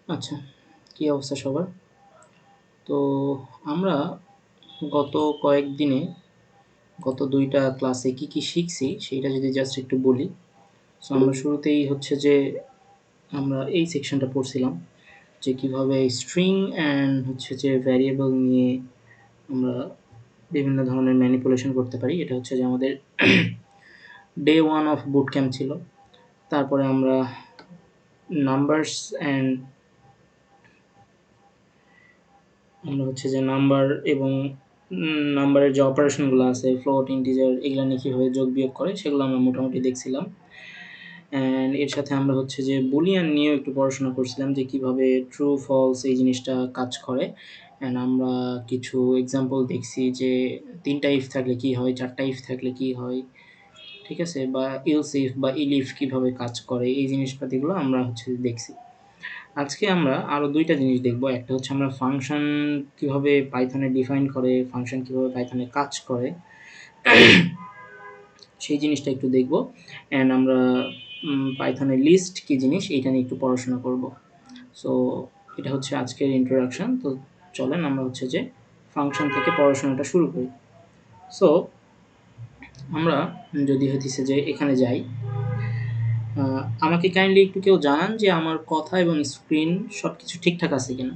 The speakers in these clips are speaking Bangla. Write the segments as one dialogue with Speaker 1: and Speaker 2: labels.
Speaker 1: আচ্ছা, কী অবস্থা সবার? তো আমরা গত কয়েকদিনে গত ২ টা ক্লাসে কী শিখছি সেইটা যদি জাস্ট একটু বলি। সো আমরা শুরুতেই হচ্ছে যে আমরা এই সেকশনটা পড়ছিলাম যে কীভাবে স্ট্রিং অ্যান্ড হচ্ছে যে ভ্যারিয়েবল নিয়ে আমরা বিভিন্ন ধরনের ম্যানিপুলেশন করতে পারি। এটা হচ্ছে যে আমাদের ডে 1 অফ বুট ক্যাম্প ছিল। তারপরে আমরা নাম্বারস অ্যান্ড আমরা হচ্ছে যে নাম্বার এবং নাম্বারের যে অপারেশনগুলো আছে ফ্লোট, ইন্টিজার এগুলা নিয়ে কীভাবে যোগ বিয়োগ করে সেগুলো আমরা মোটামুটি দেখছিলাম। অ্যান্ড এর সাথে আমরা হচ্ছে যে বুলিয়ান নিয়েও একটু পড়াশোনা করছিলাম যে কীভাবে ট্রু ফলস এই জিনিসটা কাজ করে। অ্যান্ড আমরা কিছু এক্সাম্পল দেখছি যে ৩ টা ইফ থাকলে কী হয়, ৪ টা ইফ থাকলে কী হয়, ঠিক আছে? বা ইলস ইফ বা ইলিফ কীভাবে কাজ করে এই জিনিসপাতিগুলো আমরা হচ্ছে দেখছি। আজকে আমরা আরও ২ টা জিনিস দেখব। একটা হচ্ছে আমরা ফাংশন কীভাবে পাইথনে ডিফাইন করে, ফাংশন কীভাবে পাইথনে কাজ করে সেই জিনিসটা একটু দেখব। অ্যান্ড আমরা পাইথনের লিস্ট কী জিনিস এইটা নিয়ে একটু পড়াশোনা করব। সো এটা হচ্ছে আজকের ইন্ট্রোডাকশন। তো চলেন আমরা হচ্ছে যে ফাংশন থেকে পড়াশোনাটা শুরু করি। সো আমরা যদি হইতেছে যে এখানে যাই, আমাকে কাইন্ডলি একটু কেউ জানান যে আমার কথা এবং স্ক্রিন সব কিছু ঠিকঠাক আছে কিনা?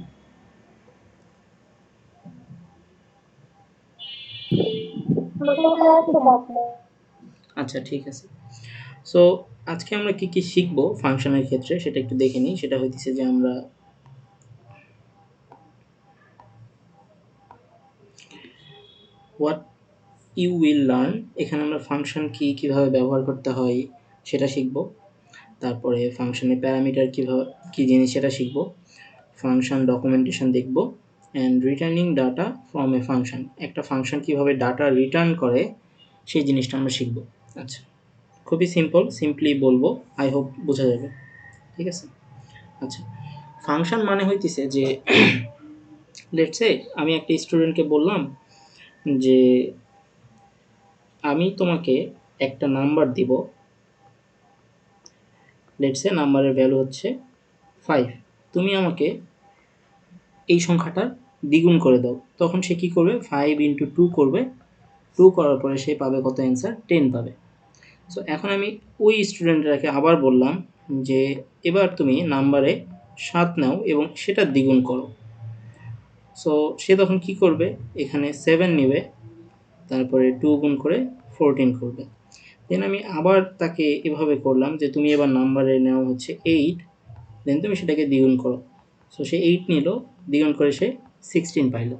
Speaker 1: আচ্ছা, ঠিক আছে। সো আজকে আমরা কী শিখব ফাংশনের ক্ষেত্রে সেটা একটু দেখে নিই। সেটা হইতেছে যে আমরা হোয়াট ইউ উইল লার্ন, এখানে আমরা ফাংশন কীভাবে ব্যবহার করতে হয় সেটা শিখব। তারপরে ফাংশনের প্যারামিটার কী জিনিস সেটা শিখব। ফাংশন ডকুমেন্টেশন দেখব। And returning data from a function, একটা ফাংশন কীভাবে ডাটা রিটার্ন করে সেই জিনিসটা আমরা শিখব। আচ্ছা, খুবই সিম্পলি বলবো, আই হোপ বোঝা যাবে, ঠিক আছে? আচ্ছা, ফাংশন মানে হইতেছে যে লেটস সে আমি একটা স্টুডেন্টকে বললাম যে আমি তোমাকে একটা নাম্বার দিব, লেটস সে নাম্বারের ভ্যালু হচ্ছে 5, তুমি আমাকে এই সংখ্যাটার দ্বিগুণ করে দাও। তখন সে কী করবে? 5 ইন্টু 2 করবে, 2 করার পরে সে পাবে কত অ্যান্সার? 10 পাবে। সো এখন আমি ওই স্টুডেন্টটাকে আবার বললাম যে এবার তুমি নাম্বারে 7 নাও এবং সেটা দ্বিগুণ করো। সো সে তখন কী করবে? এখানে 7 নেবে, তারপরে 2 গুণ করে 14 করবে। দেন আমি আবার তাকে এভাবে করলাম যে তুমি এবার নাম্বারে নেওয়া হচ্ছে 8, দেন তুমি সেটাকে দ্বিগুণ করো। সো সে 8 নিল, দ্বিগুণ করে সে 16 পাইল।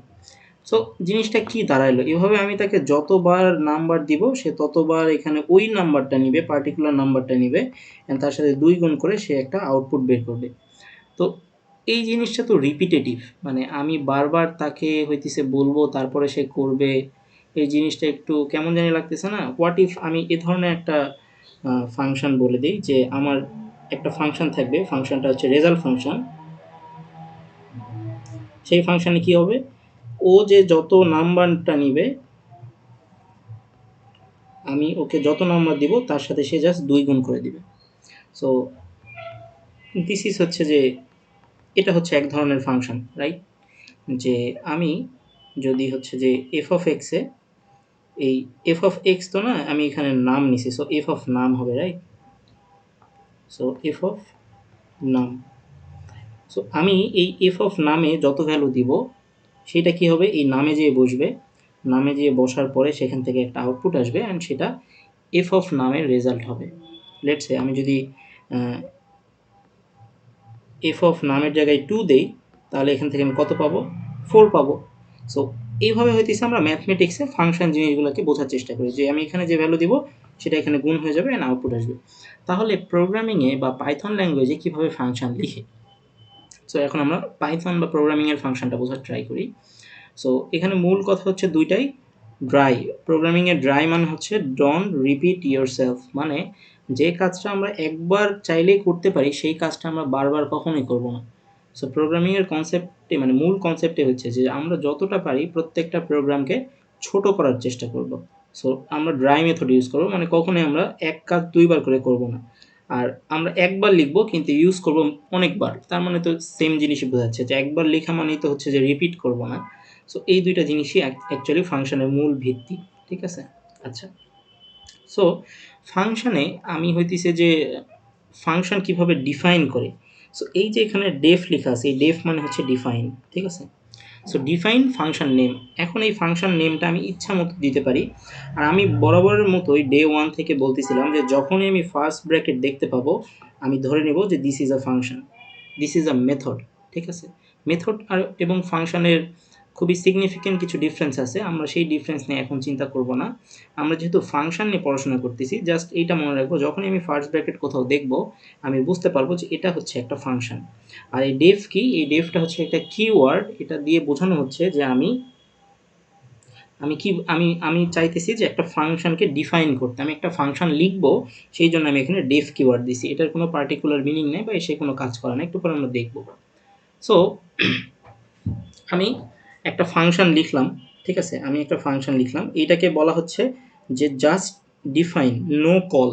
Speaker 1: সো জিনিসটা কি দাঁড়াইলো? এভাবে আমি তাকে যতবার নাম্বার দিব সে ততবার এখানে ওই নাম্বারটা নিবে, পার্টিকুলার নাম্বারটা নিবে, অ্যান্ড তার সাথে 2 গুণ করে সে একটা আউটপুট বের করবে। তো এই জিনিসটা তো রিপিটেটিভ, মানে আমি বারবার তাকে হইতেছে বলবো তারপরে সে করবে, এই জিনিসটা একটু কেমন জানি লাগতেছে না? হোয়াট ইফ আমি এ ধরনের একটা ফাংশন বলে দিই যে আমার একটা ফাংশন থাকবে, ফাংশনটা হচ্ছে রেজাল্ট ফাংশন। সেই ফাংশনে কী হবে? ও যে যত নাম্বারটা নিবে, আমি ওকে যত নাম্বার দিব তার সাথে সে জাস্ট 2 গুণ করে দিবে। সো দিস ইজ হচ্ছে যে এটা হচ্ছে এক ধরনের ফাংশন, রাইট? যে আমি যদি হচ্ছে যে এফ অফ এক্সে এই এফ অফ এক্স তো না, আমি এখানে নাম নিছি, সো এফ অফ নাম হবে, রাইট? সো এফ অফ নাম, সো আমি এই এফ অফ নামে যত ভ্যালু দিব সেটা কি হবে? এই নামে যেয়ে বসবে, নামে যেয়ে বসার পরে সেখান থেকে একটা আউটপুট আসবে অ্যান্ড সেটা এফ অফ নামের রেজাল্ট হবে। লেটস সে আমি যদি এফ অফ নামের জায়গায় 2 দেই, তাহলে এখান থেকে আমি কত পাবো? 4 পাবো। সো এইভাবে হইতেছে আমরা ম্যাথমেটিক্সে ফাংশন জিনিসগুলোকে বোঝার চেষ্টা করি যে আমি এখানে যে ভ্যালু দিব সেটা এখানে গুণ হয়ে যাবে অ্যান্ড আউটপুট আসবে। তাহলে প্রোগ্রামিংয়ে বা পাইথন ল্যাঙ্গুয়েজে কীভাবে ফাংশন লিখে? সো এখন আমরা পাইথন বা প্রোগ্রামিংয়ের ফাংশনটা বোঝার ট্রাই করি। সো এখানে মূল কথা হচ্ছে দুইটাই। ড্রাই, প্রোগ্রামিংয়ে ড্রাই মানে হচ্ছে ডোন্ট রিপিট ইয়োরসেলফ, মানে যে কাজটা আমরা একবার চাইলেই করতে পারি সেই কাজটা আমরা বারবার কখনোই করব না। সো প্রোগ্রামিংয়ের কনসেপ্টে মানে মূল কনসেপ্টে হচ্ছে যে আমরা যতটা পারি প্রত্যেকটা প্রোগ্রামকে ছোট করার চেষ্টা করব। সো আমরা ড্রাই মেথড ইউজ করব, মানে কখনোই আমরা এক কাজ দুইবার করে করব না। আর আমরা একবার লিখবো কিন্তু ইউজ করব অনেকবার, তার মানে তো সেম জিনিসই বোঝাচ্ছে যে একবার লেখা মানেই তো হচ্ছে যে রিপিট করব না। সো এই দুইটা জিনিসই অ্যাকচুয়ালি ফাংশনের মূল ভিত্তি, ঠিক আছে। আচ্ছা, সো ফাংশনে আমি হইতেছে যে ফাংশন কিভাবে ডিফাইন করে। সো এই যে এখানে ডেফ লেখা আছে, এই ডেফ মানে হচ্ছে ডিফাইন, ঠিক আছে। সো ডিফাইন ফাংশন নেম, এখন এই ফাংশন নেমটা আমি ইচ্ছা মতো দিতে পারি। আর আমি বরাবরের মতোই ডে ওয়ান থেকে বলতেছিলাম যে যখনই আমি ফার্স্ট ব্র্যাকেট দেখতে পাবো আমি ধরে নেব যে this is a function, this is a method, ঠিক আছে। মেথড আর এবং ফাংশনের খুবই সিগনিফিক্যান্ট কিছু ডিফারেন্স আছে, আমরা সেই ডিফারেন্স নিয়ে এখন চিন্তা করব না। আমরা যেহেতু ফাংশন নিয়ে পড়াশোনা করতেছি, জাস্ট এইটা মনে রাখবো, যখনই আমি ফার্স্ট ব্র্যাকেট কোথাও দেখব আমি বুঝতে পারবো যে এটা হচ্ছে একটা ফাংশন। আর এই ডেফ কি, এই ডেফটা হচ্ছে একটা কিওয়ার্ড, এটা দিয়ে বোঝানো হচ্ছে যে আমি আমি কি আমি আমি চাইতেছি যে একটা ফাংশনকে ডিফাইন করতে, আমি একটা ফাংশন লিখব, সেই জন্য আমি এখানে ডেফ কিওয়ার্ড দিছি। এটার কোনো পার্টিকুলার মিনিং নেই বা এসে কোনো কাজ করে না, একটু পরে আমরা দেখব। সো আমি একটা ফাংশন লিখলাম, ঠিক আছে, আমি একটা ফাংশন লিখলাম, এইটাকে বলা হচ্ছে যে জাস্ট ডিফাইন, নো কল।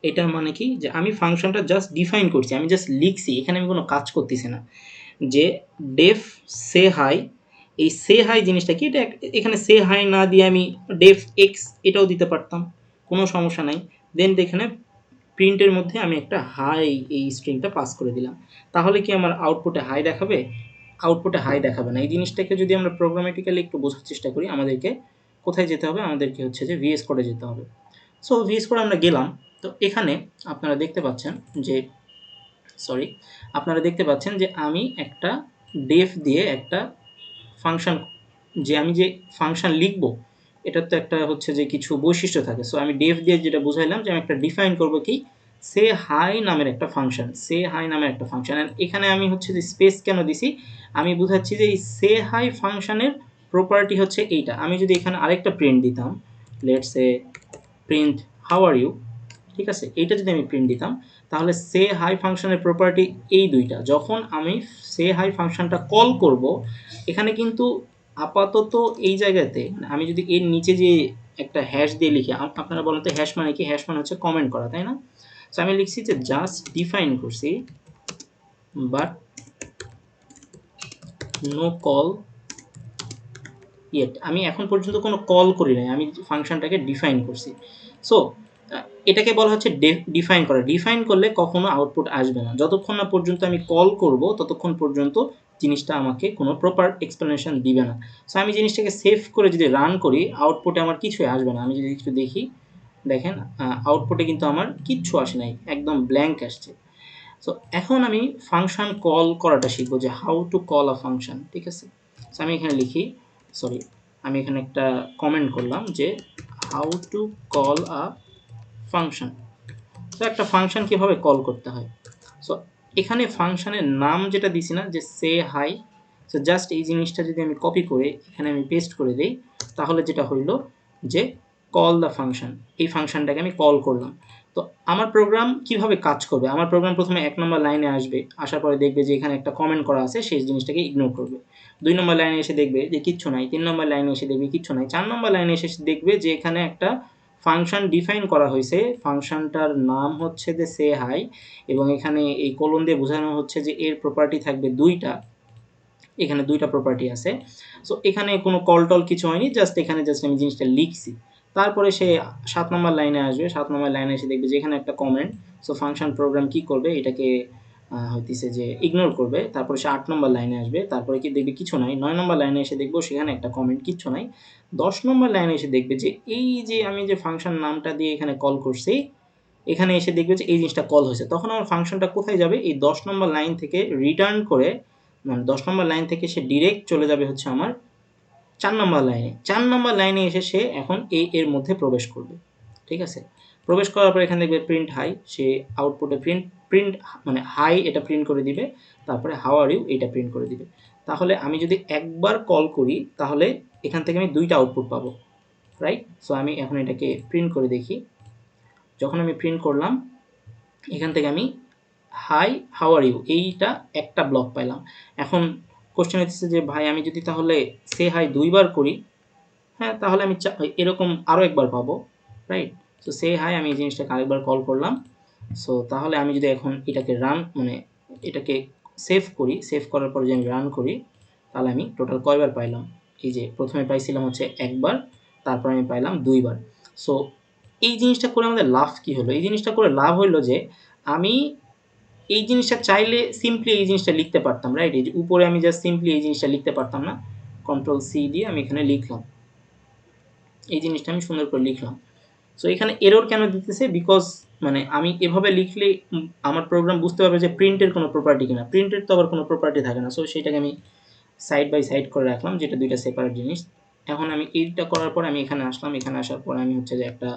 Speaker 1: এটার মানে কি, যে আমি ফাংশনটা জাস্ট ডিফাইন করছি, আমি জাস্ট লিখছি, এখানে আমি কোনো কাজ করতেছি না। যে ডেফ সে হাই, এই সে হাই জিনিসটা কি, এটা এখানে সে হাই না দিয়ে আমি ডেফ এক্স এটাও দিতে পারতাম, কোনো সমস্যা নাই। দেন এখানে প্রিন্টের মধ্যে আমি একটা হাই এই স্ট্রিংটা পাস করে দিলাম, তাহলে কি আমার আউটপুটে হাই দেখাবে? আউটপুটে হাই দেখাবে না। এই জিনিসটাকে যদি আমরা প্রোগ্রামেটিক্যালি একটু বোঝার চেষ্টা করি, আমাদেরকে কোথায় যেতে হবে, আমাদেরকে হচ্ছে যে ভিএস কোডে যেতে হবে। সো ভিএস কোডে আমরা গেলাম, তো এখানে আপনারা দেখতে পাচ্ছেন যে সরি আপনারা দেখতে পাচ্ছেন যে আমি একটা ডেফ দিয়ে একটা ফাংশন, যে আমি যে ফাংশন লিখব এটার তো একটা হচ্ছে যে কিছু বৈশিষ্ট্য থাকে। সো আমি ডেফ দিয়ে যেটা বুঝাইলাম যে আমি একটা ডিফাইন করব কি, সে হাই নামের একটা ফাংশন, সে হাই নামের একটা ফাংশন। এখানে আমি হচ্ছে যে স্পেস কেন দিছি, আমি বুঝাচ্ছি যে এই সে হাই ফাংশনের প্রপার্টি হচ্ছে এইটা। আমি যদি এখানে আরেকটা প্রিন্ট দিতাম, let's say print how are you, ঠিক আছে, এইটা যদি আমি প্রিন্ট দিতাম, তাহলে সে হাই ফাংশনের প্রপার্টি এই দুইটা। যখন আমি সে হাই ফাংশনটা কল করব, এখানে কিন্তু আপাতত এই জায়গাতে আমি যদি এর নিচে যে একটা হ্যাশ দিয়ে লিখি, আপনারা বলেন তো হ্যাশ মানে কি? হ্যাশ মানে হচ্ছে কমেন্ট করা, তাই না? সো আমি লিখছি যে জাস্ট ডিফাইন করছি বাট নো কল ইয়েট, আমি এখন পর্যন্ত কোনো কল করি নাই, আমি ফাংশনটাকে ডিফাইন করছি। সো এটাকে বলা হচ্ছে ডিফাইন করা। ডিফাইন করলে কখনো আউটপুট আসবে না, যতক্ষণ না পর্যন্ত আমি কল করব ততক্ষণ পর্যন্ত জিনিসটা আমাকে কোনো প্রপার এক্সপ্লেনেশন দিবে না। সো আমি জিনিসটাকে সেভ করে যদি রান করি, আউটপুটে আমার কিছুই আসবে না। আমি যদি একটু দেখি, দেখেন আউটপুটে কিন্তু আমার কিচ্ছু আসে নাই, একদম ব্ল্যাঙ্ক আসছে। সো এখন আমি ফাংশন কল করাটা শিখবো, যে how to call a function, ঠিক আছে। সো আমি এখানে লিখি, সরি আমি এখানে একটা কমেন্ট করলাম যে how to call a function. তো একটা ফাংশন কীভাবে কল করতে হয়। সো এখানে ফাংশনের নাম যেটা দিছি না, যে সে হাই, সো জাস্ট এই জিনিসটা যদি আমি কপি করে এখানে আমি পেস্ট করে দিই, তাহলে যেটা হইল যে কল দ্য ফাংশন, এই ফাংশনটাকে আমি কল করলাম। তো আমার প্রোগ্রাম কিভাবে কাজ করবে, আমার প্রোগ্রাম প্রথমে 1 নম্বর লাইনে আসবে, আসার পরে দেখবে যে এখানে একটা কমেন্ট করা আছে, সেই জিনিসটাকে ইগনোর করবে। 2 নম্বর লাইনে এসে দেখবে যে কিচ্ছু নাই, 3 নম্বর লাইনে এসে দেখবে কিচ্ছু নাই, 4 নম্বর লাইনে এসে দেখবে যে এখানে একটা ফাংশন ডিফাইন করা হয়েছে, ফাংশনটার নাম হচ্ছে যে সে হাই, এবং এখানে এই কোলন দিয়ে বোঝানো হচ্ছে যে এর প্রপার্টি থাকবে দুইটা, এখানে দুইটা প্রপার্টি আছে। সো এখানে কোনো কল টল কিছু হয়নি, জাস্ট এখানে জাস্ট আমি জিনিসটা লিখছি। তারপরে সে 7 নম্বর লাইনে আসবে, 7 নম্বর লাইনে এসে দেখবে যে এখানে একটা কমেন্ট। সো ফাংশন প্রোগ্রাম কি করবে, এটাকে হইতেছে যে ইগনোর করবে। তারপরে সে 8 নম্বর লাইনে আসবে, তারপরে কি দেখবে কিছু নাই। 9 নম্বর লাইনে এসে দেখবো সেখানে একটা কমেন্ট, কিচ্ছু নাই। 10 নম্বর লাইনে এসে দেখবে যে এই যে আমি যে ফাংশন নামটা দিয়ে এখানে কল করছি, এখানে এসে দেখবে যে এই জিনিসটা কল হয়েছে। তখন আমার ফাংশনটা কোথায় যাবে, এই 10 নম্বর লাইন থেকে রিটার্ন করে, মানে 10 নম্বর লাইন থেকে সে ডিরেক্ট চলে যাবে হচ্ছে আমার 4 নম্বর লাইনে। 4 নম্বর লাইনে এসে সে এখন এর মধ্যে প্রবেশ করবে, ঠিক আছে। প্রবেশ করার পর এখানে দেখবে প্রিন্ট হাই, সে আউটপুটে প্রিন্ট প্রিন্ট মানে হাই এটা প্রিন্ট করে দিবে, তারপরে হাউ আর ইউ এটা প্রিন্ট করে দিবে। তাহলে আমি যদি একবার কল করি তাহলে এখান থেকে আমি দুইটা আউটপুট পাবো, রাইট। সো আমি এখন এটাকে প্রিন্ট করে দেখি। যখন আমি প্রিন্ট করলাম, এখান থেকে আমি হাই হাউ আর ইউ এইটা একটা ব্লক পাইলাম। এখন কোশ্চেন হচ্ছে যে ভাই আমি যদি তাহলে সে হাই দুইবার করি, হ্যাঁ, তাহলে আমি এরকম আরও একবার পাবো, রাইট। সো সে হাই আমি এই জিনিসটাকে আরেকবার কল করলাম, সো তাহলে আমি যদি এখন এটাকে এটাকে সেভ করি, সেভ করার পর যদি আমি রান করি, তাহলে আমি টোটাল কয়বার পাইলাম? এই যে প্রথমে পাইছিলাম হচ্ছে একবার, তারপর আমি পাইলাম 2 বার। সো এই জিনিসটা করে আমাদের লাভ কি হলো? এই জিনিসটা করে লাভ হইল যে আমি এই জিনিসটা চাইলে সিম্পলি এই জিনিসটা লিখতে পারতাম, রাইট? এই যে উপরে আমি জাস্ট সিম্পলি এই জিনিসটা লিখতে পারতাম না? কন্ট্রোল সি দিয়ে আমি এখানে লিখলাম, এই জিনিসটা আমি সুন্দর করে লিখলাম। সো এখানে এরর কেন দিতেছে? বিকজ আমি এভাবে লিখলে আমার প্রোগ্রাম বুঝতে পারবে যে প্রিন্টের কোনো প্রপার্টি কিনা। প্রিন্টের তো আবার কোনো প্রপার্টি থাকে না। সো সেটাকে আমি সাইড বাই সাইড করে রাখলাম, যেটা দুইটা সেপারেট জিনিস। এখন আমি এইটা করার পর আমি এখানে আসলাম, এখানে আসার পর আমি হচ্ছে যে একটা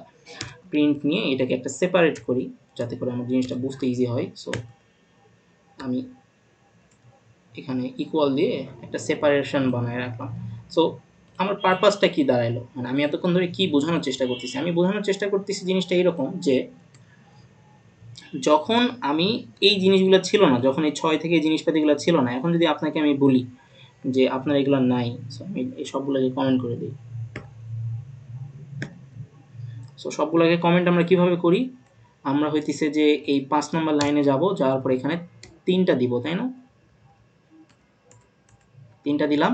Speaker 1: প্রিন্ট নিয়ে এটাকে একটা সেপারেট করি, যাতে করে আমার জিনিসটা বুঝতে ইজি হয়। সো আমি এখানে ইকুয়াল দিয়ে একটা সেপারেশন বানায় রাখলাম। সো আমার পারপাসটা কি দাঁড়াইলো? আমি এতক্ষণ ধরে কি বোঝানোর চেষ্টা করতেছি? আমি বোঝানোর চেষ্টা করতেছি জিনিসটা এইরকম যে যখন আমি এই জিনিসগুলো ছিল না, যখন এই 6 থেকে এই জিনিসপাতিগুলো ছিল না, এখন যদি আপনাকে আমি বলি যে আপনার এগুলো নাই, সো আমি এই সবগুলোকে কমেন্ট করে দিই। সো সবগুলোকে কমেন্ট আমরা কিভাবে করি? আমরা হইতেছে যে এই 5 নম্বর লাইনে যাব, যাওয়ার পর এখানে 3টা দিব, তাই না? 3টা দিলাম।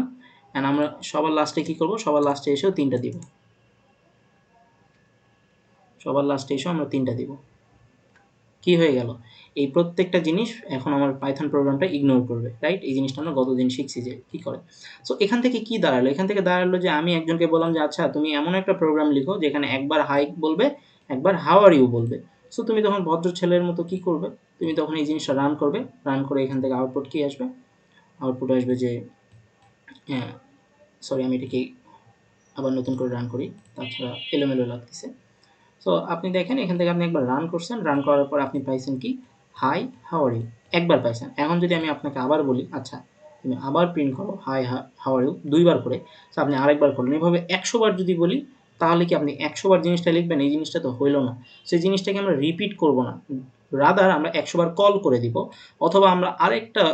Speaker 1: অ্যান্ড আমরা সবার লাস্টে কি করব? সবার লাস্টে এসেও 3টা দিব। সবার লাস্টে এসেও আমরা 3টা দিব। কি হয়ে গেল? এই প্রত্যেকটা জিনিস এখন আমার পাইথন প্রোগ্রামটা ইগনোর করবে, রাইট? এই জিনিসটা আমরা গতদিন শিখছি যে কি করে। সো এখান থেকে কি দাঁড়ালো? এখান থেকে দাঁড়ালো যে আমি একজনকে বললাম যে আচ্ছা তুমি এমন একটা প্রোগ্রাম লিখো যেখানে একবার হাই বলবে, একবার হাউ আর ইউ বলবে। সো তুমি তখন ভদ্র ছেলের মতো কি করবে? তুমি তখন এই জিনিসটা রান করবে। রান করে এখান থেকে আউটপুট কি আসবে? আউটপুট আসবে যে হ্যাঁ, সরি আমি এটাকে আবার নতুন করে রান করি, তাছাড়া এলোমেলো লাগতেছে। সো আপনি দেখেন এখান থেকে আপনি একবার রান করছেন, রান করার পর আপনি পাইছেন কি? হাই হাউ আর ইউ, একবার পাইছেন। এখন যদি আমি আপনাকে আবার বলি আচ্ছা তুমি আবার প্রিন্ট করো হাই হাউ আর ইউ 2 বার করে, সো আপনি আরেকবার করলেন। এভাবে 100 বার যদি বলি, তাহলে কি আপনি 100 বার জিনিসটা লিখবেন? এই জিনিসটা তো হইল না। সেই জিনিসটাকে আমরা রিপিট করব না, রাদার আমরা 100 বার কল করে দিব। অথবা আমরা আরেকটা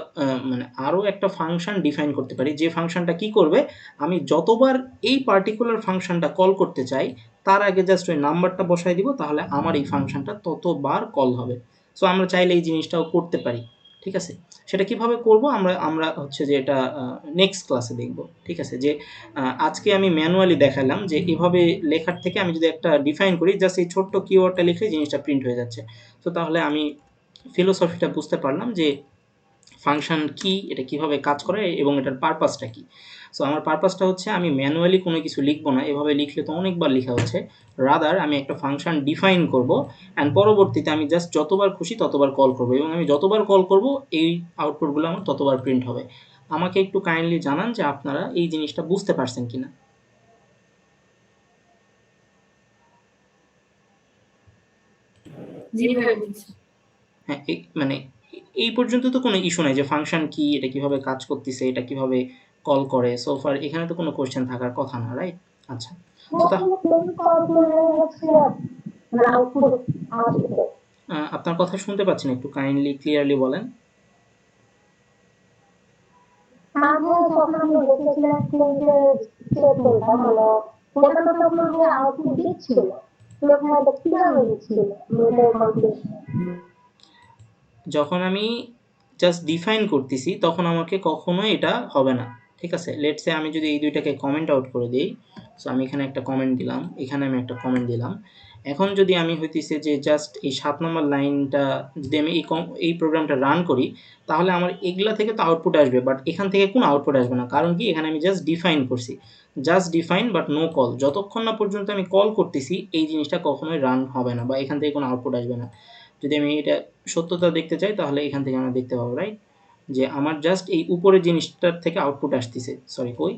Speaker 1: আরও একটা ফাংশন ডিফাইন করতে পারি, যে ফাংশনটা কি করবে? আমি যতবার এই পার্টিকুলার ফাংশনটা কল করতে চাই, তার আগে জাস্ট ওই নাম্বারটা বসায় দিব, তাহলে আমার এই ফাংশনটা ততবার কল হবে। সো আমরা চাইলে এই জিনিসটাও করতে পারি, ঠিক আছে? সেটা কিভাবে করব আমরা আমরা হচ্ছে যে এটা নেক্সট ক্লাসে দেখব, ঠিক আছে? যে আজকে আমি ম্যানুয়ালি দেখালাম যে এভাবে লেখার থেকে আমি যদি একটা ডিফাইন করি, জাস্ট এই ছোট্ট কিওয়ার্ডটা লিখলে জিনিসটা প্রিন্ট হয়ে যাচ্ছে। তো তাহলে আমি ফিলোসফিটা বুঝতে পারলাম যে ফাংশন কি, এটা কিভাবে কাজ করে এবং এটার পারপাসটা কি। সো আমার পারপাসটা হচ্ছে আমি ম্যানুয়ালি কোনো কিছু লিখবো না, এভাবে লিখলে তো অনেকবার লেখা হচ্ছে। রাদার আমি একটা ফাংশন ডিফাইন করব, অ্যান্ড পরবর্তীতে আমি জাস্ট যতবার খুশি ততবার কল করব, এবং আমি যতবার কল করব এই আউটপুটগুলো আমার ততবার প্রিন্ট হবে। আমাকে একটু কাইন্ডলি জানান যে আপনারা এই জিনিসটা বুঝতে পারছেন কিনা। হ্যাঁ, এই পর্যন্ত তো কোনো ইস্যু নাই যে ফাংশন কি, এটা কিভাবে কাজ করতেছে, এটা কিভাবে কল করে। সো ফার এখানে তো কোনো কোয়েশ্চেন থাকার কথা না, রাইট? আচ্ছা, সো আপনার কথা শুনতে পাচ্ছি না, একটু কাইন্ডলি ক্লিয়ারলি বলেন। যখন আমি জাস্ট ডিফাইন করতেছি তখন আমাকে কখনোই এটা হবে না, ঠিক আছে? লেটস সে আমি যদি এই দুইটাকে কমেন্ট আউট করে দিই, সো আমি এখানে একটা কমেন্ট দিলাম, এখানে আমি একটা কমেন্ট দিলাম। এখন যদি আমি হইতেছে যে জাস্ট এই 7 নম্বর লাইনটা যদি আমি এই প্রোগ্রামটা রান করি, তাহলে আমার এগুলা থেকে তো আউটপুট আসবে, বাট এখান থেকে কোনো আউটপুট আসবে না। কারণ কি? এখানে আমি জাস্ট ডিফাইন করছি, just define but no call. যতক্ষণ না পর্যন্ত আমি কল করতেছি এই জিনিসটা কখনোই রান হবে না, বা এখান থেকে কোনো আউটপুট আসবে না। যদি আমি এটা সত্যতা দেখতে চাই, তাহলে এখান থেকে আমরা দেখতে পাবো, রাইট? যে আমার জাস্ট এই উপরের জিনিসটার থেকে আউটপুট আসতেছে, সরি কই,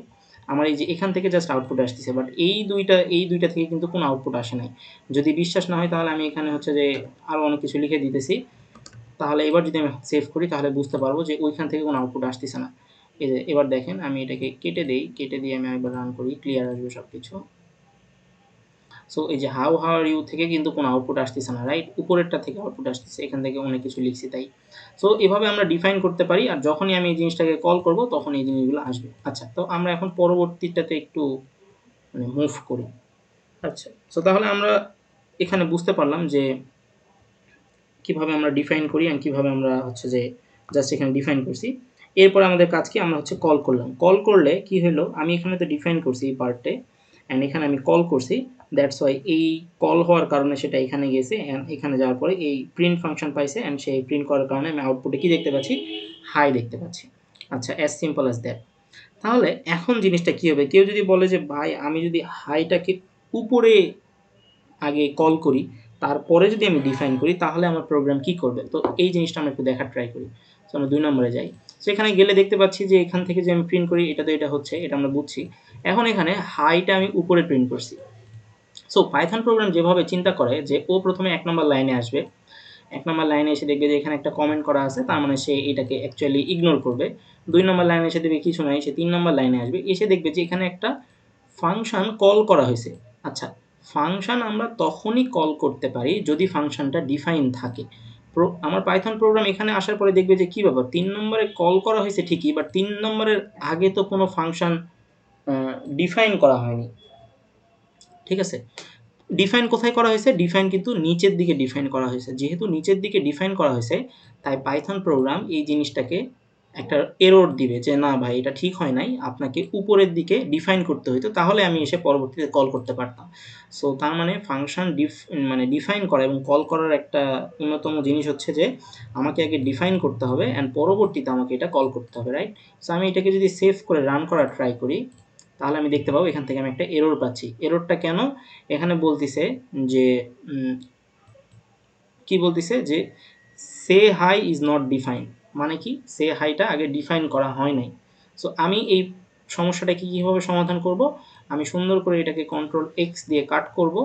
Speaker 1: আমার এই যে এখান থেকে জাস্ট আউটপুট আসতেছে, বাট এই দুইটা থেকে কিন্তু কোনো আউটপুট আসে নাই। যদি বিশ্বাস না হয় তাহলে আমি এখানে হচ্ছে যে আরও অনেক কিছু লিখে দিতেছি, তাহলে এবার যদি আমি সেভ করি তাহলে বুঝতে পারবো যে ওইখান থেকে কোনো আউটপুট আসতেছে না। এই যে এবার দেখেন আমি এটাকে কেটে দেই, কেটে দিয়ে আমি একবার রান করি, ক্লিয়ার আসবে সব কিছু। সো এই যে হাউ আর ইউ থেকে কিন্তু কোনো আউটপুট আসতেছে না, রাইট? উপরেরটা থেকে আউটপুট আসতেছে, এখান থেকে অনেক কিছু লিখছি তাই। সো এভাবে আমরা ডিফাইন করতে পারি, আর যখনই আমি এই জিনিসটাকে কল করব তখন এই জিনিসগুলো আসবে। আচ্ছা, তো আমরা এখন পরবর্তীটাতে একটু মুভ করি। আচ্ছা, সো তাহলে আমরা এখানে বুঝতে পারলাম যে কীভাবে আমরা ডিফাইন করি অ্যান্ড কীভাবে আমরা হচ্ছে যে জাস্ট এখানে ডিফাইন করছি। এরপর আমাদের কাজ কি, আমরা হচ্ছে কল করলাম। কল করলে কি হলো, আমি এখানে তো ডিফাইন করছি এই পার্টে অ্যান্ড এখানে আমি কল করছি, দ্যাটস ওয়াই এই কল হওয়ার কারণে সেটা এখানে গেছে অ্যান্ড এখানে যাওয়ার পরে এই প্রিন্ট ফাংশন পাইছে অ্যান্ড সেই প্রিন্ট করার কারণে আমি আউটপুটে কি দেখতে পাচ্ছি, হাই দেখতে পাচ্ছি। আচ্ছা, অ্যাজ সিম্পল অ্যাজ দ্যাট। তাহলে এখন জিনিসটা কী হবে, কেউ যদি বলে যে ভাই আমি যদি হাইটাকে উপরে আগে কল করি তারপরে যদি আমি ডিফাইন করি তাহলে আমার প্রোগ্রাম কি করবে, তো এই জিনিসটা আমরা একটু দেখার ট্রাই করি। সো আমরা 2 নম্বরে যাই। সো এখানে গেলে দেখতে পাচ্ছি যে এখান থেকে যে আমি প্রিন্ট করি এটা তো এটা হচ্ছে, এটা আমরা বুঝছি। এখন এখানে হাইটা আমি উপরে প্রিন্ট করছি। সো পাইথন প্রোগ্রাম যেভাবে চিন্তা করে যে ও প্রথমে 1 নম্বর লাইনে আসবে, 1 নম্বর লাইনে এসে দেখবে যে এখানে একটা কমেন্ট করা আছে, তার মানে সে এটাকে অ্যাকচুয়ালি ইগনোর করবে। 2 নম্বর লাইনে এসে দেখবে কিছু নাই, সে 3 নম্বর লাইনে আসবে, এসে দেখবে যে এখানে একটা ফাংশন কল করা হয়েছে। আচ্ছা, ফাংশন আমরা তখনই কল করতে পারি যদি ফাংশনটা ডিফাইন থাকে। আমার পাইথন প্রোগ্রাম এখানে আসার পরে দেখবে যে কী ব্যাপার, 3 নম্বরে কল করা হয়েছে ঠিকই, বাট 3 নম্বরের আগে তো কোনো ফাংশন ডিফাইন করা হয়নি। ঠিক আছে, ডিফাইন কোথায় করা হয়েছে, ডিফাইন কিন্তু নিচের দিকে ডিফাইন করা হয়েছে। যেহেতু নিচের দিকে ডিফাইন করা হয়েছে তাই পাইথন প্রোগ্রাম এই জিনিসটাকে একটা এরর দিবে যে না ভাই এটা ঠিক হয় নাই, আপনাকে উপরের দিকে ডিফাইন করতে হইতো, তাহলে আমি এসে পরবর্তীতে কল করতে পারতাম। সো তার মানে ফাংশন ডিফাইন করা এবং কল করার একটা অন্যতম জিনিস হচ্ছে যে আমাকে আগে ডিফাইন করতে হবে অ্যান্ড পরবর্তীতে আমাকে এটা কল করতে হবে, রাইট? সো আমি এটাকে যদি সেভ করে রান করার ট্রাই করি তাহলে আমি দেখতে পাবো এখান থেকে আমি একটা এরর পাচ্ছি। এররটা কেন, এখানে বলতেছে যে কি বলতেছে যে সে হাই ইজ নট ডিফাইন, মানে কি সে হাইটা আগে ডিফাইন করা হয় নাই। সো আমি এই সমস্যাটাকে কীভাবে সমাধান করব, আমি সুন্দর করে এটাকে কন্ট্রোল এক্স দিয়ে কাট করব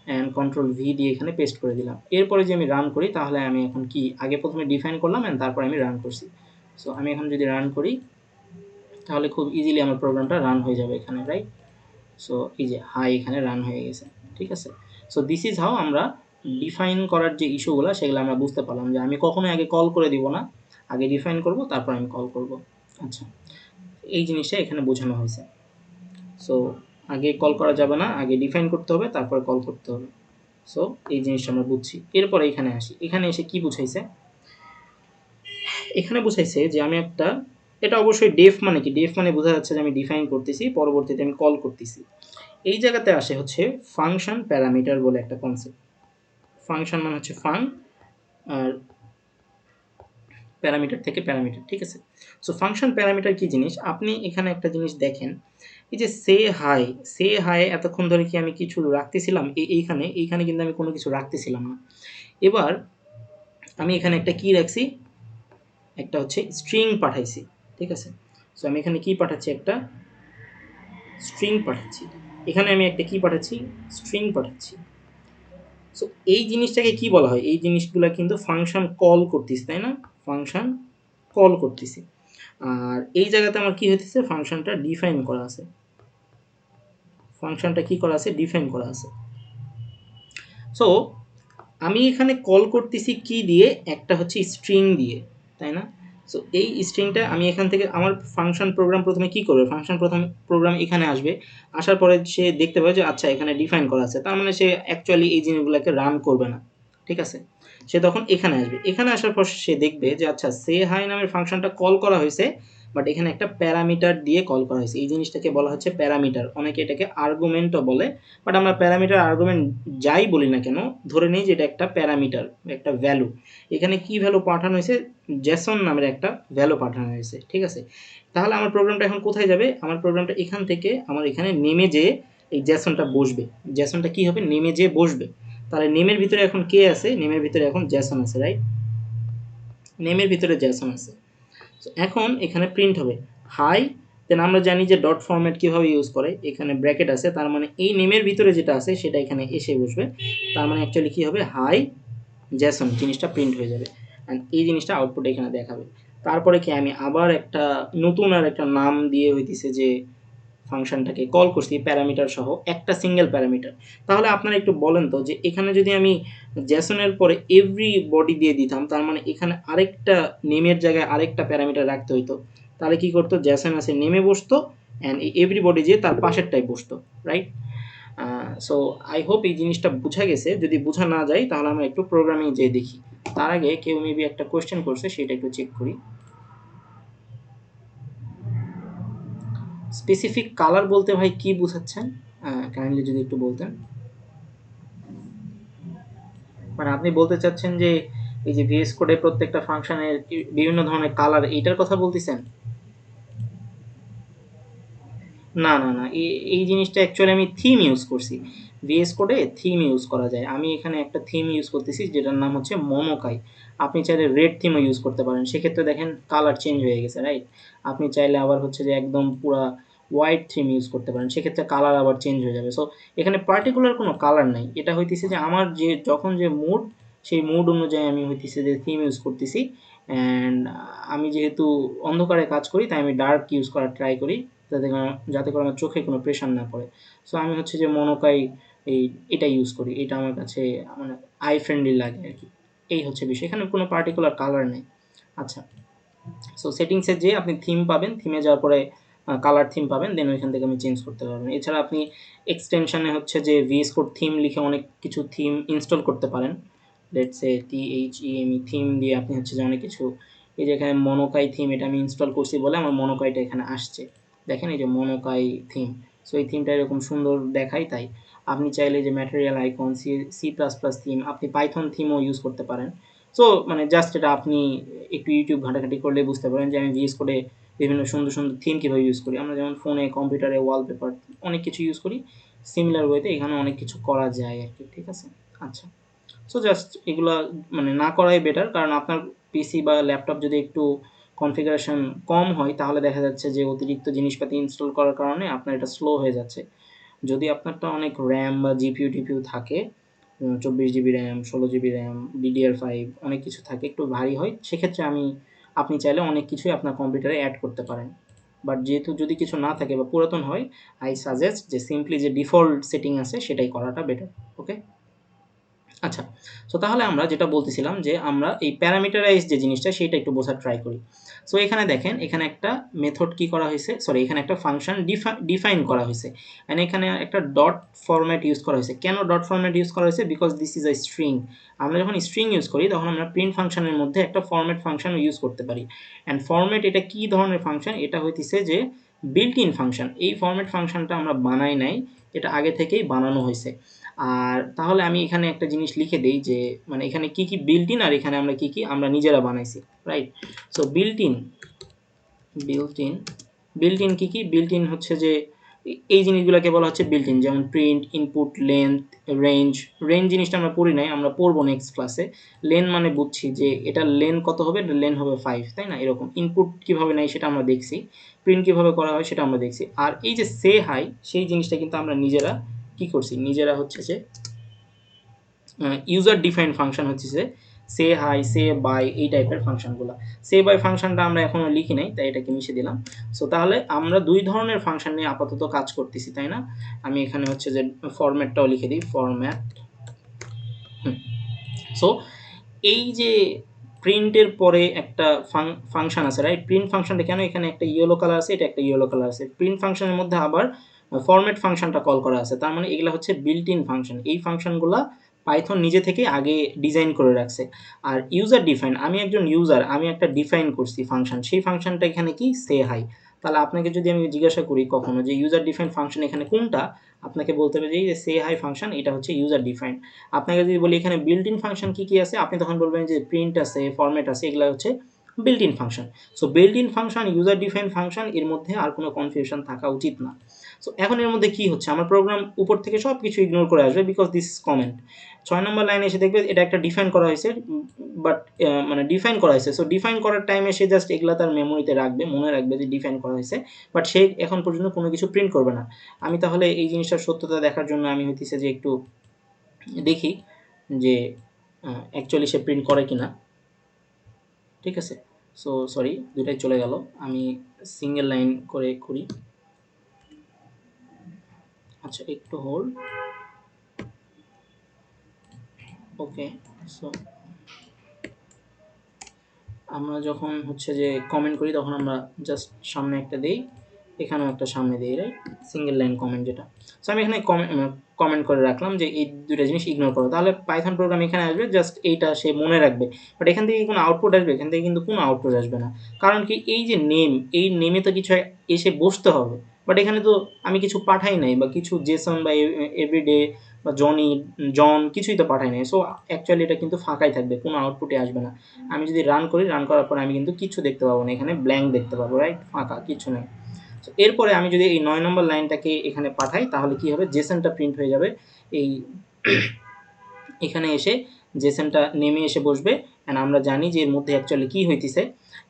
Speaker 1: অ্যান্ড কন্ট্রোল ভি দিয়ে এখানে পেস্ট করে দিলাম। এরপরে যে আমি রান করি তাহলে আমি এখন কি আগে প্রথমে ডিফাইন করলাম অ্যান্ড তারপরে আমি রান করছি। সো আমি এখন যদি রান করি তাহলে খুব ইজিলি আমার প্রোগ্রামটা রান হয়ে যাবে এখানে, রাইট? সো এই যে হাই এখানে রান হয়ে গেছে, ঠিক আছে। সো দিস ইজ হাউ আমরা ডিফাইন করার যে ইস্যুগুলো সেগুলো আমরা বুঝতে পারলাম যে আমি কখনোই আগে কল করে দিব না, আগে ডিফাইন করব তারপর আমি কল করব। আচ্ছা, এই জিনিসটা এখানে বোঝানো হয়েছে। সো আগে কল করা যাবে না, আগে ডিফাইন করতে হবে তারপরে কল করতে হবে। সো এই জিনিসটা আমরা বুঝছি। এরপরে এখানে আসি, এখানে এসে কি বুঝাইছে, এখানে বুঝাইছে যে আমি একটা, এটা অবশ্যই ডেফ মানে কি, ডেফ মানে বোঝা যাচ্ছে যে আমি ডিফাইন করতেছি, পরবর্তীতে আমি কল করতেছি। এই জায়গাতে আসে হচ্ছে ফাংশন প্যারামিটার বলে একটা কনসেপ্ট। ফাংশন মানে হচ্ছে ফাং আর প্যারামিটার থেকে প্যারামিটার, ঠিক আছে। সো ফাংশন প্যারামিটার কি জিনিস, আপনি এখানে একটা জিনিস দেখেন, এই যে সে হাই এতক্ষণ ধরে কি আমি কিছু রাখতেছিলাম, এইখানে কিন্তু আমি কোনো কিছু রাখতেছিলাম না। এবার আমি এখানে একটা কি রাখছি, একটা হচ্ছে স্ট্রিং পাঠাইছি, ঠিক আছে। সো আমি এখানে কি পাঠাচ্ছি, একটা স্ট্রিং পাঠাচ্ছি, এখানে আমি একটা কি পাঠাচ্ছি, স্ট্রিং পাঠাচ্ছি। সো এই জিনিসটাকে কি বলা হয়, এই জিনিসগুলো কিন্তু ফাংশন কল করতেছি, তাই না, ফাংশন কল করতেছি। আর এই জায়গাতে আমার কি হইতেছে, ফাংশনটা ডিফাইন করা আছে, ফাংশনটা কি করা আছে, ডিফাইন করা আছে। সো আমি এখানে কল করতেছি কি দিয়ে, একটা হচ্ছে স্ট্রিং দিয়ে, তাই না। সো এই স্ট্রিংটা আমি এখান থেকে আমার ফাংশন প্রোগ্রাম প্রথমে কি করবে, ফাংশন প্রোগ্রাম এখানে আসবে, আসার পরে সে দেখতে পাবে যে আচ্ছা এখানে ডিফাইন করা আছে, তার মানে সে অ্যাকচুয়ালি এই জিনিসগুলোকে রান করবে না, ঠিক আছে। সে তখন এখানে আসবে, এখানে আসার পর সে দেখবে যে আচ্ছা সে হাই নামের ফাংশনটা কল করা হয়েছে, বাট এখানে একটা প্যারামিটার দিয়ে কল করা হয়েছে, এই জিনিসটাকে বলা হচ্ছে প্যারামিটার, অনেকে এটাকে আর্গুমেন্টও বলে, বাট আমরা প্যারামিটার আর্গুমেন্ট যাই বলি না কেন, ধরে নিই যে এটা একটা প্যারামিটার, একটা ভ্যালু। এখানে কি ভ্যালু পাঠানো হয়েছে, জেসন নামের একটা ভ্যালু পাঠানো হয়েছে, ঠিক আছে। তাহলে আমার প্রোগ্রামটা এখন কোথায় যাবে, আমার প্রোগ্রামটা এখান থেকে আমার এখানে নেমে যেয়ে এই জেসনটা বসবে, জেসনটা কি হবে, নেমে যেয়ে বসবে। তাহলে নেমের ভিতরে এখন কে আছে, নেমের ভিতরে এখন জেসন আছে, রাইট, নেমের ভিতরে জেসন আছে। এখন এখানে প্রিন্ট হবে হাই, দেন আমরা জানি যে ডট ফরম্যাট কীভাবে ইউজ করে, এখানে ব্র্যাকেট আছে, তার মানে এই নেমের ভিতরে যেটা আছে সেটা এখানে এসে বসবে, তার মানে অ্যাকচুয়ালি কী হবে, হাই জেসন জিনিসটা প্রিন্ট হয়ে যাবে অ্যান্ড এই জিনিসটা আউটপুট এখানে দেখাবে। তারপরে কি আমি আবার একটা নতুন আর একটা নাম দিয়ে হইতেছে যে ফাংশনটাকে কল করছি প্যারামিটার সহ, একটা সিঙ্গেল প্যারামিটার। তাহলে আপনারা একটু বলেন তো যে এখানে যদি আমি জেসনের পরে এভরি বডি দিয়ে দিতাম, তার মানে এখানে আরেকটা নেমের জায়গায় আরেকটা প্যারামিটার রাখতে হইতো, তাহলে কি করতো, জেসন আছে নেমে বসতো অ্যান্ড এভরি বডি যে তার পাশেরটাই বসতো, রাইট। সো আই হোপ এই জিনিসটা বোঝা গেছে, যদি বোঝা না যায় তাহলে আমরা একটু প্রোগ্রামিং যেয়ে দেখি। তার আগে কেউ মেবি একটা কোয়েশ্চেন করছে, সেটা একটু চেক করি। স্পেসিফিক কালার বলতে ভাই কি বোঝাচ্ছেন, কাইন্ডলি যদি একটু বলতেন। মানে আপনি বলতে চাচ্ছেন যে এই যে ভিএস কোডে প্রত্যেকটা ফাংশনের বিভিন্ন ধরনের কালার, এইটার কথা বলতেছেন? না না না, এই জিনিসটা অ্যাকচুয়ালি আমি থিম ইউজ করছি। ভিএস কোডে থিম ইউজ করা যায়। আমি এখানে একটা থিম ইউজ করতেছি যেটার নাম হচ্ছে মনোকাই। আপনি চাইলে রেড থিমও ইউজ করতে পারেন, সেক্ষেত্রে দেখেন কালার চেঞ্জ হয়ে গেছে, রাইট? আপনি চাইলে আবার হচ্ছে যে একদম পুরা হোয়াইট থিম ইউজ করতে পারেন, সেক্ষেত্রে কালার আবার চেঞ্জ হয়ে যাবে। সো এখানে পার্টিকুলার কোনো কালার নাই, এটা হইতেছে যে আমার যে যখন যে মুড, সেই মুড অনুযায়ী আমি হইতেছে যে থিম ইউজ করতেছি। অ্যান্ড আমি যেহেতু অন্ধকারে কাজ করি, তাই আমি ডার্ক ইউজ করার ট্রাই করি, যাতে করে আমার চোখে কোনো প্রেশার না পড়ে। সো আমি হচ্ছে যে মনোকাই এই এটা ইউজ করি, এটা আমার কাছে মানে আই ফ্রেন্ডলি লাগে আর কি। এই হচ্ছে বিষয়, এখানে কোনো পার্টিকুলার কালার নেই। আচ্ছা, সো সেটিংসে যেয়ে আপনি থিম পাবেন, থিমে যাওয়ার পরে কালার থিম পাবেন, দেন ওইখান থেকে আপনি চেঞ্জ করতে পারবেন। এছাড়া আপনি এক্সটেনশনে হচ্ছে যে ভিএস কোড থিম লিখে অনেক কিছু থিম ইনস্টল করতে পারেন। লেটস সে THEME থিম দিয়ে আপনি হচ্ছে যে অনেক কিছু, এই যে এখানে মনোকাই থিম, এটা আমি ইনস্টল করছি বলে আমার মনোকাইটা এখানে আসছে। দেখেন এই যে মনোকাই থিম। সো এই থিমটা এরকম সুন্দর দেখায়, তাই আপনি চাইলে যে material icon, C plus plus theme, আপনি পাইথন থিমও ইউজ করতে পারেন। সো মানে জাস্ট এটা আপনি একটু ইউটিউব ঘাটাঘাটি করলে বুঝতে পারেন যে আমি ভিএস কোডে বিভিন্ন সুন্দর সুন্দর থিম কীভাবে ইউজ করি। আমরা যেমন ফোনে, কম্পিউটারে ওয়ালপেপার অনেক কিছু ইউজ করি, সিমিলার ওয়েতে এখানে অনেক কিছু করা যায় আর কি, ঠিক আছে? আচ্ছা, সো জাস্ট এগুলা মানে না করাই বেটার, কারণ আপনার পিসি বা ল্যাপটপ যদি একটু কনফিগারেশন কম হয়, তাহলে দেখা যাচ্ছে যে অতিরিক্ত জিনিসপাতি ইনস্টল করার কারণে আপনার এটা স্লো হয়ে যাচ্ছে। যদি আপনারটা অনেক র্যাম বা জিপিইউ টিপিইউ থাকে, 24 GB RAM, 16 GB RAM, DDR5 অনেক কিছু থাকে, একটু ভারী হয়, সেক্ষেত্রে আপনি চাইলে অনেক কিছুই আপনার কম্পিউটারে অ্যাড করতে পারেন। বাট যেহেতু যদি কিছু না থাকে বা পুরাতন হয়, আই সাজেস্ট যে সিম্পলি যে ডিফল্ট সেটিং আছে সেটাই করাটা বেটার। ওকে? আচ্ছা, সো তাহলে আমরা যেটা বলতেছিলাম যে আমরা এই প্যারামিটারাইজ যে জিনিসটা, সেটা একটু বোঝার ট্রাই করি। সো এখানে দেখেন, এখানে একটা মেথড কি করা হয়েছে, সরি এখানে একটা ফাংশন ডিফাইন করা হয়েছে, অ্যান্ড এখানে একটা ডট ফরম্যাট ইউজ করা হয়েছে। কেন ডট ফরম্যাট ইউজ করা হয়েছে? Because this is a string. আমরা যখন স্ট্রিং ইউজ করি, তখন আমরা প্রিন্ট ফাংশনের মধ্যে একটা ফরম্যাট ফাংশন ইউজ করতে পারি। অ্যান্ড ফরম্যাট এটা কি ধরনের ফাংশন? এটা হইতেছে যে বিল্ট ইন ফাংশন। এই ফরম্যাট ফাংশনটা আমরা বানাই নাই, এটা আগে থেকেই বানানো হয়েছে। আর তাহলে আমি এখানে একটা জিনিস লিখে দেই যে মানে এখানে কি কি বিল্ট ইন, আর এখানে আমরা কি কি আমরা নিজেরা বানাইছি, right? So built in built in কি কি? বিল্ট ইন হচ্ছে যে এই জিনিসগুলোকে বলা হচ্ছে বিল্ট ইন, যেমন print, input, length, range. Range জিনিসটা আমরা পড়ি নাই, আমরা পড়বো নেক্সট ক্লাসে। লেন মানে বুঝছি যে এটা লেন কত হবে, এটা লেন হবে 5, তাই না? এরকম ইনপুট কীভাবে নেয় সেটা আমরা দেখছি, প্রিন্ট কীভাবে করা হয় সেটা আমরা দেখছি। আর এই যে সে হাই, সেই জিনিসটা কিন্তু আমরা নিজেরা কি করছি, নিজেরা হচ্ছে যে ইউজার ডিফাইন ফাংশন হচ্ছে যে সে হাই, সে বাই, এই টাইপের ফাংশনগুলো। সে বাই ফাংশনটা আমরা এখনও লিখি নাই, তাই এটাকে মিশে দিলাম। সো তাহলে আমরা দুই ধরনের ফাংশন নিয়ে আপাতত কাজ করতেছি, তাই না? আমি এখানে হচ্ছে যে ফরম্যাটটাও লিখে দিই, ফরম্যাট। সো এই যে প্রিন্টের পরে একটা ফাংশন আছে, রাইট? প্রিন্ট ফাংশনটা কেন এখানে একটা ইয়েলো কালার আছে, এটা একটা ইয়েলো কালার আছে। প্রিন্ট ফাংশনের মধ্যে আবার ফরম্যাট ফাংশনটা কল করা আছে, তার মানে এগুলো হচ্ছে বিল্ট ইন ফাংশন। এই ফাংশনগুলো পাইথন নিজে থেকে আগে ডিজাইন করে রাখছে। আর ইউজার ডিফাইন, আমি একজন ইউজার, আমি একটা ডিফাইন করছি ফাংশন, সেই ফাংশনটা এখানে কি সে হাই। তাহলে আপনাকে যদি আমি জিজ্ঞাসা করি কখনো যে ইউজার ডিফাইন ফাংশন এখানে কোনটা, আপনাকে বলতে হবে যে সে হাই ফাংশন, এটা হচ্ছে ইউজার ডিফাইন। আপনাকে যদি বলি এখানে বিল্ট ইন ফাংশন কী কী আছে, আপনি তখন বলবেন যে প্রিন্ট আছে, ফরম্যাট আছে, এগুলো হচ্ছে built in function. So built in function, user define function, এর মধ্যে আর কোনো কনফিউশন থাকা উচিত না। সো এখন এর মধ্যে কী হচ্ছে, আমার প্রোগ্রাম উপর থেকে সব কিছু ইগনোর করে আসবে, বিকজ দিস ইজ কমেন্ট। 6 নম্বর লাইনে এসে দেখবে এটা একটা ডিফাইন করা হয়েছে, বাট মানে ডিফাইন করা হয়েছে। সো ডিফাইন করার টাইমে সে জাস্ট এগুলা তার মেমোরিতে রাখবে, মনে রাখবে যে ডিফাইন করা হয়েছে, বাট সে এখন পর্যন্ত কোনো কিছু প্রিন্ট করবে না। আমি তাহলে এই জিনিসটার সত্যতা দেখার জন্য আমি হইতেছে যে একটু দেখি যে অ্যাকচুয়ালি সে প্রিন্ট করে কিনা, ঠিক আছে? সো সরি, দুটাই চলে গেল, আমি সিঙ্গেল লাইন করে করি। আচ্ছা, একটু হোল্ড। ওকে, সো আমরা যখন হচ্ছে যে কমেন্ট করি, তখন আমরা জাস্ট সামনে একটা দেই, এখানেও একটা সামনে দিই, রাইট, সিঙ্গেল লাইন কমেন্ট যেটা। সো আমি এখানে কমেন্ট করে রাখলাম যে এই দুটো জিনিস ইগনোর করো, তাহলে পাইথন প্রোগ্রাম এখানে আসবে, জাস্ট এইটা সে মনে রাখবে। বাট এখান থেকে কোনো আউটপুট আসবে? এখান থেকে কিন্তু কোনো আউটপুট আসবে না, কারণ কি, এই যে নেম, এই নেমে তো কিছু এসে বসতে হবে, বাট এখানে তো আমি কিছু পাঠাই নাই, বা কিছু জেসন বা এভরিডে বা জনি, জন, কিছুই তো পাঠাই নাই। সো অ্যাকচুয়ালি এটা কিন্তু ফাঁকাই থাকবে, কোনো আউটপুটে আসবে না। আমি যদি রান করি, রান করার পরে আমি কিন্তু কিছু দেখতে পাবো না, এখানে ব্ল্যাঙ্ক দেখতে পাবো, রাইট, ফাঁকা, কিছু নেই। তো এরপরে আমি যদি এই 9 নম্বর লাইনটাকে এখানে পাঠাই, তাহলে কি হবে, জেসনটা প্রিন্ট হয়ে যাবে। এই এখানে এসে জেসনটা নেমে এসে বসবে। অ্যান্ড আমরা জানি যে এর মধ্যে অ্যাকচুয়ালি কী হইতেছে।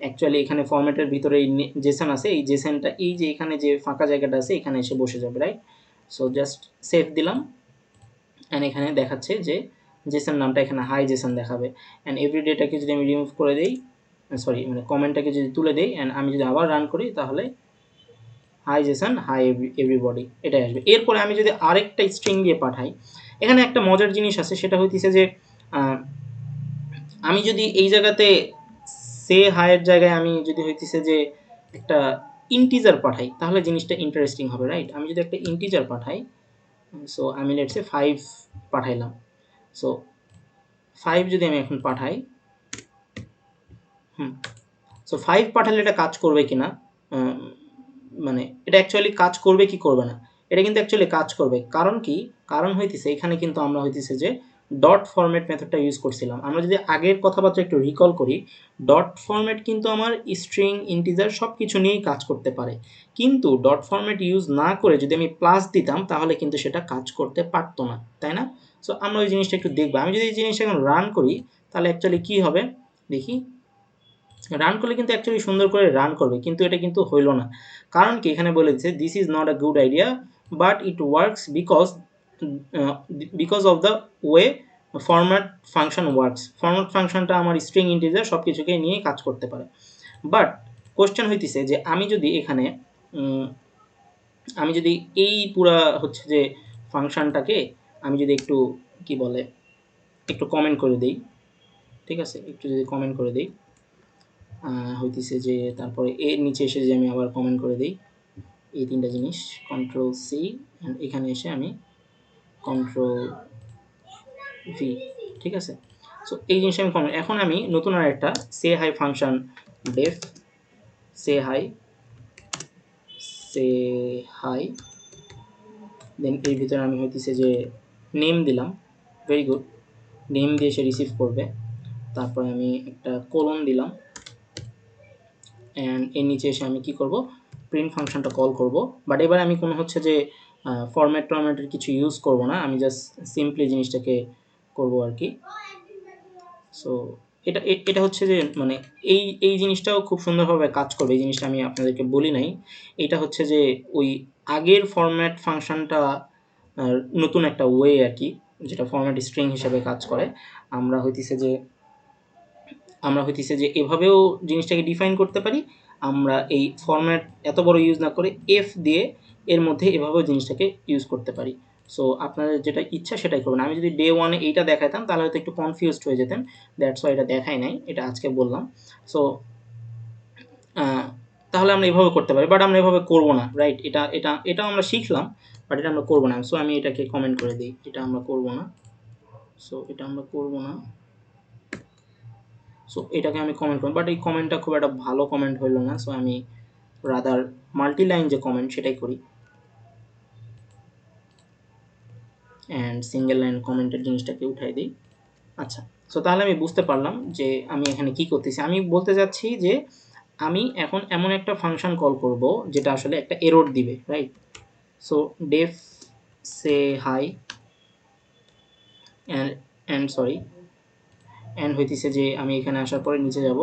Speaker 1: অ্যাকচুয়ালি এখানে ফরম্যাটের ভিতরে এই জেসন আছে, এই জেসনটা এই যে এখানে যে ফাঁকা জায়গাটা আছে এখানে এসে বসে যাবে, রাইট। সো জাস্ট সেভ দিলাম, অ্যান্ড এখানে দেখাচ্ছে যে জেসন নামটা এখানে হাই জেসন দেখাবে। অ্যান্ড এভরিডেটাকে যদি আমি রিমুভ করে দিই, সরি, মানে কমেন্টটাকে যদি তুলে দিই, অ্যান্ড আমি যদি আবার রান করি, তাহলে হাই জেসন, হাই এভরিবডি, এটাই আসবে। এরপরে আমি যদি আরেকটা স্ট্রিং দিয়ে পাঠাই, এখানে একটা মজার জিনিস আছে, সেটা হইতেছে যে আমি যদি এই জায়গাতে সে হাইয়ের জায়গায় আমি যদি হইতেছে যে একটা ইন্টিজার পাঠাই, তাহলে জিনিসটা ইন্টারেস্টিং হবে, রাইট। আমি যদি একটা ইন্টিজার পাঠাই, সো আমি লেটসে 5 পাঠাইলাম। সো 5 যদি আমি এখন পাঠাই, সো 5 পাঠালে এটা কাজ করবে কিনা, মানে এটা অ্যাকচুয়ালি কাজ করবে কি করবে না, এটা কিন্তু অ্যাকচুয়ালি কাজ করবে। কারণ কি, কারণ হইতেছে এখানে কিন্তু আমরা হইতেছে যে ডট ফরম্যাট মেথডটা ইউজ করছিলাম। আমরা যদি আগের কথাবার্তা একটু রিকল করি, ডট ফরম্যাট কিন্তু আমার স্ট্রিং, ইন্টিজার সব কিছু নিয়েই কাজ করতে পারে। কিন্তু ডট ফরম্যাট ইউজ না করে যদি আমি প্লাস দিতাম, তাহলে কিন্তু সেটা কাজ করতে পারতো না, তাই না? সো আমরা ওই জিনিসটা একটু দেখবো। আমি যদি এই জিনিসটা এখন রান করি, তাহলে অ্যাকচুয়ালি কী হবে দেখি। রান করলে কিন্তু অ্যাকচুয়ালি সুন্দর করে রান করবে, কিন্তু এটা কিন্তু হইল না। কারণ কি, এখানে বলে দিচ্ছে this is not a good idea, but it works because of the way format function works. Format ফাংশনটা আমার স্ট্রিং, ইন্টিজার সব কিছুকে নিয়ে কাজ করতে পারে। বাট কোশ্চেন হইতেছে যে আমি যদি এখানে আমি যদি এই পুরা হচ্ছে যে ফাংশনটাকে আমি যদি একটু কি বলে একটু কমেন্ট করে দিই, ঠিক আছে, একটু যদি কমেন্ট করে দিই, হইতেছে যে তারপরে এর নিচে এসে যে আমি আবার কমেন্ট করে দিই এই তিনটা জিনিস, কন্ট্রোল সি, অ্যান্ড এখানে এসে আমি কন্ট্রোল ভি, ঠিক আছে। সো এই জিনিসটা আমি কমেন্ট, এখন আমি নতুন আর একটা সে high function, deaf say high, সে হাই, দেন এর ভিতরে আমি হইতেছে যে নেম দিলাম, ভেরি গুড, নেম দিয়ে সে রিসিভ করবে। তারপরে আমি একটা কোলন দিলাম, অ্যান্ড এর নিচে এসে আমি কি করব, প্রিন্ট ফাংশনটা কল করব। বাট এবার আমি কোনো হচ্ছে যে ফরম্যাটের কিছু ইউজ করব না, আমি জাস্ট সিম্পলি জিনিসটাকে করব আর কি। সো এটা হচ্ছে যে মানে এই জিনিসটাও খুব সুন্দরভাবে কাজ করবে, এই জিনিসটা আমি আপনাদেরকে বলি নাই। এটা হচ্ছে যে ওই আগের ফরম্যাট ফাংশনটা নতুন একটা ওয়ে আর কি, যেটা ফরম্যাট স্ট্রিং হিসেবে কাজ করে। আমরা হইতেছে যে এভাবেও জিনিসটাকে ডিফাইন করতে পারি। আমরা এই ফরম্যাট এত বড় ইউজ না করে এফ দিয়ে এর মধ্যে এভাবেও জিনিসটাকে ইউজ করতে পারি। সো আপনাদের যেটা ইচ্ছা সেটাই করবেন। আমি যদি ডে ওয়ানে এইটা দেখাইতাম, তাহলে হয়তো একটু কনফিউজড হয়ে যেতেন, দ্যাটস ওয়াই এটা দেখাই নাই, এটা আজকে বললাম। সো তাহলে আমরা এভাবে করতে পারি, বাট আমরা এভাবে করবো না, রাইট। এটাও আমরা শিখলাম, বাট এটা আমরা করবো না। সো আমি এটাকে কমেন্ট করে দিই, এটা আমরা করবো না। সো এটা আমরা করবো না, সো এটাকে আমি কমেন্ট করব, বাট এই কমেন্টটা খুব একটা ভালো কমেন্ট হইল না। সো আমি রাদার মাল্টি লাইন যে কমেন্ট সেটাই করি, অ্যান্ড সিঙ্গেল লাইন কমেন্টের জিনিসটাকে উঠাই দিই। আচ্ছা, সো তাহলে আমি বুঝতে পারলাম যে আমি এখানে কি করতেছি। আমি বলতে যাচ্ছি যে আমি এখন এমন একটা ফাংশন কল করব যেটা আসলে একটা এরর দিবে, right. So def say hi, and sorry, and হইতেছে যে আমি এখানে আসার পরে নিচে যাব,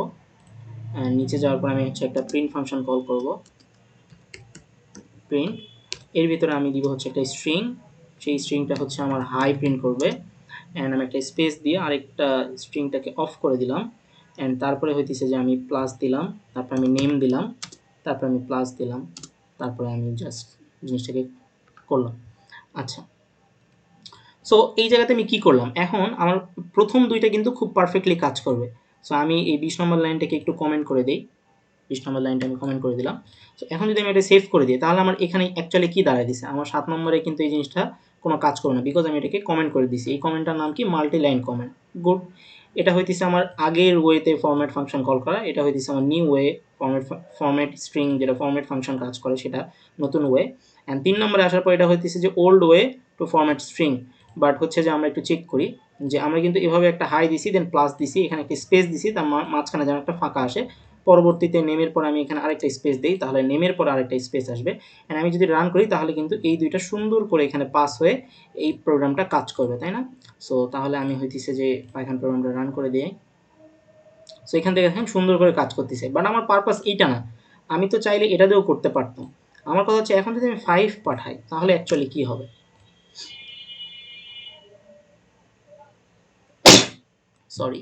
Speaker 1: নিচে যাওয়ার পর আমি হচ্ছে একটা প্রিন্ট ফাংশন কল করব, প্রিন্ট, এর ভিতরে আমি দিব হচ্ছে একটা স্ট্রিং, সেই স্ট্রিংটা হচ্ছে আমার হাই প্রিন্ট করবে। অ্যান্ড আমি একটা স্পেস দিয়ে আরেকটা স্ট্রিংটাকে অফ করে দিলাম, অ্যান্ড তারপরে হইতেছে যে আমি প্লাস দিলাম, তারপর আমি নেম দিলাম, তারপর আমি প্লাস দিলাম, তারপরে আমি জাস্ট জিনিসটাকে করলাম। আচ্ছা, সো এই জায়গাতে আমি কি করলাম, এখন আমার প্রথম দুইটা কিন্তু খুব পারফেক্টলি কাজ করবে। সো আমি এই 20 নম্বর লাইনটাকে একটু কমেন্ট করে দিই, 20 নম্বর লাইনটা আমি কমেন্ট করে দিলাম। সো এখন যদি আমি এটা সেভ করে দিই তাহলে আমার এখানে অ্যাকচুয়ালি কী দাঁড়ায় দিছে, আমার 7 নম্বরে কিন্তু এই জিনিসটা কোনো কাজ করবে না, বিকজ আমি এটাকে কমেন্ট করে দিছি। এই কমেন্টটার নাম কি? Multi line comment. গুড। এটা হইতেছে আমার আগের ওয়েতে ফরম্যাট ফাংশন কল করা, এটা হইতেছে আমার নিউ ওয়ে ফরম্যাট স্ট্রিং যেটা ফরম্যাট ফাংশন কাজ করে সেটা নতুন ওয়ে। অ্যান্ড 3 নম্বরে আসার পর এটা হইতেছে যে old way to format string. But হচ্ছে যে আমরা একটু চেক করি যে আমরা কিন্তু এভাবে একটা হাই দিছি, দেন প্লাস দিছি, এখানে একটা স্পেস দিছি, তার মাঝখানে যেন একটা ফাঁকা আসে। পরবর্তীতে নেমের পর আমি এখানে আরেকটা স্পেস দিই, তাহলে নেমের পর আরেকটা স্পেস আসবে। অ্যান্ড আমি যদি রান করি তাহলে কিন্তু এই দুইটা সুন্দর করে এখানে পাস হয়ে এই প্রোগ্রামটা কাজ করবে, তাই না? সো তাহলে আমি হইতেছে যে পাইথন প্রোগ্রামটা রান করে দিই। সো এখান থেকে দেখেন সুন্দর করে কাজ করতেছে, বাট আমার পারপাস এইটা না, আমি তো চাইলে এটা দিয়েও করতে পারতাম। আমার কথা হচ্ছে এখন যদি আমি 5 পাঠাই তাহলে অ্যাকচুয়ালি কী হবে। সরি,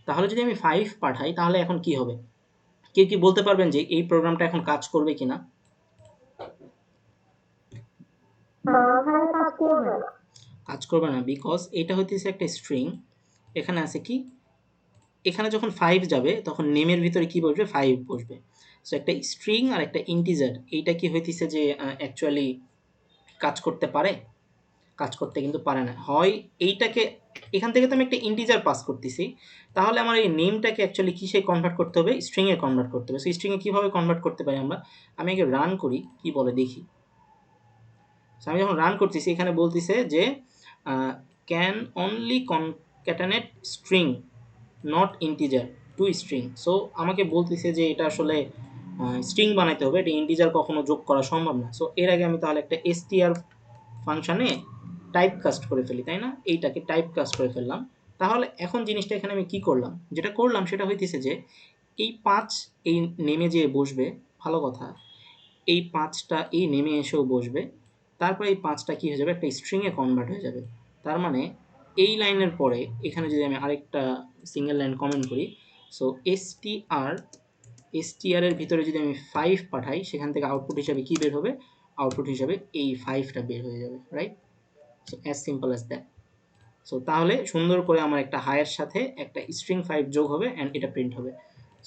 Speaker 1: তাহলে যদি আমি 5 পাঠাই তাহলে এখন কি হবে? কেউ কি বলতে পারবেন যে এই প্রোগ্রামটা এখন কাজ করবে কিনা? কাজ করবে না, বিকজ এটা হইতেছে একটা স্ট্রিং। এখানে আছে কি, এখানে যখন 5 যাবে তখন নেমের ভিতরে কি বসবে? 5 বসবে। সো একটা স্ট্রিং আর একটা ইন্টিজার, এইটা কি হইতেছে যে অ্যাকচুয়ালি কাজ করতে পারে? কাজ করতে কিন্তু পারে না। হয় এইটাকে, এখান থেকে তো আমি একটা ইন্টিজার পাস করতেছি, তাহলে আমার এই নেমটাকে অ্যাকচুয়ালি কিসে কনভার্ট করতে হবে? স্ট্রিংয়ে কনভার্ট করতে হবে। সো স্ট্রিংয়ে কীভাবে কনভার্ট করতে পারি আমরা? আমি আগে রান করি, কি বলে দেখি। সো আমি যখন রান করতেছি এখানে বলতেছে যে can only concatenate string not integer to string. So আমাকে বলতেছে যে এটা আসলে স্ট্রিং বানাইতে হবে, এটা ইন্টিজার কখনো যোগ করা সম্ভব না। সো এর আগে আমি তাহলে একটা str ফাংশানে টাইপ কাস্ট করে ফেলি, তাই না? এইটাকে টাইপ কাস্ট করে ফেললাম। তাহলে এখন জিনিসটা এখানে আমি কি করলাম? যেটা করলাম সেটা হইতেছে যে এই 5 এই নেমে যেয়ে বসবে, ভালো কথা, এই 5টা এই নেমে এসেও বসবে, তারপরে এই 5টা কি হয়ে যাবে? একটা স্ট্রিংয়ে কনভার্ট হয়ে যাবে। তার মানে এই লাইনের পরে এখানে যদি আমি আরেকটা সিঙ্গেল লাইন কমেন্ট করি, সো str এর ভিতরে যদি আমি 5 পাঠাই সেখান থেকে আউটপুট হিসাবে কি বের হবে? আউটপুট হিসাবে এই 5টা বের হয়ে যাবে, right? So as simple as that. So তাহলে সুন্দর করে আমার একটা হায়ের সাথে একটা স্ট্রিং 5 যোগ হবে অ্যান্ড এটা প্রিন্ট হবে।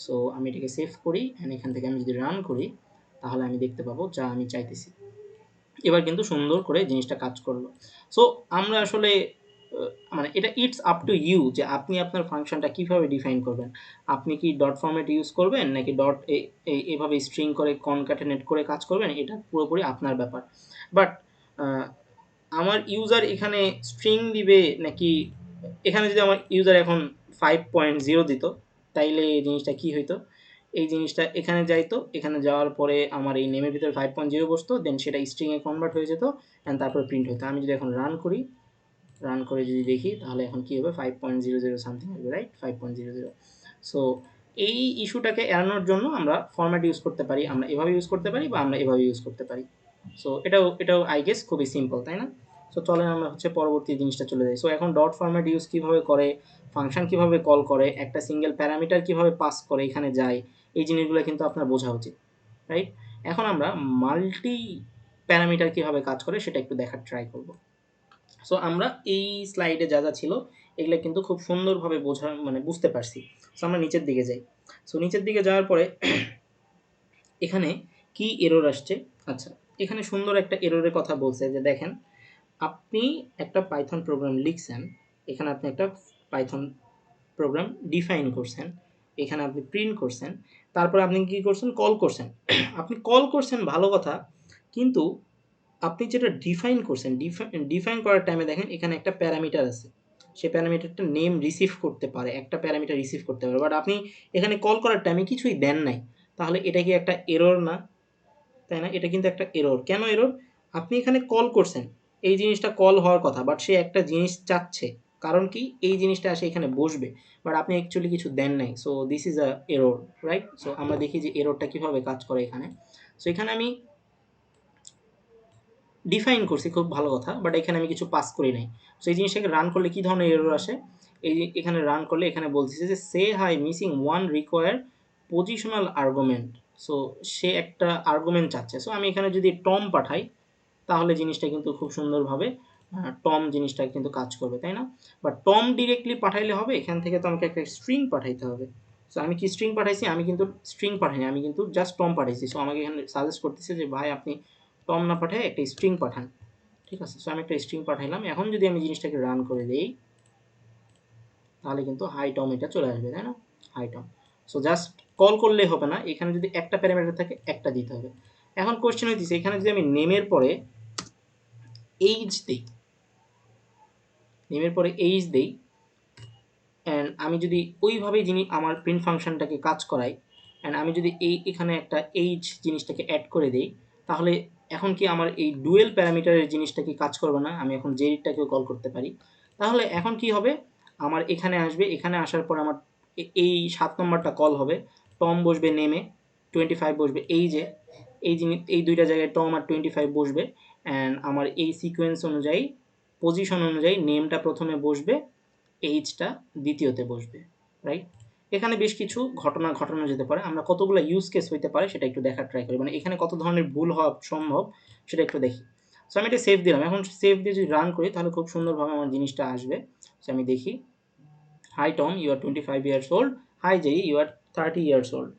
Speaker 1: সো আমি এটাকে সেভ করি অ্যান্ড এখান থেকে আমি যদি রান করি তাহলে আমি দেখতে পাবো যা আমি চাইতেছি। এবার কিন্তু সুন্দর করে জিনিসটা কাজ করলো। সো আমরা আসলে মানে এটা ইটস আপ টু ইউ যে আপনি আপনার ফাংশনটা কীভাবে ডিফাইন করবেন। আপনি কি ডট ফরম্যাট ইউজ করবেন নাকি ডট এভাবে স্ট্রিং করে কনক্যাটেনেট করে কাজ করবেন, এটা পুরোপুরি আপনার ব্যাপার। বাট আমার ইউজার এখানে স্ট্রিং দিবে নাকি, এখানে যদি আমার ইউজার এখন 5.0 দিত তাইলে এই জিনিসটা কি হইতো? এই জিনিসটা এখানে যাইতো, এখানে যাওয়ার পরে আমার এই নেমের ভিতরে 5.0 বসতো, দেন সেটা স্ট্রিংয়ে কনভার্ট হয়ে যেত অ্যান্ড তারপরে প্রিন্ট হতো। আমি যদি এখন রান করি, রান করে যদি দেখি তাহলে এখন কী হবে? 5.00 সামথিং হবে, রাইট? 5.00। সো এই ইস্যুটাকে এড়ানোর জন্য আমরা ফরম্যাট ইউজ করতে পারি, আমরা এভাবে ইউজ করতে পারি বা আমরা এভাবে ইউজ করতে পারি। সো এটাও আই গেস খুবই সিম্পল, তাই না? সো চলেন আমরা হচ্ছে পরবর্তী জিনিসটা চলে যাই। সো এখন ডট ফরম্যাট ইউজ কীভাবে করে, ফাংশন কীভাবে কল করে, একটা সিঙ্গেল প্যারামিটার কীভাবে পাস করে এখানে যায়, এই জিনিসগুলো কিন্তু আপনার বোঝা উচিত, রাইট? এখন আমরা মাল্টি প্যারামিটার কীভাবে কাজ করে সেটা একটু দেখার ট্রাই করব। সো আমরা এই স্লাইডে যা যা ছিল এগুলো কিন্তু খুব সুন্দরভাবে বুঝতে পারছি। সো আমরা নিচের দিকে যাই। সো নিচের দিকে যাওয়ার পরে এখানে কি এরর আসছে? আচ্ছা, এখানে সুন্দর একটা এররের কথা বলছে যে দেখেন, আপনি একটা পাইথন প্রোগ্রাম লিখছেন, এখানে আপনি একটা পাইথন প্রোগ্রাম ডিফাইন করছেন, এখানে আপনি প্রিন্ট করছেন, তারপরে আপনি কী করছেন? কল করছেন। আপনি কল করছেন ভালো কথা, কিন্তু আপনি যেটা ডিফাইন করছেন, ডিফাইন করার টাইমে দেখেন এখানে একটা প্যারামিটার আছে, সেই প্যারামিটারটা নেম রিসিভ করতে পারে, একটা প্যারামিটার রিসিভ করতে পারে, বাট আপনি এখানে কল করার টাইমে কিছুই দেন নাই। তাহলে এটা কি একটা এরর না? তাই না? এটা কিন্তু একটা এরর। কেন এরর? আপনি এখানে কল করছেন, এই জিনিসটা কল হওয়ার কথা, বাট সে একটা জিনিস চাচ্ছে, কারণ কি? এই জিনিসটা আসে এখানে বসবে, বাট আপনি অ্যাকচুয়ালি কিছু দেন নাই। So this is a error, right? So আমরা দেখি যে এররটা কীভাবে কাজ করে এখানে। সো এখানে আমি ডিফাইন করছি, খুব ভালো কথা, বাট এখানে আমি কিছু পাস করি নাই। সো এই জিনিসটাকে রান করলে কী ধরনের এরর আসে? এই যে এখানে রান করলে এখানে বলতেছে যে সে হাই missing one require positional argument. So সে একটা আর্গুমেন্ট চাচ্ছে। সো আমি এখানে যদি টম পাঠাই তাহলে জিনিসটা কিন্তু খুব সুন্দরভাবে টম জিনিসটা কিন্তু কাজ করবে, তাই না? বাট টম ডিরেক্টলি পাঠাইলে হবে? এখান থেকে তো আমাকে একটা স্ট্রিং পাঠাইতে হবে। সো আমি কি স্ট্রিং পাঠাইছি, আমি কিন্তু স্ট্রিং পাঠাইনি, আমি কিন্তু জাস্ট টম পাঠাইছি। সো আমাকে এখানে সাজেস্ট করতেছে যে ভাই আপনি টম না পাঠায় একটা স্ট্রিং পাঠান, ঠিক আছে। সো আমি একটা স্ট্রিং পাঠাইলাম। এখন যদি আমি জিনিসটাকে রান করে দিই তাহলে কিন্তু হাই টম এটা চলে আসবে, তাই না, hi Tom. So just call করলেই হবে না, এখানে যদি একটা প্যারামিটার থাকে একটা দিতে হবে। এখন কোশ্চেন হইতেছে এখানে যদি আমি নেমের পরে এইজ দিই, নেমের পরে এইজ দিই, অ্যান্ড আমি যদি ওইভাবেই আমার প্রিন্ট ফাংশনটাকে কাজ করাই, অ্যান্ড আমি যদি এখানে একটা এইজ জিনিসটাকে অ্যাড করে দিই, তাহলে এখন কি আমার এই ডুয়েল প্যারামিটারের জিনিসটা কি কাজ করবে না? আমি এখন জেরিটটাকেও কল করতে পারি। তাহলে এখন কি হবে, আমার এখানে আসবে, এখানে আসার পর আমার এই 7 নম্বরটা কল হবে, টম বসবে নেমে, 25 বসবে এইজে, এই দুইটা জায়গায় টম আর 25 বসবে, অ্যান্ড আমার এই সিকোয়েন্স অনুযায়ী পজিশন অনুযায়ী নেমটা প্রথমে বসবে, এইচটা দ্বিতীয়তে বসবে, রাইট। এখানে বেশ কিছু ঘটনা ঘটানো যেতে পারে, আমরা কতগুলো ইউজ কেস হইতে পারে সেটা একটু দেখার ট্রাই করি, মানে এখানে কত ধরনের ভুল হওয়া সম্ভব সেটা একটু দেখি। সো আমি এটা সেভ দিলাম। এখন সেভ দিয়ে যদি রান করি তাহলে খুব সুন্দরভাবে আমার জিনিসটা আসবে। সো আমি দেখি, hi Tom you are 25 years old, hi Jay you are 30 years old.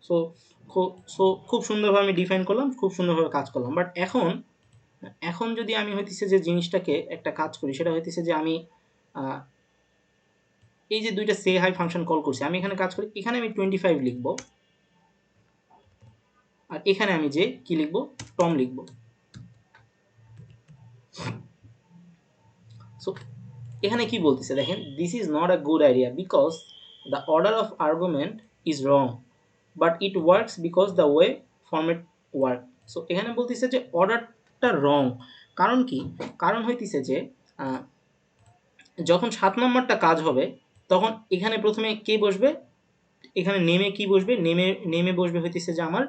Speaker 1: So খুব সুন্দরভাবে আমি ডিফাইন করলাম, খুব সুন্দরভাবে কাজ করলাম। বাট এখন এখন যদি আমি হইতেছে যে জিনিসটাকে একটা কাজ করি, সেটা হইতেছে যে আমি এই যে দুইটা সে হাই ফাংশন কল করছি, আমি এখানে কাজ করি, এখানে আমি 25 লিখব, আর এখানে আমি যে কি লিখব, টম লিখব। সো এখানে কি বলতেছে দেখেন, this is not a good idea because the order of argument is wrong, but it works because the way format work. So এখানে বলতেছে যে অর্ডারটা রং, কারণ কি, কারণ হইতেছে যে যখন 7 নম্বরটা কাজ হবে তখন এখানে প্রথমে কে বসবে, এখানে নেমে কি বসবে, নেমে বসবে হইতেছে যে আমার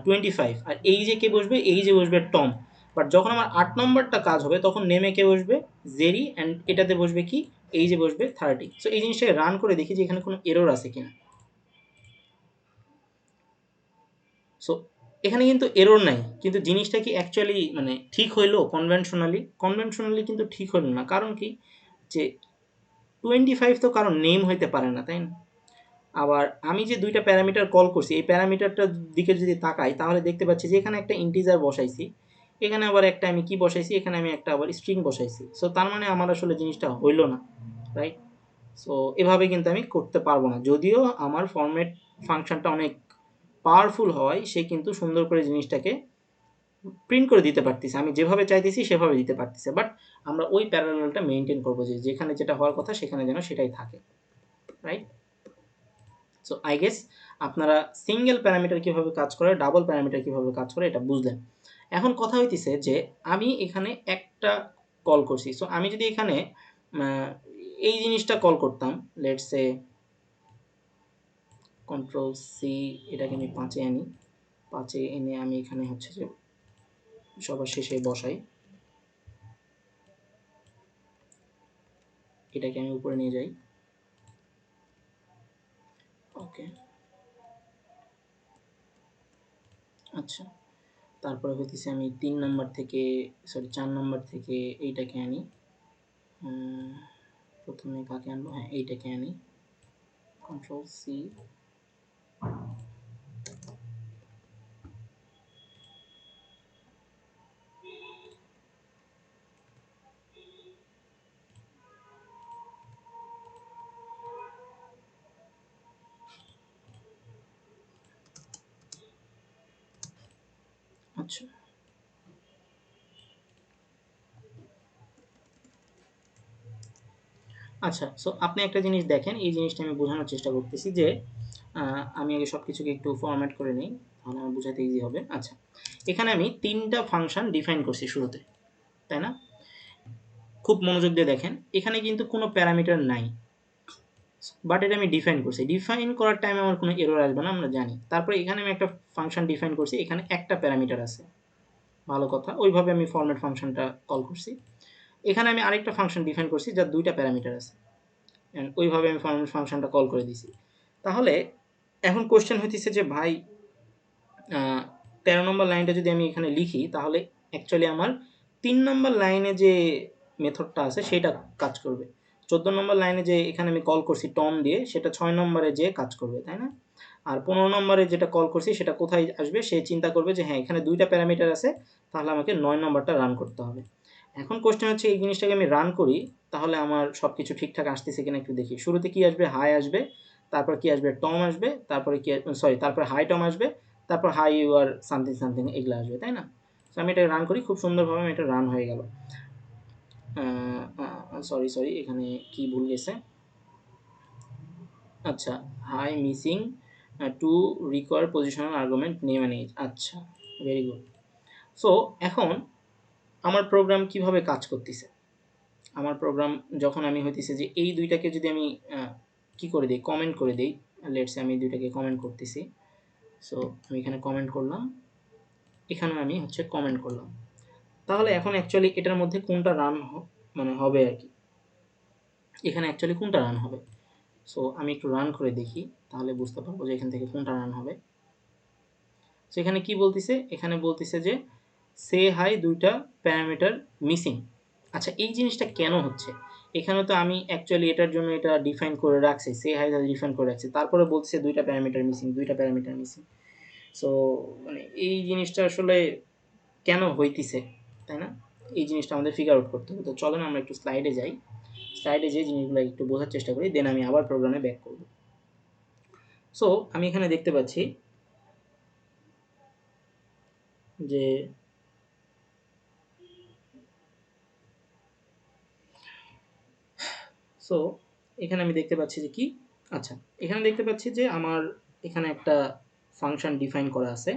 Speaker 1: 25, আর এই যে কে বসবে, এই যে বসবে টম। বাট যখন আমার 8 নম্বরটা কাজ হবে তখন নেমে কে বসবে, জেরি, অ্যান্ড এটাতে বসবে কি, এই যে বসবে 30। সো এই জিনিসটাকে রান করে দেখি যে এখানে কোনো এরর আছে কিনা। সো এখানে কিন্তু এরর নাই, কিন্তু জিনিসটা কি অ্যাকচুয়ালি মানে ঠিক হইলো কনভেনশনালি কিন্তু ঠিক হইল না। কারণ কি, যে 25 তো কারণ নেম হইতে পারে না, তাই না। আবার আমি যে দুইটা প্যারামিটার কল করছি, এই প্যারামিটারটার দিকে যদি তাকাই তাহলে দেখতে পাচ্ছি যে এখানে একটা ইন্টিজার বসাইছি, এখানে আবার একটা আমি কি বসাইছি, এখানে আমি একটা আবার স্ট্রিং বসাইছি। সো তার মানে আমার আসলে জিনিসটা হইল না, রাইট। সো এভাবে কিন্তু আমি করতে পারবো না, যদিও আমার ফরম্যাট ফাংশনটা অনেক পাওয়ারফুল হওয়ায় সে কিন্তু সুন্দর করে জিনিসটাকে প্রিন্ট করে দিতে পারতেছে, আমি যেভাবে চাইতেছি সেভাবে দিতে পারতেছে। বাট আমরা ওই প্যারালালটা মেনটেন করবো যে যেখানে যেটা হওয়ার কথা সেখানে যেন সেটাই থাকে, রাইট। সো আই গেস আপনারা সিঙ্গেল প্যারামিটার কীভাবে কাজ করে, ডাবল প্যারামিটার কীভাবে কাজ করে এটা বুঝলেন। এখন কথা হইতেছে যে আমি এখানে একটা কল করছি। সো আমি যদি এখানে এই জিনিসটা কল করতাম, লেটস সে কন্ট্রোল সি, এটাকে আমি 5-এ আনি, 5-এ এনে আমি এখানে হচ্ছে যে সবার শেষে বসাই, এটাকে আমি উপরে নিয়ে যাই, ওকে। আচ্ছা, তারপরে হইতেছে আমি 3 নম্বর থেকে, সরি 4 নম্বর থেকে এইটাকে আনি, প্রথমে কাকে আনবো, হ্যাঁ এইটাকে আনি, কন্ট্রোল সি, আচ্ছা আচ্ছা। সো আপনি একটা জিনিস দেখেন, এই জিনিসটা আমি বোঝানোর চেষ্টা করতেছি যে আমি আগে সব কিছুকে একটু ফরম্যাট করে নিই, তাহলে আমার বোঝাতে ইজি হবে। আচ্ছা, এখানে আমি 3টা ফাংশন ডিফাইন করছি শুরুতে, তাই না। খুব মনোযোগ দিয়ে দেখেন, এখানে কিন্তু কোনো প্যারামিটার নাই, বাট এটা আমি ডিফাইন করছি। ডিফাইন করার টাইমে আমার কোনো এরর আসবে না, আমরা জানি। তারপরে এখানে আমি একটা ফাংশন ডিফাইন করছি, এখানে একটা প্যারামিটার আছে, ভালো কথা, ওইভাবে আমি ফরম্যাট ফাংশনটা কল করছি। এখানে আমি আরেকটা ফাংশন ডিফাইন করছি যার 2টা প্যারামিটার আছে, ওইভাবে আমি ফরম্যাট ফাংশনটা কল করে দিছি। তাহলে এখন কোশ্চেন হইতেছে যে ভাই 13 নম্বর লাইনটা যদি আমি এখানে লিখি তাহলে অ্যাকচুয়ালি আমার 3 নম্বর লাইনে যে মেথডটা আছে সেটা কাজ করবে। 14 নম্বর লাইনে যে এখানে আমি কল করছি টম দিয়ে, সেটা 6 নম্বরে যেয়ে কাজ করবে, তাই না? আর 15 নম্বরে যেটা কল করছি সেটা কোথায় আসবে, সে চিন্তা করবে যে হ্যাঁ এখানে 2টা প্যারামিটার আছে, তাহলে আমাকে 9 নম্বরটা রান করতে হবে। এখন কোশ্চেন হচ্ছে এই জিনিসটাকে আমি রান করি, তাহলে আমার সব কিছু ঠিকঠাক আসতেছে কিনা একটু দেখি। শুরুতে কি আসবে? হাই আসবে, তারপর কি আসবে? টম আসবে, তারপরে কি সরি তারপর হাই টম আসবে, তারপর hi you are something something এগুলো আসবে, তাই না? তো আমি এটা রান করি, খুব সুন্দরভাবে এটা রান হয়ে গেল। সরি এখানে কি ভুল গেছে। আচ্ছা, hi missing two require positional argument name and age. আচ্ছা, ভেরি গুড। সো এখন আমার প্রোগ্রাম কিভাবে কাজ করতেছে? আমার প্রোগ্রাম যখন আমি হইতেছে যে এই দুইটাকে যদি আমি কি করে দিই, কমেন্ট করে দিই। লেটস আমি দুইটাকে কমেন্ট করতেছি। সো আমি এখানে কমেন্ট করলাম, এখানে আমি হচ্ছে কমেন্ট করলাম। তাহলে এখন অ্যাকচুয়ালি এটার মধ্যে কোনটা রান মানে হবে আর কি, এখানে অ্যাকচুয়ালি কোনটা রান হবে। সো আমি একটু রান করে দেখি, তাহলে বুঝতে পারবো যে এখান থেকে কোনটা রান হবে। সো এখানে কি বলতেছে? এখানে বলতেছে যে সে হাই 2টা প্যারামিটার মিসিং। আচ্ছা, এই জিনিসটা কেন হচ্ছে? এখানে তো আমি অ্যাকচুয়ালি এটার জন্য এটা ডিফাইন করে রাখছি, সে হাই ডিফাইন করে রাখছি, তারপরে বলছে 2টা প্যারামিটার মিসিং, 2টা প্যারামিটার মিসিং। সো মানে এই জিনিসটা আসলে কেন হইতেছে, তাই না? এই জিনিসটা আমাদের ফিগার আউট করতে হবে। তো চলেন আমরা একটু স্লাইডে যাই, স্লাইডে যেয়ে জিনিসগুলো একটু বোঝার চেষ্টা করি, দেন আমি আবার প্রোগ্রামে ব্যাক করব। সো আমি এখানে দেখতে পাচ্ছি যে সো এখানে আমি দেখতে পাচ্ছি যে কি, আচ্ছা এখানে দেখতে পাচ্ছি যে আমার এখানে একটা ফাংশন ডিফাইন করা আছে,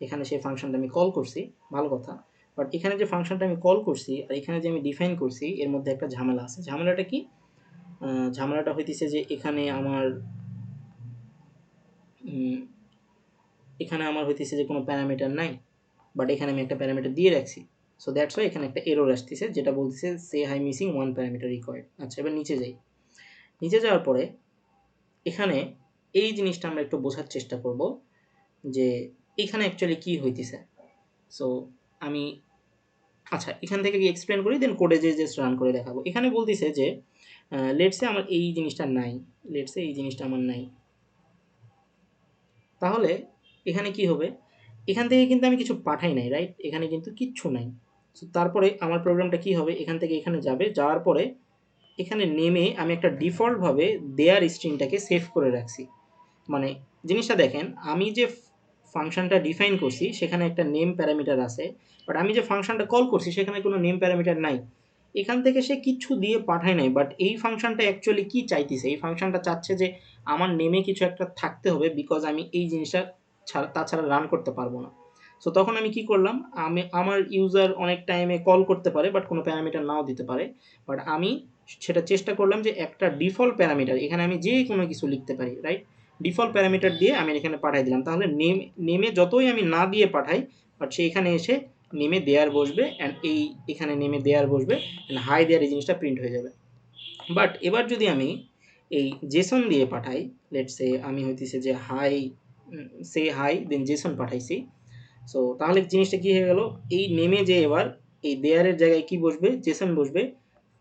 Speaker 1: এখানে সেই ফাংশনটা আমি কল করছি, ভালো কথা। বাট এখানে যে ফাংশনটা আমি কল করছি আর এখানে যে আমি ডিফাইন করছি, এর মধ্যে একটা ঝামেলা আছে। ঝামেলাটা কি? ঝামেলাটা হইতেছে যে এখানে আমার এখানে আমার হইতেছে যে কোনো প্যারামিটার নাই, বাট এখানে আমি একটা প্যারামিটার দিয়ে রাখছি। সো দ্যাটস ওয়াই এখানে একটা এরর আসতেছে, যেটা বলতেছে সে হাই মিসিং 1 প্যারামিটার রিকোয়ার্ড। আচ্ছা, এবার নিচে যাই। নিচে যাওয়ার পরে এখানে এই জিনিসটা আমরা একটু বোঝার চেষ্টা করব যে এখানে অ্যাকচুয়ালি কি হইতেছে। সো আমি আচ্ছা এখান থেকে এক্সপ্লেন করি, দেন কোডে যে জাস্ট রান করে দেখাবো। এখানে বলতেছে যে লেটসে আমার এই জিনিসটা নাই, লেটসে এই জিনিসটা আমার নাই, তাহলে এখানে কি হবে? এখান থেকে কিন্তু আমি কিছু পাঠাই নাই, রাইট? এখানে কিন্তু কিচ্ছু নাই। সো তারপরে আমার প্রোগ্রামটা কি হবে? এখান থেকে এখানে যাবে, যাওয়ার পরে এখানে নেমে আমি একটা ডিফল্টভাবে দেয়ার স্ট্রিংটাকে সেভ করে রাখছি। মানে জিনিসটা দেখেন, আমি যে ফাংশনটা ডিফাইন করছি সেখানে একটা নেম প্যারামিটার আছে, বাট আমি যে ফাংশনটা কল করছি সেখানে কোনো নেম প্যারামিটার নাই। এখান থেকে সে কিচ্ছু দিয়ে পাঠায় নাই, বাট এই ফাংশনটা অ্যাকচুয়ালি কি চাইতেছে? এই ফাংশনটা চাচ্ছে যে আমার নেমে কিছু একটা থাকতে হবে, বিকজ আমি এই জিনিসটা তাছাড়া রান করতে পারবো না। সো তখন আমি কি করলাম, আমি আমার ইউজার অনেক টাইমে কল করতে পারে বাট কোনো প্যারামিটার নাও দিতে পারে, বাট আমি সেটা চেষ্টা করলাম যে একটা ডিফল্ট প্যারামিটার এখানে আমি যে কোনো কিছু লিখতে পারি, রাইট? ডিফল্ট প্যারামিটার দিয়ে আমি এখানে পাঠিয়ে দিলাম, তাহলে নেমে যতই আমি না দিয়ে পাঠাই, বাট সে এখানে এসে নেমে দেয়ার বসবে অ্যান্ড এখানে নেমে দেয়ার বসবে অ্যান্ড হাই দেয়ার এই জিনিসটা প্রিন্ট হয়ে যাবে। বাট এবার যদি আমি এই জেসন দিয়ে পাঠাই, লেটস সে আমি হইতেছে যে হাই সে হাই দেন জেসন পাঠাইছি। সো তাহলে জিনিসটা কি হয়ে গেল? এই নেমে যে এবার এই দেয়ারের জায়গায় কি বসবে? জেসন বসবে,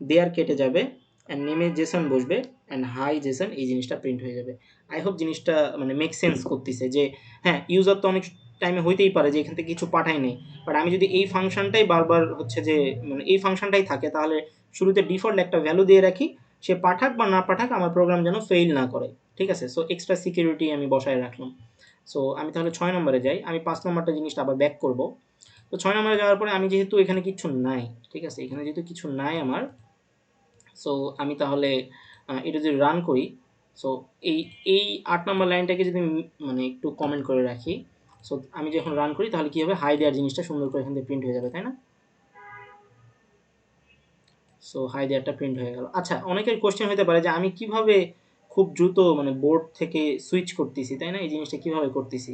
Speaker 1: দেয়ার কেটে যাবে অ্যান্ড নেমে জেসন বসবে অ্যান্ড হাই জেসন এই জিনিসটা প্রিন্ট হয়ে যাবে। আই হোপ জিনিসটা মানে মেক সেন্স করতেছে যে হ্যাঁ, ইউজার তো অনেক টাইমে হইতেই পারে যে এখান থেকে কিছু পাঠাই নেই, বাট আমি যদি এই ফাংশনটাই বারবার হচ্ছে যে মানে এই ফাংশনটাই থাকে, তাহলে শুরুতে ডিফল্ট একটা ভ্যালু দিয়ে রাখি, সে পাঠাক বা না পাঠাক আমার প্রোগ্রাম যেন ফেইল না করে, ঠিক আছে? সো এক্সট্রা সিকিউরিটি আমি বসায় রাখলাম। সো আমি তাহলে 6 নম্বরে যাই, আমি 5 নম্বরটা জিনিসটা আবার ব্যাক করব। তো 6 নম্বরে যাওয়ার পরে আমি যেহেতু এখানে কিছু নাই, ঠিক আছে, এখানে যেহেতু কিছু নাই আমার, সো আমি তাহলে এটা যদি রান করি, সো এই এই 8 নম্বর লাইনটাকে যদি মানে একটু কমেন্ট করে রাখি, সো আমি যখন রান করি তাহলে কি হবে? হাই দেওয়ার জিনিসটা সুন্দর করে এখান থেকে প্রিন্ট হয়ে যাবে, তাই না? সো হাই দেওয়ারটা প্রিন্ট হয়ে গেল। আচ্ছা, অনেকের কোশ্চেন হতে পারে যে আমি কিভাবে খুব দ্রুত মানে বোর্ড থেকে সুইচ করতেছি, তাই না? এই জিনিসটা কিভাবে করতেছি?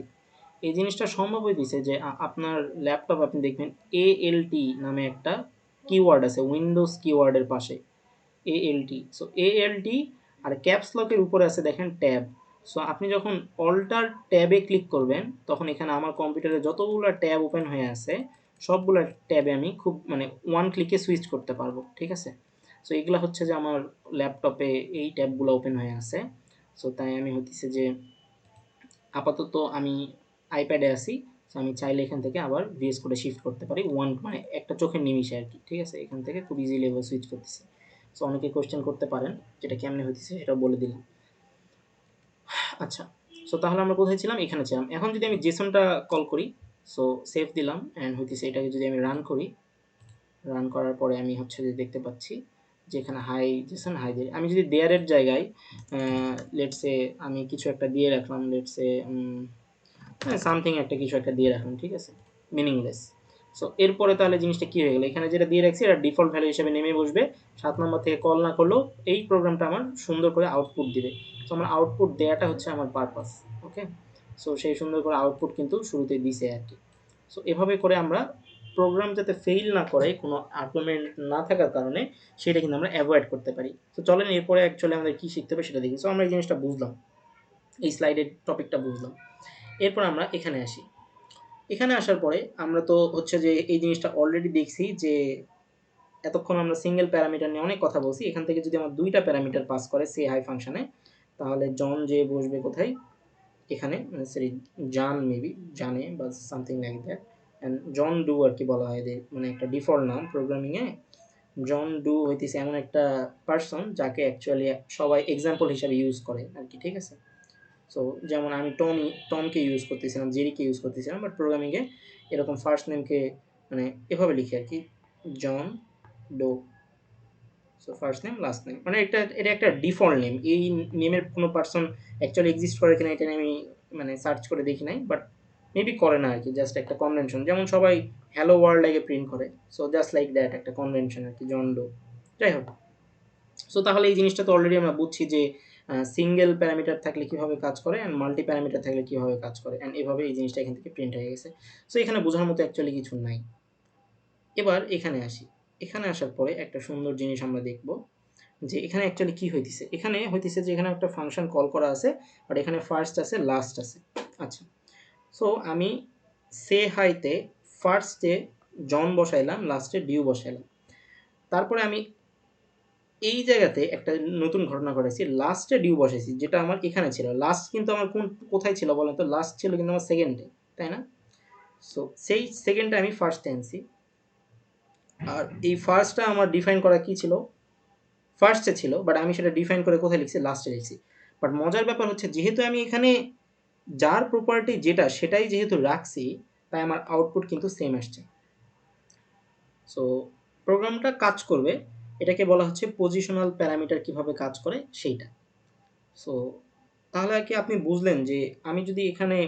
Speaker 1: এই জিনিসটা সম্ভব হইতেছে যে আপনার ল্যাপটপ আপনি দেখবেন এএলটি নামে একটা কিওয়ার্ড আছে উইন্ডোজ কিওয়ার্ডের পাশে, এএলটি। সো এএলটি আর ক্যাপস লকের উপরে আছে দেখেন ট্যাব। সো আপনি যখন অল্টার ট্যাবে ক্লিক করবেন, তখন এখানে আমার কম্পিউটারে যতগুলো ট্যাব ওপেন হয়ে আছে সবগুলো ট্যাবে আমি খুব মানে ওয়ান ক্লিকে সুইচ করতে পারবো, ঠিক আছে? সো এগুলো হচ্ছে যে আমার ল্যাপটপে এই ট্যাবগুলো ওপেন হয়ে আছে। সো তাই আমি হইতেছে যে আপাতত আমি আইপ্যাডে আছি। সো আমি চাইলে এখান থেকে আবার ভিএস কোডে শিফট করতে পারি মানে একটা চোখের নিমিষে আর কি, ঠিক আছে? এখান থেকে খুব ইজিলি এভাবে সুইচ করতেছি। সো অনেকে কোয়েশ্চেন করতে পারেন যেটা কেমনে হইতেছে সেটাও বলে দিলাম। আচ্ছা, সো তাহলে আমরা কোথায় ছিলাম? এখানে ছিলাম। এখন যদি আমি জেসনটা কল করি, সো সেভ দিলাম অ্যান্ড হইতেছে এটাকে যদি আমি রান করি, রান করার পরে আমি হচ্ছে যে দেখতে পাচ্ছি যে এখানে হাই জেসন হাই দিয়ে আমি যদি দেয়ারের জায়গায় লেটসে আমি কিছু একটা দিয়ে রাখলাম, লেটসে সামথিং একটা কিছু একটা দিয়ে রাখলাম, ঠিক আছে? মিনিংলেস। সো এরপরে তাহলে জিনিসটা কী হয়ে গেলো? এখানে যেটা দিয়ে রাখছি এটা ডিফল্ট ভ্যালু হিসেবে নেমে বসবে। 7 নম্বর থেকে কল না করলেও এই প্রোগ্রামটা আমার সুন্দর করে আউটপুট দিবে। সো আমার আউটপুট দেওয়াটা হচ্ছে আমার পারপাস। ওকে, সো সেই সুন্দর করে আউটপুট কিন্তু শুরুতে দিছে আর কি। সো এভাবে করে আমরা প্রোগ্রাম যাতে ফেইল না করে কোনো আর্গুমেন্ট না থাকার কারণে সেটা কিন্তু আমরা অ্যাভয়েড করতে পারি। তো চলেন এরপরে অ্যাকচুয়ালি আমাদের কী শিখতে হবে সেটা দেখি। সো আমরা এই জিনিসটা বুঝলাম, এই স্লাইডের টপিকটা বুঝলাম। এরপর আমরা এখানে আসি। এখানে আসার পরে আমরা তো হচ্ছে যে এই জিনিসটা অলরেডি দেখছি যে এতক্ষণ আমরা সিঙ্গেল প্যারামিটার নিয়ে অনেক কথা বলছি। এখান থেকে যদি আমার 2টা প্যারামিটার পাস করে সে হাই ফাংশনে, তাহলে জন যে বসবে কোথায়? এখানে, সরি জান, মেবি জানে বা something like that. And John Doe আর কি বলা হয় এদের, মানে একটা ডিফল্ট নাম প্রোগ্রামিংয়ে। জন ডু হইতেছে এমন একটা পার্সন যাকে অ্যাকচুয়ালি সবাই এক্সাম্পল হিসাবে ইউজ করে আর কি, ঠিক আছে? সো যেমন আমি টমকে ইউজ করতেছিলাম, জেরিকে ইউজ করতেছিলাম, বাট প্রোগ্রামিংয়ে এরকম ফার্স্ট নেমকে মানে এভাবে লিখি আর কি, John Doe. So first name last name, মানে এটা একটা ডিফল্ট নেম। এই নেমের কোনো পার্সন অ্যাকচুয়ালি এক্সিস্ট করে কিনা এটা নিয়ে আমি মানে সার্চ করে দেখি নাই, বাট মেবি করে না আর কি, জাস্ট একটা কনভেনশন। যেমন সবাই হ্যালো ওয়ার্ল্ড আগে প্রিন্ট করে, সো জাস্ট লাইক দ্যাট একটা কনভেনশন আর কি, জন ডো। যাই হোক, সো তাহলে এই জিনিসটা তো অলরেডি আমরা বুঝছি যে সিঙ্গেল প্যারামিটার থাকলে কীভাবে কাজ করে অ্যান্ড মাল্টি প্যারামিটার থাকলে কীভাবে কাজ করে, অ্যান্ড এভাবে এই জিনিসটা এখান থেকে প্রিন্ট হয়ে গেছে। সো এখানে বোঝার মতো অ্যাকচুয়ালি কিছু নাই। এবার এখানে আসি। এখানে আসার পরে একটা সুন্দর জিনিস আমরা দেখব যে এখানে অ্যাকচুয়ালি কী হইতেছে। এখানে হইতেছে যে এখানে একটা ফাংশন কল করা আছে, বাট এখানে ফার্স্ট আছে লাস্ট আছে। আচ্ছা, সো আমি সে হাইতে ফার্স্টে জন বসাইলাম, লাস্টে ডিউ বসাইলাম। তারপরে আমি এই জায়গাতে একটা নতুন ঘটনা ঘটাইছি, লাস্টে ডিউ বসাইছি, যেটা আমার এখানে ছিল। লাস্ট কিন্তু আমার কোথায় ছিল বলেন তো? লাস্ট ছিল কিন্তু আমার সেকেন্ডে, তাই না? সো সেই সেকেন্ডে আমি ফার্স্টে আনছি। আর এই ফার্স্টটা আমার ডিফাইন করা কি ছিল? ফার্স্টে ছিল, বাট আমি সেটা ডিফাইন করে কোথায় লিখছি? লাস্টে লিখছি। বাট মজার ব্যাপার হচ্ছে যেহেতু আমি এখানে যার প্রপার্টি যেটা সেটাই যেহেতু রাখছি, তাই আমার আউটপুট কিন্তু সেম আসছে। সো প্রোগ্রামটা কাজ করবে, এটাকে বলা হচ্ছে পজিশনাল প্যারামিটার কিভাবে কাজ করে সেইটা। সো তাহলে কি আপনি বুঝলেন যে আমি যদি এখানে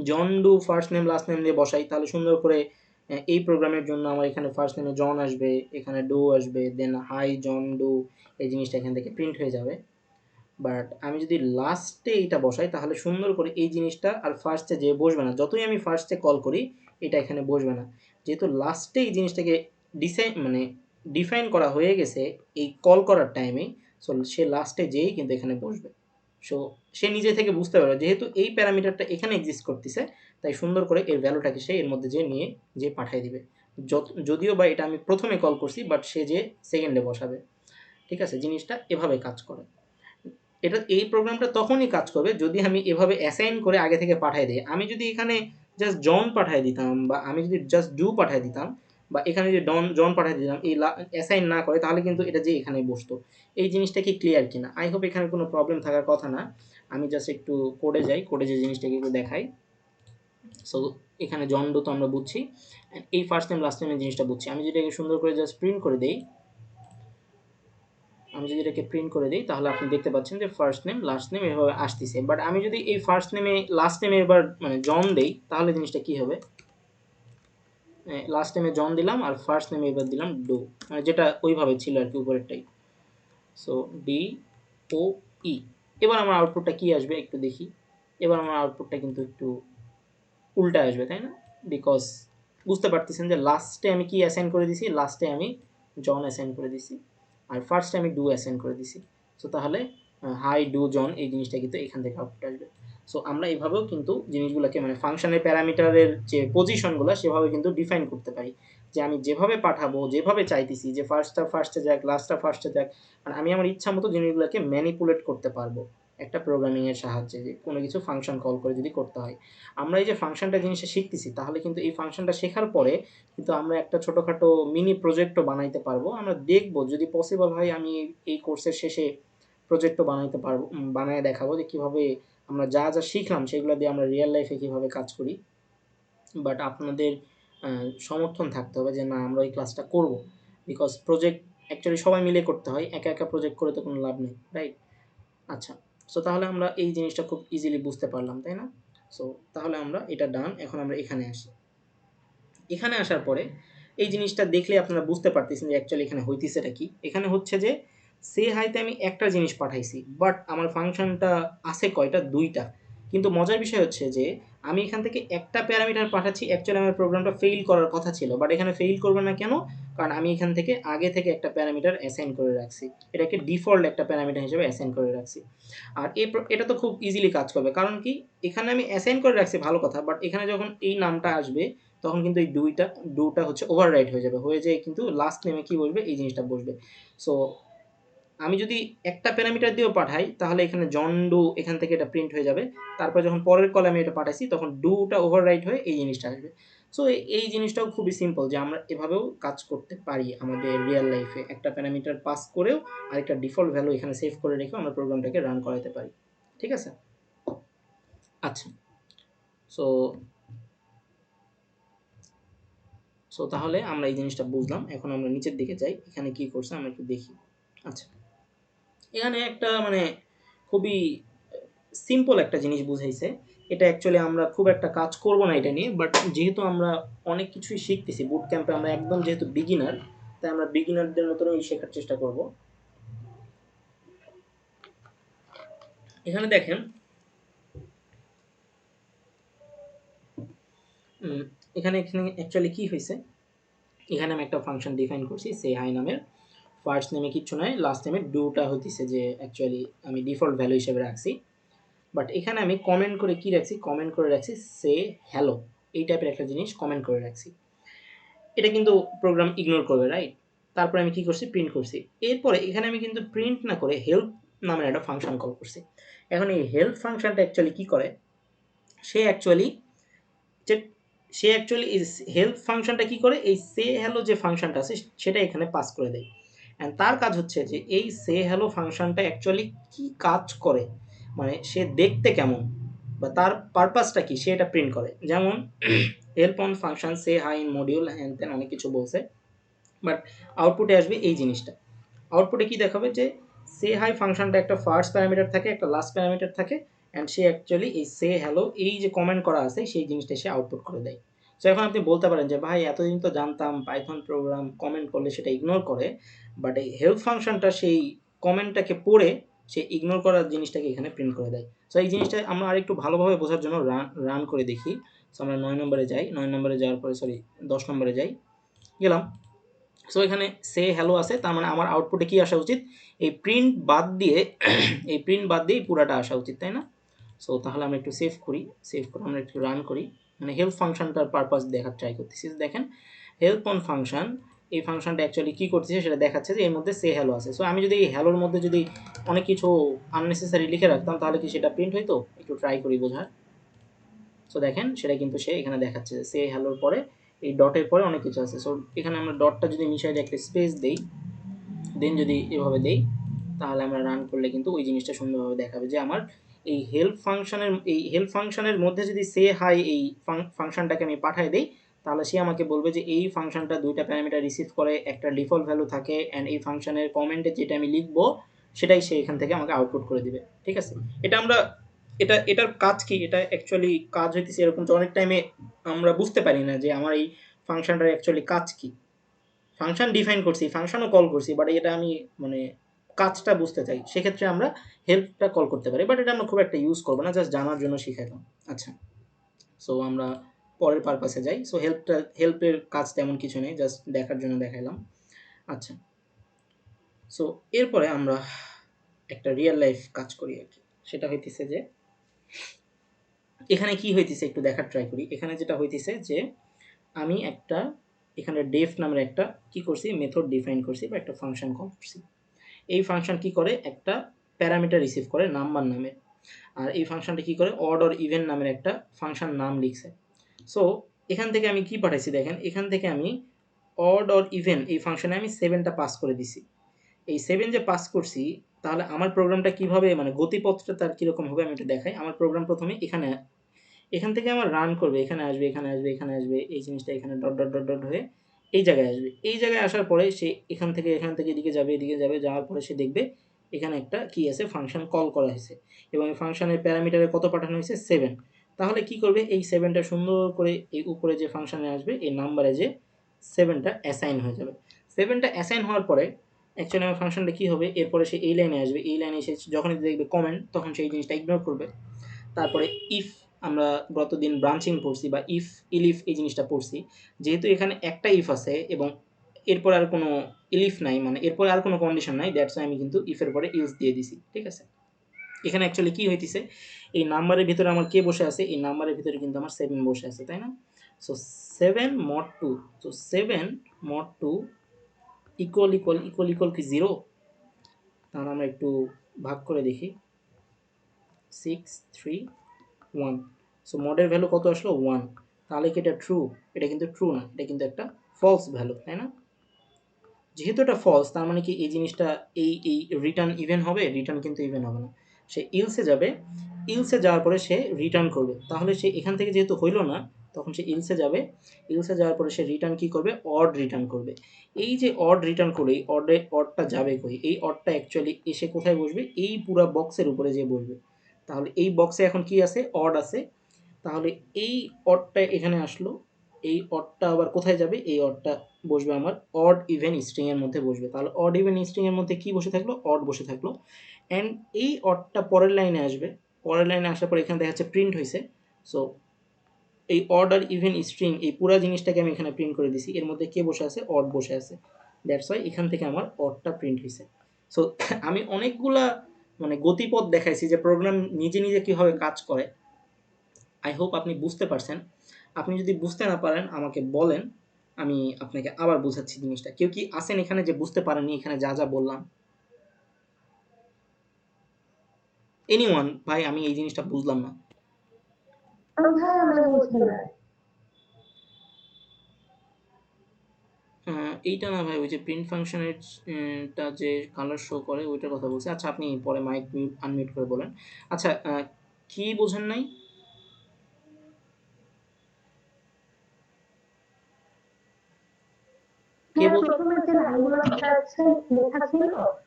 Speaker 1: John Doe first name last name দিয়ে বসাই, তাহলে সুন্দর করে এই প্রোগ্রামের জন্য আমার এখানে ফার্স্ট নেমে জন আসবে, এখানে ডো আসবে, দেন হাই জন ডো, এই জিনিসটা এখান থেকে প্রিন্ট হয়ে যাবে। বাট আমি যদি লাস্টে এইটা বসাই তাহলে সুন্দর করে এই জিনিসটা আর ফার্স্টে যে বসবে না, যতই আমি ফার্স্টে কল করি এটা এখানে বসবে না, যেহেতু লাস্টে এই জিনিসটাকে ডিফাইন করা হয়ে গেছে এই কল করার টাইমে। সো সে লাস্টে যেয়েই কিন্তু এখানে বসবে। সো সে নিজে থেকে বুঝতে পারবে যেহেতু এই প্যারামিটারটা এখানে এক্সিস্ট করতেছে, তাই সুন্দর করে এর ভ্যালুটাকে সে এর মধ্যে যে পাঠিয়ে দিবে। যদিও বা এটা আমি প্রথমে কল করছি, বাট সে যে সেকেন্ডে বসাবে। ঠিক আছে, জিনিসটা এভাবে কাজ করে। এই প্রোগ্রামটা তখনই কাজ করবে যদি আমি এভাবে অ্যাসাইন করে আগে থেকে পাঠিয়ে দিই। আমি যদি এখানে জাস্ট জন পাঠিয়ে দিতাম, বা আমি যদি জাস্ট ডু পাঠিয়ে দিতাম, বা এখানে যদি জন পাঠিয়ে দিতাম এই অ্যাসাইন না করে, তাহলে কিন্তু এটা যে এখানে বসতো। এই জিনিসটা কি ক্লিয়ার কিনা? আই হোপ এখানে কোনো প্রবলেম থাকার কথা না। আমি জাস্ট একটু কোডে যাই, কোডে যে জিনিসটাকে একটু দেখাই। সো এখানে জন ডু তো আমরা বুঝছি, এই ফার্স্ট নেম লাস্ট নেমের জিনিসটা বুঝছি। আমি যেটাকে সুন্দর করে জাস্ট প্রিন্ট করে দিই, তাহলে আপনি দেখতে পাচ্ছেন যে ফার্স্ট নেম লাস্ট নেম এভাবে আসতেছে। বাট আমি যদি এই ফার্স্ট নেমে লাস্ট নেমে এবার মানে জন দেই, তাহলে জিনিসটা কি হবে? লাস্ট নেমে জন দিলাম আর ফার্স্ট নেমে এবার দিলাম ডো, মানে যেটা ওইভাবে ছিল আর কি উপরেরটাই। সো ডি ও ই। এবার আমার আউটপুটটা কি আসবে একটু দেখি। এবার আমার আউটপুটটা কিন্তু একটু উল্টা আসবে, তাই না? বিকজ বুঝতে পারতেছেন যে লাস্টে আমি কি অ্যাসাইন করে দিছি? লাস্টে আমি জন অ্যাসাইন করে দিছি, আর ফার্স্টে আমি ডু অ্যাসাইন করে দিছি। সো তাহলে হাই ডু জন এই জিনিসটা কিন্তু এখান থেকে আউটপুট আসবে। সো আমরা এভাবেও কিন্তু জিনিসগুলোকে মানে ফাংশনের প্যারামিটারের যে পজিশনগুলো সেভাবে কিন্তু ডিফাইন করতে পারি। যে আমি যেভাবে পাঠাবো, যেভাবে চাইতেছি যে ফার্স্টটা ফার্স্টে যাক, লাস্টটা ফার্স্টে যাক, মানে আমি আমার ইচ্ছা মতো জিনিসগুলোকে ম্যানিপুলেট করতে পারবো একটা প্রোগ্রামিংয়ের সাহায্যে, যে কোনো কিছু ফাংশন কল করে যদি করতে হয়। আমরা এই যে ফাংশনটা জিনিসটা শিখতেছি, তাহলে কিন্তু এই ফাংশনটা শেখার পরে কিন্তু আমরা একটা ছোটোখাটো মিনি প্রজেক্টও বানাইতে পারবো। আমরা দেখবো যদি পসিবল হয় আমি এই কোর্সের শেষে প্রজেক্টও বানাইতে পারবো, বানায় দেখাবো যে কীভাবে আমরা যা যা শিখলাম সেগুলো দিয়ে আমরা রিয়েল লাইফে কীভাবে কাজ করি। বাট আপনাদের সমর্থন থাকতে হবে যে না আমরা ওই ক্লাসটা করব, বিকজ প্রজেক্ট অ্যাকচুয়ালি সবাই মিলে করতে হয়, একা একা প্রজেক্ট করে তো কোনো লাভ নেই, রাইট? আচ্ছা, সো তাহলে আমরা এই জিনিসটা খুব ইজিলি বুঝতে পারলাম, তাই না? সো তাহলে আমরা এটা ডান। এখন আমরা এখানে আসি। এখানে আসার পরে এই জিনিসটা দেখলে আপনারা বুঝতে পারতেছেন যে অ্যাকচুয়ালি এখানে হইতেছেটা কি। এখানে হচ্ছে যে সে হাইতে আমি একটা জিনিস পাঠাইছি, বাট আমার ফাংশনটা আছে কয়টা? দুইটা। কিন্তু মজার বিষয় হচ্ছে যে আমি এখান থেকে একটা প্যারামিটার পাঠাচ্ছি, অ্যাকচুয়ালি আমার প্রোগ্রামটা ফেইল করার কথা ছিল, বাট এখানে ফেইল করবে না কেন? কারণ আমি এখান থেকে আগে থেকে একটা প্যারামিটার অ্যাসাইন করে রাখছি, এটাকে ডিফল্ট একটা প্যারামিটার হিসেবে অ্যাসাইন করে রাখছি। আর এটা তো খুব ইজিলি কাজ করবে, কারণ কি এখানে আমি অ্যাসাইন করে রাখছি ভালো কথা, বাট এখানে যখন এই নামটা আসবে তখন কিন্তু এই ডুটা হচ্ছে ওভাররাইট হয়ে যাবে, হয়ে যেয়ে কিন্তু লাস্ট নেমে কি বসবে? এই জিনিসটা বসবে। সো আমি যদি একটা প্যারামিটার দিয়েও পাঠাই তাহলে এখানে জন ডু এখান থেকে এটা প্রিন্ট হয়ে যাবে। তারপর যখন পরের কলামে এটা পাঠাইছি তখন ডুটা ওভাররাইট হয়ে এই জিনিসটা আসবে। সো এই জিনিসটাও খুবই সিম্পল যে আমরা এভাবেও কাজ করতে পারি আমাদের রিয়েল লাইফে। একটা প্যারামিটার পাস করেও আরেকটা ডিফল্ট ভ্যালু এখানে সেভ করে রেখেও আমরা প্রোগ্রামটাকে রান করাতে পারি। ঠিক আছে? আচ্ছা, সো সো তাহলে আমরা এই জিনিসটা বুঝলাম। এখন আমরা নিচের দিকে যাই, এখানে কি করছে আমরা একটু দেখি। আচ্ছা, এখানে একটা মানে খুবই সিম্পল একটা জিনিস বুঝাইছে। এটা অ্যাকচুয়ালি আমরা খুব একটা কাজ করব না এটা নিয়ে, বাট যেহেতু আমরা অনেক কিছুই শিখতেছি বুট ক্যাম্পে, আমরা একদম যেহেতু বিগিনার, তাই আমরা বিগিনারদের মতনই শেখার চেষ্টা করব। এখানে দেখেন এখানে এখানে অ্যাকচুয়ালি কি হয়েছে, এখানে আমি একটা ফাংশন ডিফাইন করছি সে হাই নামের। ফার্স্ট নেমে কিচ্ছু নয়, লাস্ট নেমে ডুটা হইতেছে যে অ্যাকচুয়ালি আমি ডিফল্ট ভ্যালু হিসেবে রাখছি। বাট এখানে আমি কমেন্ট করে কি রাখছি? কমেন্ট করে রাখছি সে হ্যালো, এই টাইপের একটা জিনিস কমেন্ট করে রাখছি। এটা কিন্তু প্রোগ্রাম ইগনোর করবে, রাইট? তারপরে আমি কি করছি? প্রিন্ট করছি। এরপরে এখানে আমি কিন্তু প্রিন্ট না করে হেল্প নামের একটা ফাংশন কল করছি। এখন এই হেল্প ফাংশনটা অ্যাকচুয়ালি কি করে? সে অ্যাকচুয়ালি যে সে অ্যাকচুয়ালি হেল্প ফাংশনটা কি করে? এই সে হ্যালো যে ফাংশনটা আছে সেটা এখানে পাস করে দেয়। অ্যান্ড তার কাজ হচ্ছে যে এই সে হ্যালো ফাংশনটা অ্যাকচুয়ালি কি কাজ করে, মানে সে দেখতে কেমন বা তার পারপাসটা কি, সে এটা প্রিন্ট করে। যেমন help on function say hi in module হ্যান ত্যান অনেক কিছু বলছে, বাট আউটপুটে আসবে এই জিনিসটা। আউটপুটে কি দেখাবে? যে সে হাই ফাংশনটা একটা ফার্স্ট প্যারামিটার থাকে, একটা লাস্ট প্যারামিটার থাকে, অ্যান্ড সে অ্যাকচুয়ালি এই সে হ্যালো এই যে কমেন্ট করা আছে সেই জিনিসটা সে আউটপুট করে দেয়। সো এখন আপনি বলতে পারেন যে ভাই এতদিন তো জানতাম পাইথন প্রোগ্রাম কমেন্ট করলে সেটা ইগনোর করে, বাট এই হেল্প ফাংশনটা সেই কমেন্টটাকে পড়ে সে ইগনোর করার জিনিসটাকে এখানে প্রিন্ট করে দেয়। সো এই জিনিসটা আমরা আরেকটু ভালোভাবে বোঝার জন্য রান করে দেখি। সো আমরা 9 নম্বরে যাই, 9 নম্বরে যাওয়ার পরে 10 নম্বরে যাই, গেলাম। সো এখানে সে হ্যালো আছে, তার মানে আমার আউটপুটে কি আসা উচিত? এই প্রিন্ট বাদ দিয়ে এই প্রিন্ট বাদ দিয়ে পুরাটা আসা উচিত, তাই না? সো তাহলে আমরা একটু সেভ করি, সেভ করে আমরা একটু রান করি, মানে হেল্প ফাংশনটার পারপাস দেখার ট্রাই করতেছি। দেখেন হেল্প অন ফাংশন, এই ফাংশনটা অ্যাকচুয়ালি কী করতেছে সেটা দেখাচ্ছে যে এর মধ্যে সে হ্যালো আছে। সো আমি যদি এই হ্যালোর মধ্যে যদি অনেক কিছু আননেসেসারি লিখে রাখতাম তাহলে কি সেটা প্রিন্ট হইতো? একটু ট্রাই করি বোঝার। সো দেখেন সেটা কিন্তু সে এখানে দেখাচ্ছে সে হ্যালোর পরে এই ডটের পরে অনেক কিছু আছে। সো এখানে আমরা ডটটা যদি মিশাই একটা স্পেস দেই, দেন যদি এভাবে দেই, তাহলে আমরা রান করলে কিন্তু ওই জিনিসটা সুন্দরভাবে দেখাবে যে আমার এই হেল্প ফাংশনের মধ্যে যদি সে হাই এই ফাংশনটাকে আমি পাঠাই দেই, তাহলে সে আমাকে বলবে যে এই ফাংশনটা দুইটা প্যারামিটার রিসিভ করে, একটা ডিফল্ট ভ্যালু থাকে, অ্যান্ড এই ফাংশনের কমেন্টে যেটা আমি লিখবো সেটাই সে এখান থেকে আমাকে আউটপুট করে দিবে। ঠিক আছে? এটা আমরা এটার কাজ কি? এটা অ্যাকচুয়ালি কাজ হইতেছে এরকম যে অনেক টাইমে আমরা বুঝতে পারি না যে আমার এই ফাংশনটার অ্যাকচুয়ালি কাজ কি। ফাংশন ডিফাইন করছি, ফাংশনও কল করছি, বাট এটা আমি মানে কাজটা বুঝতে চাই, সেক্ষেত্রে আমরা হেল্পটা কল করতে পারি, বাট এটা আমরা খুব একটা ইউজ করবো না, জাস্ট জানার জন্য শিখাইলাম। আচ্ছা, সো আমরা পরের পারপাসে যাই। সো হেল্পের কাজ তেমন কিছু নেই, জাস্ট দেখার জন্য দেখাইলাম। আচ্ছা, সো এরপরে আমরা একটা রিয়েল লাইফ কাজ করি আর কি। সেটা হইতেছে যে এখানে কি হইতেছে একটু দেখার ট্রাই করি। এখানে যেটা হইতেছে যে আমি একটা এখানে ডেফ নামের একটা কি করছি মেথড ডিফাইন করছি বা একটা ফাংশন কল করছি। এই ফাংশন কি করে একটা প্যারামিটার রিসিভ করে নাম্বার নামে, আর এই ফাংশনটা কি করে অড অর ইভেন নামের একটা ফাংশন নাম লিখছে। সো এখান থেকে আমি কি পাঠাইছি দেখেন, এখান থেকে আমি অড অর ইভেন এই ফাংশনে আমি 7টা পাস করে দিছি। এই 7 যে পাস করছি, তাহলে আমার প্রোগ্রামটা কিভাবে মানে গতিপথটা তার কীরকম হবে আমি এটা দেখাই। আমার প্রোগ্রাম প্রথমে এখান থেকে আমার রান করবে, এখানে আসবে এখানে আসবে এখানে আসবে, এই জিনিসটা এখানে ডট ডট ডট ডট হয়ে এই জায়গায় আসবে। এই জায়গায় আসার পরে সে এখান থেকে এদিকে যাবে, এদিকে যাবে, যাওয়ার পরে সে দেখবে এখানে একটা কি আছে ফাংশন কল করা হয়েছে এবং এই ফাংশনের প্যারামিটারে কত পাঠানো হয়েছে 7। তাহলে কি করবে এই 7টা সুন্দর করে এই উপরে যে ফাংশনে আসবে এই নাম্বারে যে 7টা অ্যাসাইন হয়ে যাবে। 7টা অ্যাসাইন হওয়ার পরে অ্যাকচুয়ালি আমার ফাংশনটা কী হবে, এরপরে সে এই লাইনে আসবে, এই লাইনে এসে যখনই দেখবে কমেন্ট তখন সেই জিনিসটা ইগনোর করবে। তারপরে ইফ আমরা গতদিন ব্রাঞ্চিং পড়ছি বা ইফ ইলিফ এই জিনিসটা পড়ছি, যেহেতু এখানে একটা ইফ আছে এবং এরপর আর কোনো ইলিফ নাই, মানে এরপরে আর কোনো কন্ডিশন নাই, দ্যাটস আমি কিন্তু ইফের পরে ইলস দিয়ে দিছি। ঠিক আছে, এখানে অ্যাকচুয়ালি কী হইতেছে, এই নাম্বারের ভিতরে আমার কে বসে আছে, এই নাম্বারের ভিতরে কিন্তু আমার 7 বসে আছে, তাই না? So 7 mod 2, so 7 mod 2 equal equal equal equal কি 0? তাহলে আমরা একটু ভাগ করে দেখি, 6 3 1। সো মডের ভ্যালু কত আসলো 1। তাহলে কি এটা ট্রু? এটা কিন্তু ট্রু না, এটা কিন্তু একটা ফলস ভ্যালু, তাই না? যেহেতু এটা ফলস, তার মানে কি এই জিনিসটা এই রিটার্ন ইভেন হবে? রিটার্ন কিন্তু ইভেন হবে না। সে ইলসে যাবে, ইলসে যাওয়ার পরে সে রিটার্ন করবে। তাহলে সে এখান থেকে যেহেতু হইল না, তখন সে ইলসে যাবে, ইলসে যাওয়ার পরে সে রিটার্ন কি করবে, অড রিটার্ন করবে। এই যে অড রিটার্ন করবে, এই অডটা যাবে কই? এই অডটা অ্যাকচুয়ালি এসে কোথায় বসবে, এই পুরো বক্সের উপরে যেয়ে বসবে। তাহলে এই বক্সে এখন কি আছে, অড আছে। তাহলে এই অডটা এখানে আসলো, এই অডটা আবার কোথায় যাবে, এই অডটা বসবে আমার অড ইভেন স্ট্রিং এর মধ্যে বসবে। তাহলে অড ইভেন স্ট্রিং এর মধ্যে কি বসে থাকলো, অড বসে থাকলো। অ্যান্ড এই অডটা পরের লাইনে আসবে, পরের লাইনে আসার পর এখানে দেখা যাচ্ছে প্রিন্ট হয়েছে। সো এই অড আর ইভেন স্ট্রিং এই পুরো জিনিসটাকে আমি এখানে প্রিন্ট করে দিছি, এর মধ্যে কে বসে আছে, অড বসে আছে। দ্যাটস ওয়াই এখান থেকে আমার অডটা প্রিন্ট হয়েছে। সো আমি অনেকগুলা মানে গতিপথ দেখাইছি যে প্রোগ্রাম নিজে নিজে কীভাবে কাজ করে। আই হোপ আপনি বুঝতে পারছেন। আপনি যদি বুঝতে না পারেন আমাকে বলেন, আমি আপনাকে আবার বোঝাচ্ছি জিনিসটা। কেউ কি আছেন এখানে যে বুঝতে পারেননি এখানে যা যা বললাম? এনিওয়ান? ভাই আমি এই জিনিসটা বুঝলাম না। এইটা না ভাই, ওই যে প্রিন্ট ফাংশনের টা যে কালার শো করে ওইটার কথা বলছি। আচ্ছা আপনি পরে মাইক মিউট আনমিউট করে বলেন। আচ্ছা কি বোঝেন নাই? কে বল
Speaker 2: প্রথমে যে লাইনগুলো লেখা ছিল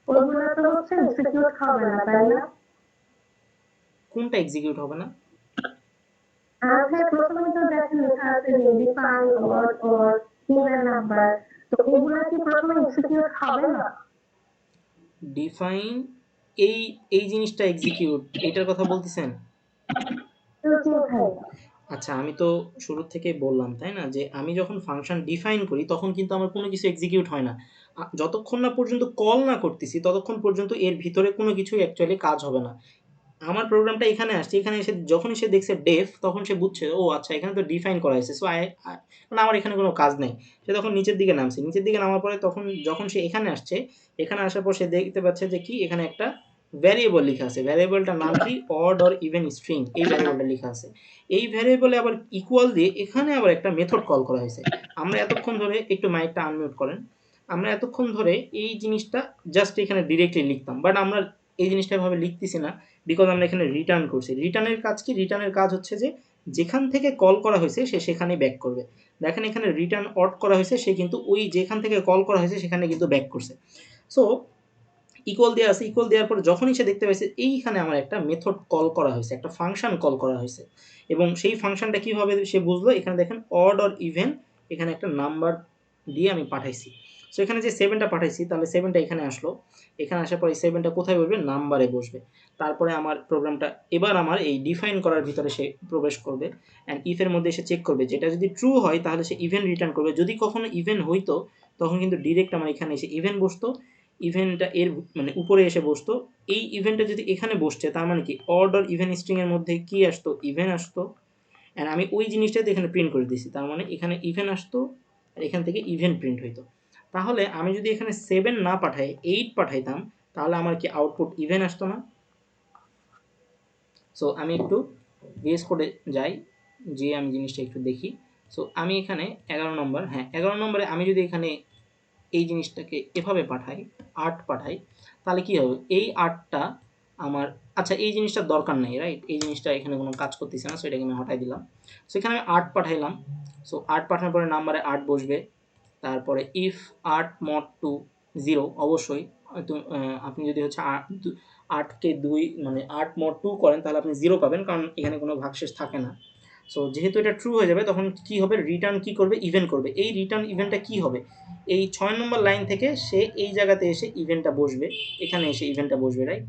Speaker 2: ওইগুলো তো হচ্ছে এক্সিকিউট হবে না, তাই না?
Speaker 1: কোনটা এক্সিকিউট হবে না?
Speaker 2: আর ভাই প্রথমে তো দেখেন লেখা আছে যে define odd or even number, তো এগুলো কি প্রথমে এক্সিকিউট হবে না?
Speaker 1: ডিফাইন এই এই জিনিসটা এক্সিকিউট এটার কথা বলতেছেন?
Speaker 2: জি ভাই।
Speaker 1: আচ্ছা আমি তো শুরুর থেকেই বললাম, তাই না? যে আমি যখন ফাংশন ডিফাইন করি তখন কিন্তু আমার কোনো কিছু এক্সিকিউট হয় না। যতক্ষণ না পর্যন্ত কল না করতেছি ততক্ষণ পর্যন্ত এর ভিতরে কোনো কিছুই অ্যাকচুয়ালি কাজ হবে না। আমার প্রোগ্রামটা এখানে আসছে, এখানে এসে যখনই সে দেখছে ডেফ তখন সে বুঝছে ও আচ্ছা এখানে তো ডিফাইন করা হয়েছে। সো মানে আমার এখানে কোনো কাজ নেই। সে তখন নিচের দিকে নামছে, নিচের দিকে নামার পরে তখন যখন সে এখানে আসছে, এখানে আসার পর সে দেখতে পাচ্ছে যে কি এখানে একটা ভ্যারিয়েবল লেখা আছে। ভ্যারিয়েবলটার নাম কি, অড অর ইভেন স্ট্রিং, এই ভ্যারিয়েবলটা লেখা আছে। এই ভ্যারিয়েবলে আবার ইকুয়াল দিয়ে এখানে আবার একটা মেথড কল করা হয়েছে। আমরা এতক্ষণ ধরে একটু মাইকটা আনমিউট করেন, আমরা এতক্ষণ ধরে এই জিনিসটা জাস্ট এখানে ডিরেক্টলি লিখতাম, বাট আমরা এই জিনিসটা এভাবে লিখতেছি না, বিকজ আমরা এখানে রিটার্ন করছি। রিটার্নের কাজ কি, রিটার্নের কাজ হচ্ছে যে যেখান থেকে কল করা হয়েছে সে সেখানেই ব্যাক করবে। দেখেন এখানে রিটার্ন অড করা হয়েছে, সে কিন্তু ওই যেখান থেকে কল করা হয়েছে সেখানে কিন্তু ব্যাক করছে। সো ইকুয়াল দেওয়া আছে, ইকুয়াল দেওয়ার পর যখনই সে দেখতে পাইছে এইখানে আমার একটা মেথড কল করা হয়েছে, একটা ফাংশন কল করা হয়েছে, এবং সেই ফাংশনটা কীভাবে সে বুঝলো, এখানে দেখেন অড অর ইভেন, এখানে একটা নাম্বার দিয়ে আমি পাঠাইছি। সো এখানে যে 7টা পাঠাইছি তাহলে 7টা এখানে আসলো, এখানে আসার পর এই 7টা কোথায় বসবে, নাম্বারে বসবে। তারপরে আমার প্রোগ্রামটা এবার আমার এই ডিফাইন করার ভিতরে সে প্রবেশ করবে অ্যান্ড ইফের মধ্যে এসে চেক করবে, যেটা যদি ট্রু হয় তাহলে সে ইভেন রিটার্ন করবে। যদি কখনো ইভেন হইতো তখন কিন্তু ডিরেক্ট আমার এখানে এসে ইভেন বসতো, ইভেন্টটা এর মানে উপরে এসে বসতো। এই ইভেন্টটা যদি এখানে বসছে তার মানে কি অড অর ইভেন স্ট্রিং এর মধ্যে কি আসতো, ইভেন আসতো। অ্যান্ড আমি ওই জিনিসটাই তো এখানে প্রিন্ট করে দিয়েছি, তার মানে এখানে ইভেন আসতো আর এখান থেকে ইভেন প্রিন্ট হইতো। তাহলে আমি যদি এখানে 7 না পাঠাই 8 পাঠাইতাম তাহলে আমার কি আউটপুট ইভেন আসতো না? সো আমি একটু ভিএস কোডে যাই, যে আমি জিনিসটা একটু দেখি। সো আমি এখানে 11 নম্বর, হ্যাঁ 11 নম্বরে আমি যদি এখানে এই জিনিসটাকে এভাবে পাঠাই 8 পাঠাই তাহলে কি হবে? এই 8টা আমার, আচ্ছা এই জিনিসটার দরকার নেই, রাইট? এই জিনিসটা এখানে কোনো কাজ করতেছে না, সো এটাকে আমি হটাই দিলাম। সো এখানে আমি 8 পাঠাইলাম। সো 8 পাঠানোর পরে নাম্বারে 8 বসবে। তারপরে ইফ 8 mod 2 0 অবশ্যই আপনি যদি হচ্ছে 8কে 2 মানে 8 mod 2 করেন তাহলে আপনি 0 পাবেন, কারণ এখানে কোনো ভাগশেষ থাকে না। সো যেহেতু এটা ট্রু হয়ে যাবে তখন কি হবে? রিটার্ন কি করবে? ইভেন করবে। এই রিটার্ন ইভেন্টটা কি হবে? এই 6 নম্বর লাইন থেকে সে এই জায়গাতে এসে ইভেন্টটা বসবে, এখানে এসে ইভেন্টটা বসবে, রাইট?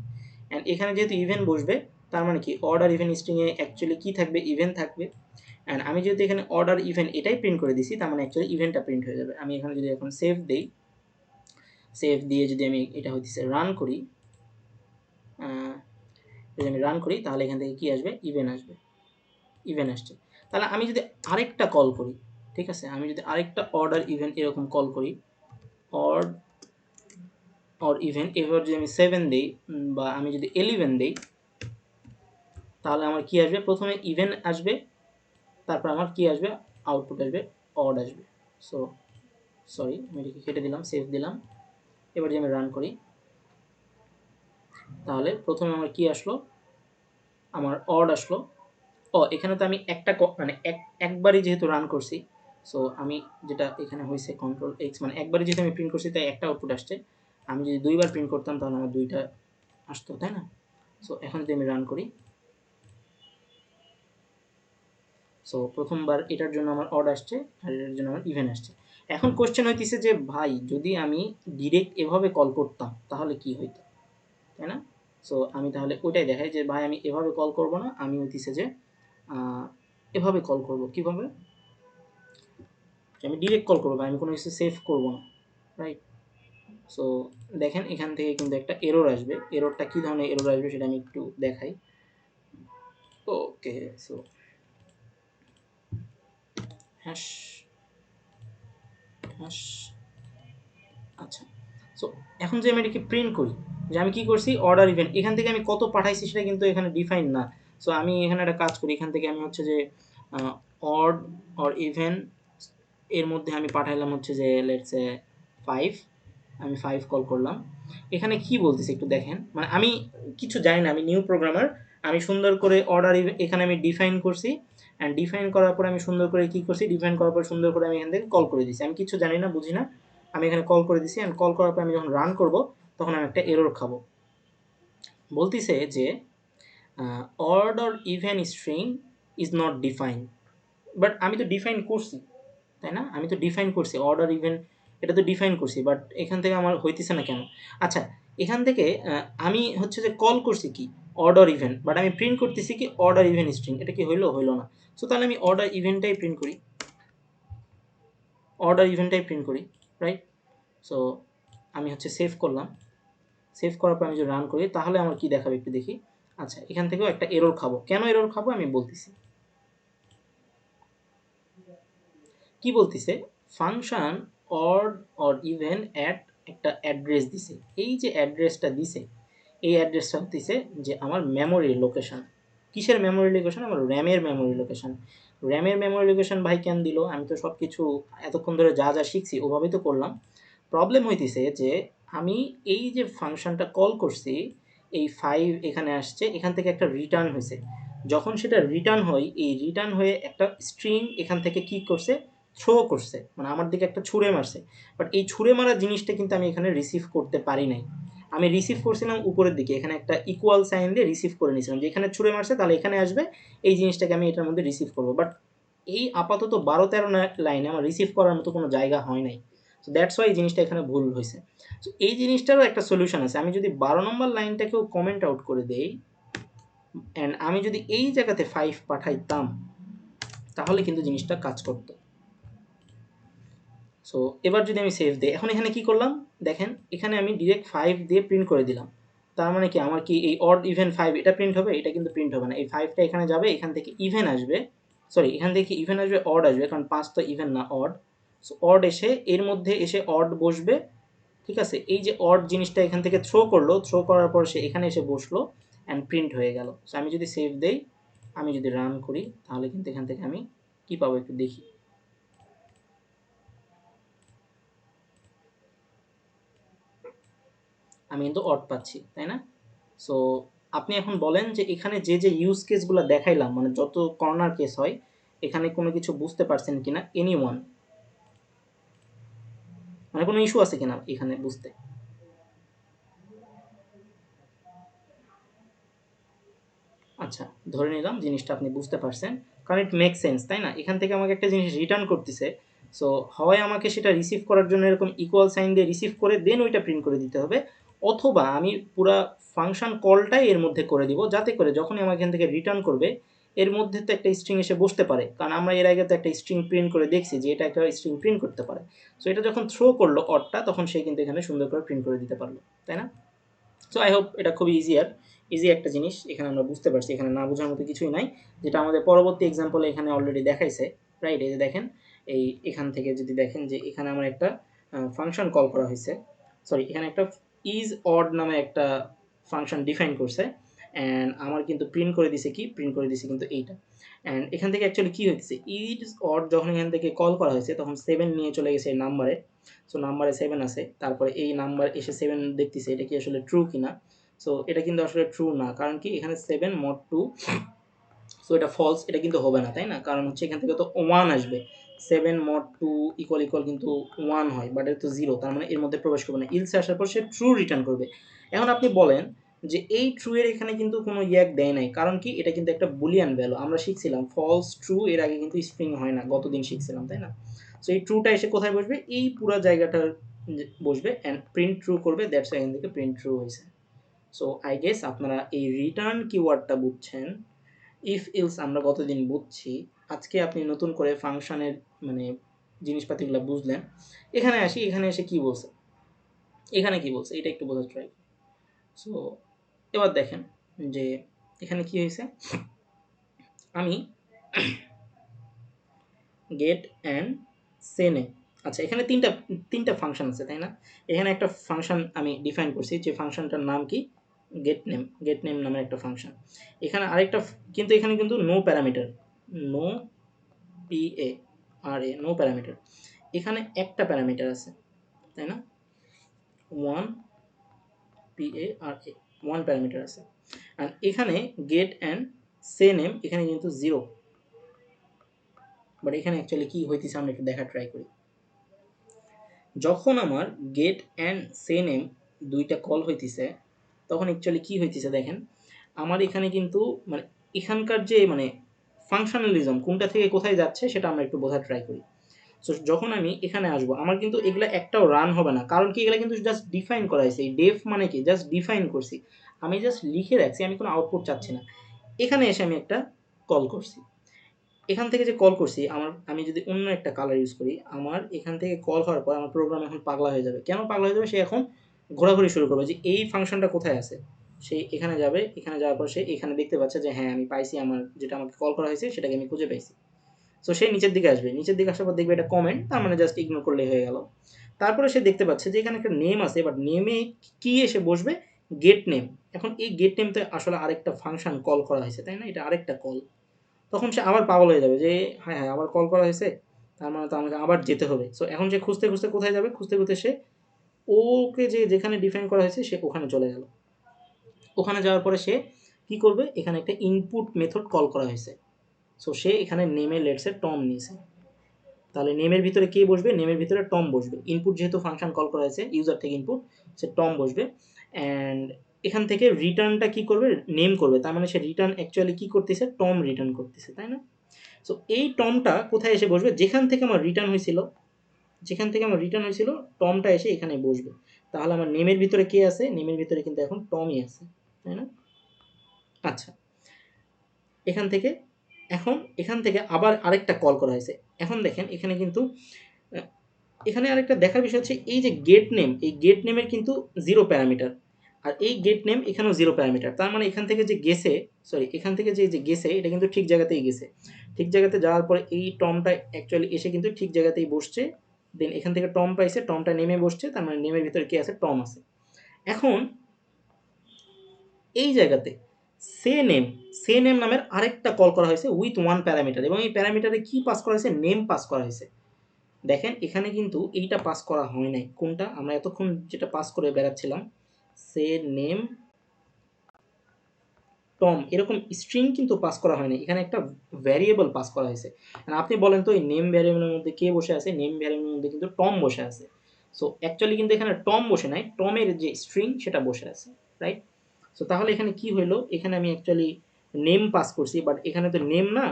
Speaker 1: অ্যান্ড এখানে যেহেতু ইভেন্ট বসবে তার মানে কি অর্ডার ইভেন্ট স্ট্রিংয়ে অ্যাকচুয়ালি কি থাকবে? ইভেন্ট থাকবে। অ্যান্ড আমি যেহেতু এখানে অর্ডার ইভেন্ট এটাই প্রিন্ট করে দিছি তার মানে অ্যাকচুয়ালি ইভেন্টটা প্রিন্ট হয়ে যাবে। আমি এখানে যদি এখন সেভ দেই, সেভ দিয়ে যদি আমি এটা হইতেছে রান করি, যদি আমি রান করি তাহলে এখান থেকে কি আসবে? ইভেন্ট আসবে, ইভেন্ট আসছে। তাহলে আমি যদি আরেকটা কল করি, ঠিক আছে, আমি যদি আরেকটা অর্ডার ইভেন্ট এরকম কল করি, অড অর ইভেন্ট, এবার যদি আমি 7 দিই বা আমি যদি 11 দিই তাহলে আমার কি আসবে? প্রথমে ইভেন্ট আসবে, তারপর আমার কি আসবে? আউটপুট আসবে, অড আসবে। সো সরি আমি এটাকে কেটে দিলাম, সেভ দিলাম। এবার যদি আমি রান করি তাহলে প্রথমে আমার কি আসলো? আমার অড আসলো। এখানে তো আমি একটা মানে একবারই যেহেতু রান করছি, সো আমি যেটা এখানে হয়েছে কন্ট্রোল এক্স, মানে একবারই যেহেতু আমি প্রিন্ট করছি তাই একটা আউটপুট আসছে। আমি যদি দুইবার প্রিন্ট করতাম তাহলে আমার দুইটা আসতো, তাই না? সো এখন যদি আমি রান করি, সো প্রথমবার এটার জন্য আমার অড আসছে আর এটার জন্য আমার ইভেন আসছে। এখন কোশ্চেন হইতেছে যে ভাই যদি আমি ডিরেক্ট এভাবে কল করতাম তাহলে কি হইতো, তাই না? সো আমি তাহলে ওইটাই দেখাই যে ভাই আমি এভাবে কল করব না, আমি হইতেছে যে এভাবে কল করব। কিভাবে? আমি ডিরেক্ট কল করবো, আমি কোনো কিছু সেভ করব না, রাইট? সো দেখেন এখান থেকে কিন্তু একটা এরর আসবে। এররটা কী ধরনের এরর আসবে সেটা আমি একটু দেখাই। ওকে, সো হ্যাশ হ্যাশ, আচ্ছা। সো এখন যে আমি এটাকে প্রিন্ট করি যে আমি কি করছি? অর্ডার ইভেন্ট, এখান থেকে আমি কত পাঠাইছি সেটা কিন্তু এখানে ডিফাইন না। সো আমি এখানে একটা কাজ করি, এখান থেকে আমি হচ্ছে যে অড অর ইভেন এর মধ্যে আমি পাঠাইলাম হচ্ছে যে লেটস সে 5, আমি 5 কল করলাম। এখানে কি বলতেছে একটু দেখেন, মানে আমি কিছু জানি না, আমি নিউ প্রোগ্রামার। আমি সুন্দর করে অর্ডার এখানে আমি ডিফাইন করছি, অ্যান্ড ডিফাইন করার পর আমি সুন্দর করে কি করছি? ডিফাইন করার পর সুন্দর করে আমি এখান থেকে কল করে দিছি। আমি কিছু জানি না, বুঝি না, আমি এখানে কল করে দিছি। অ্যান্ড কল করার পর আমি যখন রান করব তখন আমি একটা এরর খাবো। বলতিছে যে order even string is not define, but আমি তো ডিফাইন করছি, তাই না? আমি তো ডিফাইন করছি অর্ডার ইভেন্ট, এটা তো ডিফাইন করছি, বাট এখান থেকে আমার হইতেছে না কেন? আচ্ছা, এখান থেকে আমি হচ্ছে যে কল করছি কি? অর্ডার ইভেন্ট, বাট আমি প্রিন্ট করতেছি কি? Order event string. এটা কি হইলো? হইলো না। সো তাহলে আমি অর্ডার ইভেন্টটাই প্রিন্ট করি, অর্ডার ইভেন্টটাই প্রিন্ট করি, রাইট? সো আমি হচ্ছে সেভ করলাম। সেভ করার পর আমি যদি রান করি তাহলে আমার কি দেখাবে একটু দেখি। আচ্ছা, এখান থেকেও একটা এরর খাবো। কেন এরর খাবো আমি বলতেছি। কি বলতেছে? Function odd or even at একটা অ্যাড্রেস দিছে। এই যে অ্যাড্রেসটা দিছে, এই অ্যাড্রেসটা হতেছে যে আমার মেমোরির লোকেশন। কিসের মেমোরি লোকেশন? আমার র্যামের মেমোরি লোকেশন। র্যামের মেমোরি লোকেশন ভাই কেন দিল? আমি তো সব কিছু এতক্ষণ ধরে যা যা শিখছি ওভাবেই তো করলাম। প্রবলেম হইতেছে যে আমি এই যে ফাংশনটা কল করছি, এই 5 এখানে আসছে, এখান থেকে একটা রিটার্ন হয়েছে। যখন সেটা রিটার্ন হয়, এই রিটার্ন হয়ে একটা স্ট্রিং এখান থেকে কি করছে? থ্রো করছে, মানে আমার দিকে একটা ছুঁড়ে মারছে। বাট এই ছুঁড়ে মারা জিনিসটা কিন্তু আমি এখানে রিসিভ করতে পারি নাই। আমি রিসিভ করছিলাম উপরের দিকে, এখানে একটা ইকুয়াল সাইন দিয়ে রিসিভ করে নিয়েছিলাম, যে এখানে ছুঁড়ে মারছে তাহলে এখানে আসবে, এই জিনিসটাকে আমি এটার মধ্যে রিসিভ করবো। বাট এই আপাতত 12-13 লাইনে আমার রিসিভ করার মতো কোনো জায়গা হয় নাই। সো দ্যাটস ওয়াই এই জিনিসটা এখানে ভুল হয়েছে। সো এই জিনিসটারও একটা সলিউশন আছে। আমি যদি 12 নম্বর লাইনটাকেও কমেন্ট আউট করে দেই, অ্যান্ড আমি যদি এই জায়গাতে 5 পাঠাইতাম তাহলে কিন্তু জিনিসটা কাজ করতো। সো এবার যদি আমি সেভ দিই, এখন এখানে কি করলাম দেখেন, এখানে আমি ডিরেক্ট 5 দিয়ে প্রিন্ট করে দিলাম। তার মানে কি আমার কি এই অড ইভেন 5 এটা প্রিন্ট হবে? এটা কিন্তু প্রিন্ট হবে না। এই 5টা এখানে যাবে, এখান থেকে ইভেন আসবে, সরি এখান থেকে ইভেন আসবে, অড আসবে, কারণ 5 তো ইভেন না, অড। সো অড এসে এর মধ্যে এসে অড বসবে, ঠিক আছে। এই যে অড জিনিসটা এখান থেকে থ্রো করলো, থ্রো করার পর সে এখানে এসে বসলো অ্যান্ড প্রিন্ট হয়ে গেল। সো আমি যদি সেভ দেই, আমি যদি রান করি, তাহলে কিন্তু এখান থেকে আমি কি পাবো একটু দেখি। আমি কিন্তু অড পাচ্ছি, তাই না? সো আপনি এখন বলেন যে এখানে যে যে ইউজ কেসগুলো দেখাইলাম, মানে যত কর্নার কেস হয়, এখানে কোনো কিছু বুঝতে পারছেন কিনা এনি ওয়ান, মানে কোনো ইস্যু আছে কিনা এখানে বুঝতে? আচ্ছা, ধরে নিলাম জিনিসটা আপনি বুঝতে পারছেন, কারণ ইট মেক সেন্স, তাই না? এখান থেকে আমাকে একটা জিনিস রিটার্ন করতেছে। সো হয় আমাকে সেটা রিসিভ করার জন্য এরকম ইকুয়াল সাইন দিয়ে রিসিভ করে দেন ওইটা প্রিন্ট করে দিতে হবে, অথবা আমি পুরা ফাংশন কলটাই এর মধ্যে করে দিব, যাতে করে যখনই আমার এখান থেকে রিটার্ন করবে এর মধ্যে তো একটা স্ট্রিং এসে বসতে পারে, কারণ আমরা এর আগে তো একটা স্ট্রিং প্রিন্ট করে দেখছি যে এটা একটা স্ট্রিং প্রিন্ট করতে পারে। সো এটা যখন থ্রো করলো অডটা, তখন সে কিন্তু এখানে সুন্দর করে প্রিন্ট করে দিতে পারলো, তাই না? সো আই হোপ এটা খুবই ইজি একটা জিনিস এখানে আমরা বুঝতে পারছি, এখানে না বোঝার মতো কিছুই নাই, যেটা আমাদের পরবর্তী এক্সাম্পলে এখানে অলরেডি দেখাইছে, রাইট? এই যে দেখেন, এই এখান থেকে যদি দেখেন যে এখানে আমার একটা ফাংশন কল করা হয়েছে, সরি, এখানে একটা ইজ অড নামে একটা ফাংশন ডিফাইন করছে, অ্যান্ড আমার কিন্তু প্রিন্ট করে দিছে, কি প্রিন্ট করে দিছে কিন্তু এইটা। অ্যান্ড এখান থেকে অ্যাকচুয়ালি কী হয়েছে, ইজ অড যখন এখান থেকে কল করা হয়েছে তখন 7 নিয়ে চলে গেছে এই নাম্বারে। সো নাম্বারে 7 আছে, তারপরে এই নাম্বার এসে 7 দেখতেছে, এটা কি আসলে ট্রু কিনা। সো এটা কিন্তু আসলে ট্রু না, কারণ কি এখানে 7 mod 2, সো এটা ফলস, এটা কিন্তু হবে না, তাই না? কারণ হচ্ছে এখান থেকে তো 1 আসবে, 7 mod 2 ইকুয়াল ইকুয়াল কিন্তু 1 হয়, বাট এটা তো 0, তার মানে এর মধ্যে প্রবেশ করবে না। ইলসে আসার পর সে ট্রু রিটার্ন করবে। এখন আপনি বলেন যে এই ট্রু এর এখানে কিন্তু কোনো ইয়াক দেয় নাই, কারণ কি এটা কিন্তু একটা বুলিয়ান ভ্যালু, আমরা শিখছিলাম ফলস ট্রু এর আগে কিন্তু স্ট্রিং হয় না, গতদিন শিখছিলাম, তাই না? সো এই ট্রুটা এসে কোথায় বসবে, এই পুরো জায়গাটার বসবে অ্যান্ড প্রিন্ট ট্রু করবে, দ্যাটস এখান থেকে প্রিন্ট ট্রু হয়েছে। সো আই গেস আপনারা এই রিটার্ন কিওয়ার্ডটা বুঝছেন, ইফ ইলস আমরা গতদিন বুঝছি, আজকে আপনি নতুন করে ফাংশনের মানে জিনিসপাতিগুলো বুঝলেন। এখানে আসি, এখানে এসে কি বলছে, এখানে কি বলছে এটা একটু বোঝার ট্রাই। সো এবার দেখেন যে এখানে কি হয়েছে, আমি গেট অ্যান্ড সেনে, আচ্ছা এখানে তিনটা ফাংশন আছে, তাই না? এখানে একটা ফাংশন আমি ডিফাইন করছি, যে ফাংশনটার নাম কি, গেট নেম নামের একটা ফাংশন। এখানে আরেকটা কিন্তু এখানে কিন্তু no parameter, no PA RA, no parameter. এখানে একটা প্যারামিটার আছে, তাই না? 1 PA RA, 1 প্যারামিটার আছে। আর এখানে গেট অ্যান্ড সে নেম, এখানে কিন্তু 0, বাট এখানে অ্যাকচুয়ালি কি হইতেছে আমরা একটু দেখার ট্রাই করি। যখন আমার গেট অ্যান্ড সে নেম দুইটা কল হইতেছে, তখন অ্যাকচুয়ালি কি হইতেছে দেখেন, আমার এখানে কিন্তু মানে এখানকার যে মানে ফাংশনালিজম কোনটা থেকে কোথায় যাচ্ছে সেটা আমরা একটু বোঝার ট্রাই করি। সো যখন আমি এখানে আসবো, আমার কিন্তু এগুলা একটাও রান হবে না, কারণ কি এগুলা কিন্তু জাস্ট ডিফাইন করা হয়েছে। এই ডেফ মানে কি, জাস্ট ডিফাইন করছি, আমি জাস্ট লিখে রাখছি, আমি কোনো আউটপুট চাচ্ছি না। এখানে এসে আমি একটা কল করছি, এখান থেকে যে কল করছি, আমি যদি অন্য একটা কালার ইউজ করি, আমার এখান থেকে কল হওয়ার পর আমার প্রোগ্রাম এখন পাগলা হয়ে যাবে। কেন পাগলা হয়ে যাবে, সে এখন ঘোরাঘুরি শুরু করবে যে এই ফাংশনটা কোথায় আছে। সে এখানে যাবে, এখানে যাওয়ার পর সে এখানে দেখতে পাচ্ছে যে হ্যাঁ আমি পাইছি, আমার যেটা আমাকে কল করা হয়েছে সেটাকে আমি খুঁজে পাইছি। সো সে নিচের দিকে আসবে, নিচের দিকে আসার পর দেখবে এটা কমেন্ট, তার মানে জাস্ট ইগনোর করলেই হয়ে গেল। তারপরে সে দেখতে পাচ্ছে যে এখানে একটা নেম আছে, বাট নেমে কি এসে বসবে, গেট নেম। এখন এই গেট নেমতে আসলে আরেকটা ফাংশন কল করা হয়েছে, তাই না? এটা আরেকটা কল। তখন সে আবার পাগল হয়ে যাবে যে হ্যাঁ হ্যাঁ আবার কল করা হয়েছে, তার মানে তো আমাকে আবার যেতে হবে। সো এখন সে খুঁজতে খুঁজতে কোথায় যাবে, খুঁজতে খুঁজতে সে ওকে যে যেখানে ডিফাইন করা হয়েছে সে ওখানে চলে গেল। ওখানে যাওয়ার পরে সে কি করবে, এখানে একটা ইনপুট মেথড কল করা হয়েছে। সো সে এখানে নেমে লেটসে টম নিয়েছে, তাহলে নেমের ভিতরে কে বসবে, নেমের ভিতরে টম বসবে। ইনপুট যেহেতু ফাংশন কল করা হয়েছে ইউজার থেকে ইনপুট, সে টম বসবে। অ্যান্ড এখান থেকে রিটার্নটা কি করবে, নেম করবে, তার মানে সে রিটার্ন অ্যাকচুয়ালি কি করতেছে, টম রিটার্ন করতেছে, তাই না? সো এই টমটা কোথায় এসে বসবে, যেখান থেকে আমার রিটার্ন হয়েছিল, যেখান থেকে আমার রিটার্ন হয়েছিল টমটা এসে এখানে বসবে। তাহলে আমার নেমের ভিতরে কে আছে, নেমের ভিতরে কিন্তু এখন টমই আছে, তাই না? আচ্ছা, এখান থেকে এখন এখান থেকে আবার আরেকটা কল করা হয়েছে। এখন দেখেন এখানে কিন্তু এখানে আরেকটা দেখার বিষয় হচ্ছে, এই যে গেট নেম, এই গেট নেমের কিন্তু 0 প্যারামিটার, আর এই গেট নেম এখানেও 0 প্যারামিটার। তার মানে এখান থেকে যে গেছে, সরি এখান থেকে যে গেছে এটা কিন্তু ঠিক জায়গাতেই গেছে। ঠিক জায়গাতে যাওয়ার পরে এই টর্মটা অ্যাকচুয়ালি এসে কিন্তু ঠিক জায়গাতেই বসছে, দেন এখান থেকে টম পাইছে, টমটা নেমে বসছে, তার মানে নেমের ভিতরে কি আছে, টম আছে। এখন এই জায়গাতে সে নেম নামের আরেকটা কল করা হয়েছে উইথ ওয়ান প্যারামিটার, এবং এই প্যারামিটারে কি পাস করা হয়েছে, নেম পাস করা হয়েছে। দেখেন এখানে কিন্তু এইটা পাস করা হয় নাই, কোনটা আমরা এতক্ষণ যেটা পাস করে বেড়াচ্ছিলাম, সে নেম টম, এরকম স্ট্রিং কিন্তু পাস করা হয় না, এখানে একটা ভ্যারিয়েবল পাস করা হয়েছে। আপনি বলেন তো এই নেম ভ্যারিয়েবলের মধ্যে কে বসে আছে, নেম ভ্যারিয়েবলের মধ্যে কিন্তু টম বসে আছে। সো অ্যাকচুয়ালি কিন্তু এখানে টম বসে নাই, টমের যে স্ট্রিং সেটা বসে আছে, রাইট? সো তাহলে এখানে কি হইলো, এখানে আমি অ্যাকচুয়ালি নেম পাস করছি, বাট এখানে তো নেম না,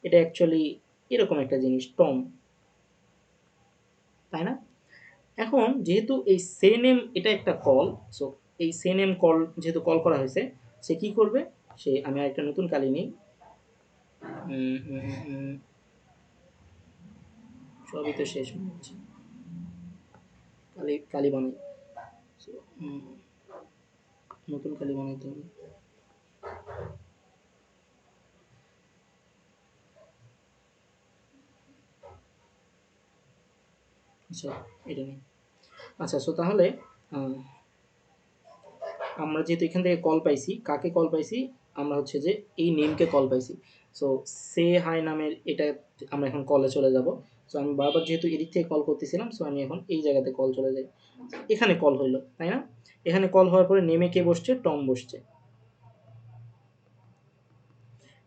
Speaker 1: এটা অ্যাকচুয়ালি এরকম একটা জিনিস টম, তাই না? এখন যেহেতু এই সে নেম এটা একটা কল, সো এই সে নেম কল যেহেতু কল করা হয়েছে, সে কি করবে, সে আমি আরেকটা নতুন কালি নিই, সবই তো শেষ মনে হচ্ছে, কালি কালি বানাই। So, নতুন কালি বানাইতে হবে। আচ্ছা, এটা নেই। আচ্ছা, সো তাহলে আমরা যেহেতু এখান থেকে কল পাইছি, কাকে কল পাইছি, আমরা হচ্ছে যে এই নেমকে কল পাইছি। সো সে হাই নামের এটা আমরা এখন কলে চলে যাব। সো আমি বারবার যেহেতু এদিক থেকে কল করতেছিলাম, সো আমি এখন এই জায়গাতে কল চলে যাই। এখানে কল হইলো, তাই না? এখানে কল হওয়ার পরে নেমে কে বসছে, টম বসছে।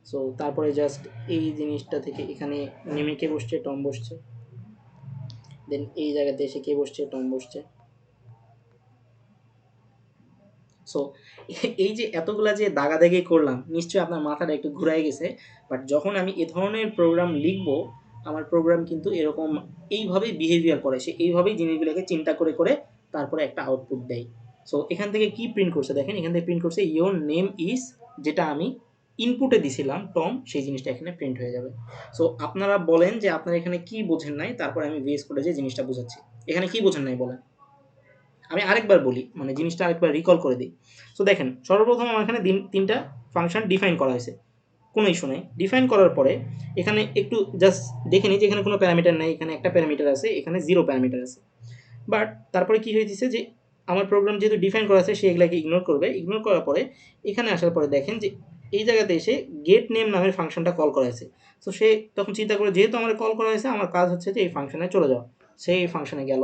Speaker 1: সো তারপরে জাস্ট এই জিনিসটা থেকে এখানে নেমে কে বসছে, টম বসছে। দেন এই জায়গাতে এসে কে বসছে, টম বসছে। সো এই যে এতগুলা যে দাগাদাগি করলাম, নিশ্চয়ই আপনার মাথাটা একটু ঘুরাই গেছে। বাট যখন আমি এ ধরনের প্রোগ্রাম লিখব, আমার প্রোগ্রাম কিন্তু এরকম এইভাবেই বিহেভিয়ার করে, সে এইভাবেই জিনিসগুলোকে চিন্তা করে করে তারপরে একটা আউটপুট দেয়। সো এখান থেকে কি প্রিন্ট করছে দেখেন, এখান থেকে প্রিন্ট করছে ইয়োর নেম ইজ, যেটা আমি ইনপুটে দিছিলাম টম, সেই জিনিসটা এখানে প্রিন্ট হয়ে যাবে। সো আপনারা বলেন যে আপনারা এখানে কি বোঝেন নাই, তারপরে আমি ভিএস কোডে যে জিনিসটা বোঝাচ্ছি। এখানে কি বোঝেন নাই বলেন? আমি আরেকবার বলি, মানে জিনিসটা আরেকবার রিকল করে দিই। সো দেখেন, সর্বপ্রথম আমার এখানে তিনটা ফাংশন ডিফাইন করা হয়েছে, কোনো ইস্যু নেই। ডিফাইন করার পরে এখানে একটু জাস্ট দেখে নিই যে এখানে কোনো প্যারামিটার নেই, এখানে একটা প্যারামিটার আছে, এখানে 0 প্যারামিটার আছে। বাট তারপরে কি হয়েছে যে আমার প্রোগ্রাম যেহেতু ডিফাইন করা আছে, সে এগুলাকে ইগনোর করবে। ইগনোর করার পরে এখানে আসার পরে দেখেন যে এই জায়গাতে এসে গেট নেম নামের ফাংশনটা কল করা হয়েছে। সো সে তখন চিন্তা করে, যেহেতু আমার কল করা হয়েছে, আমার কাজ হচ্ছে যে এই ফাংশনে চলে যাওয়া। সেই ফাংশনে গেল,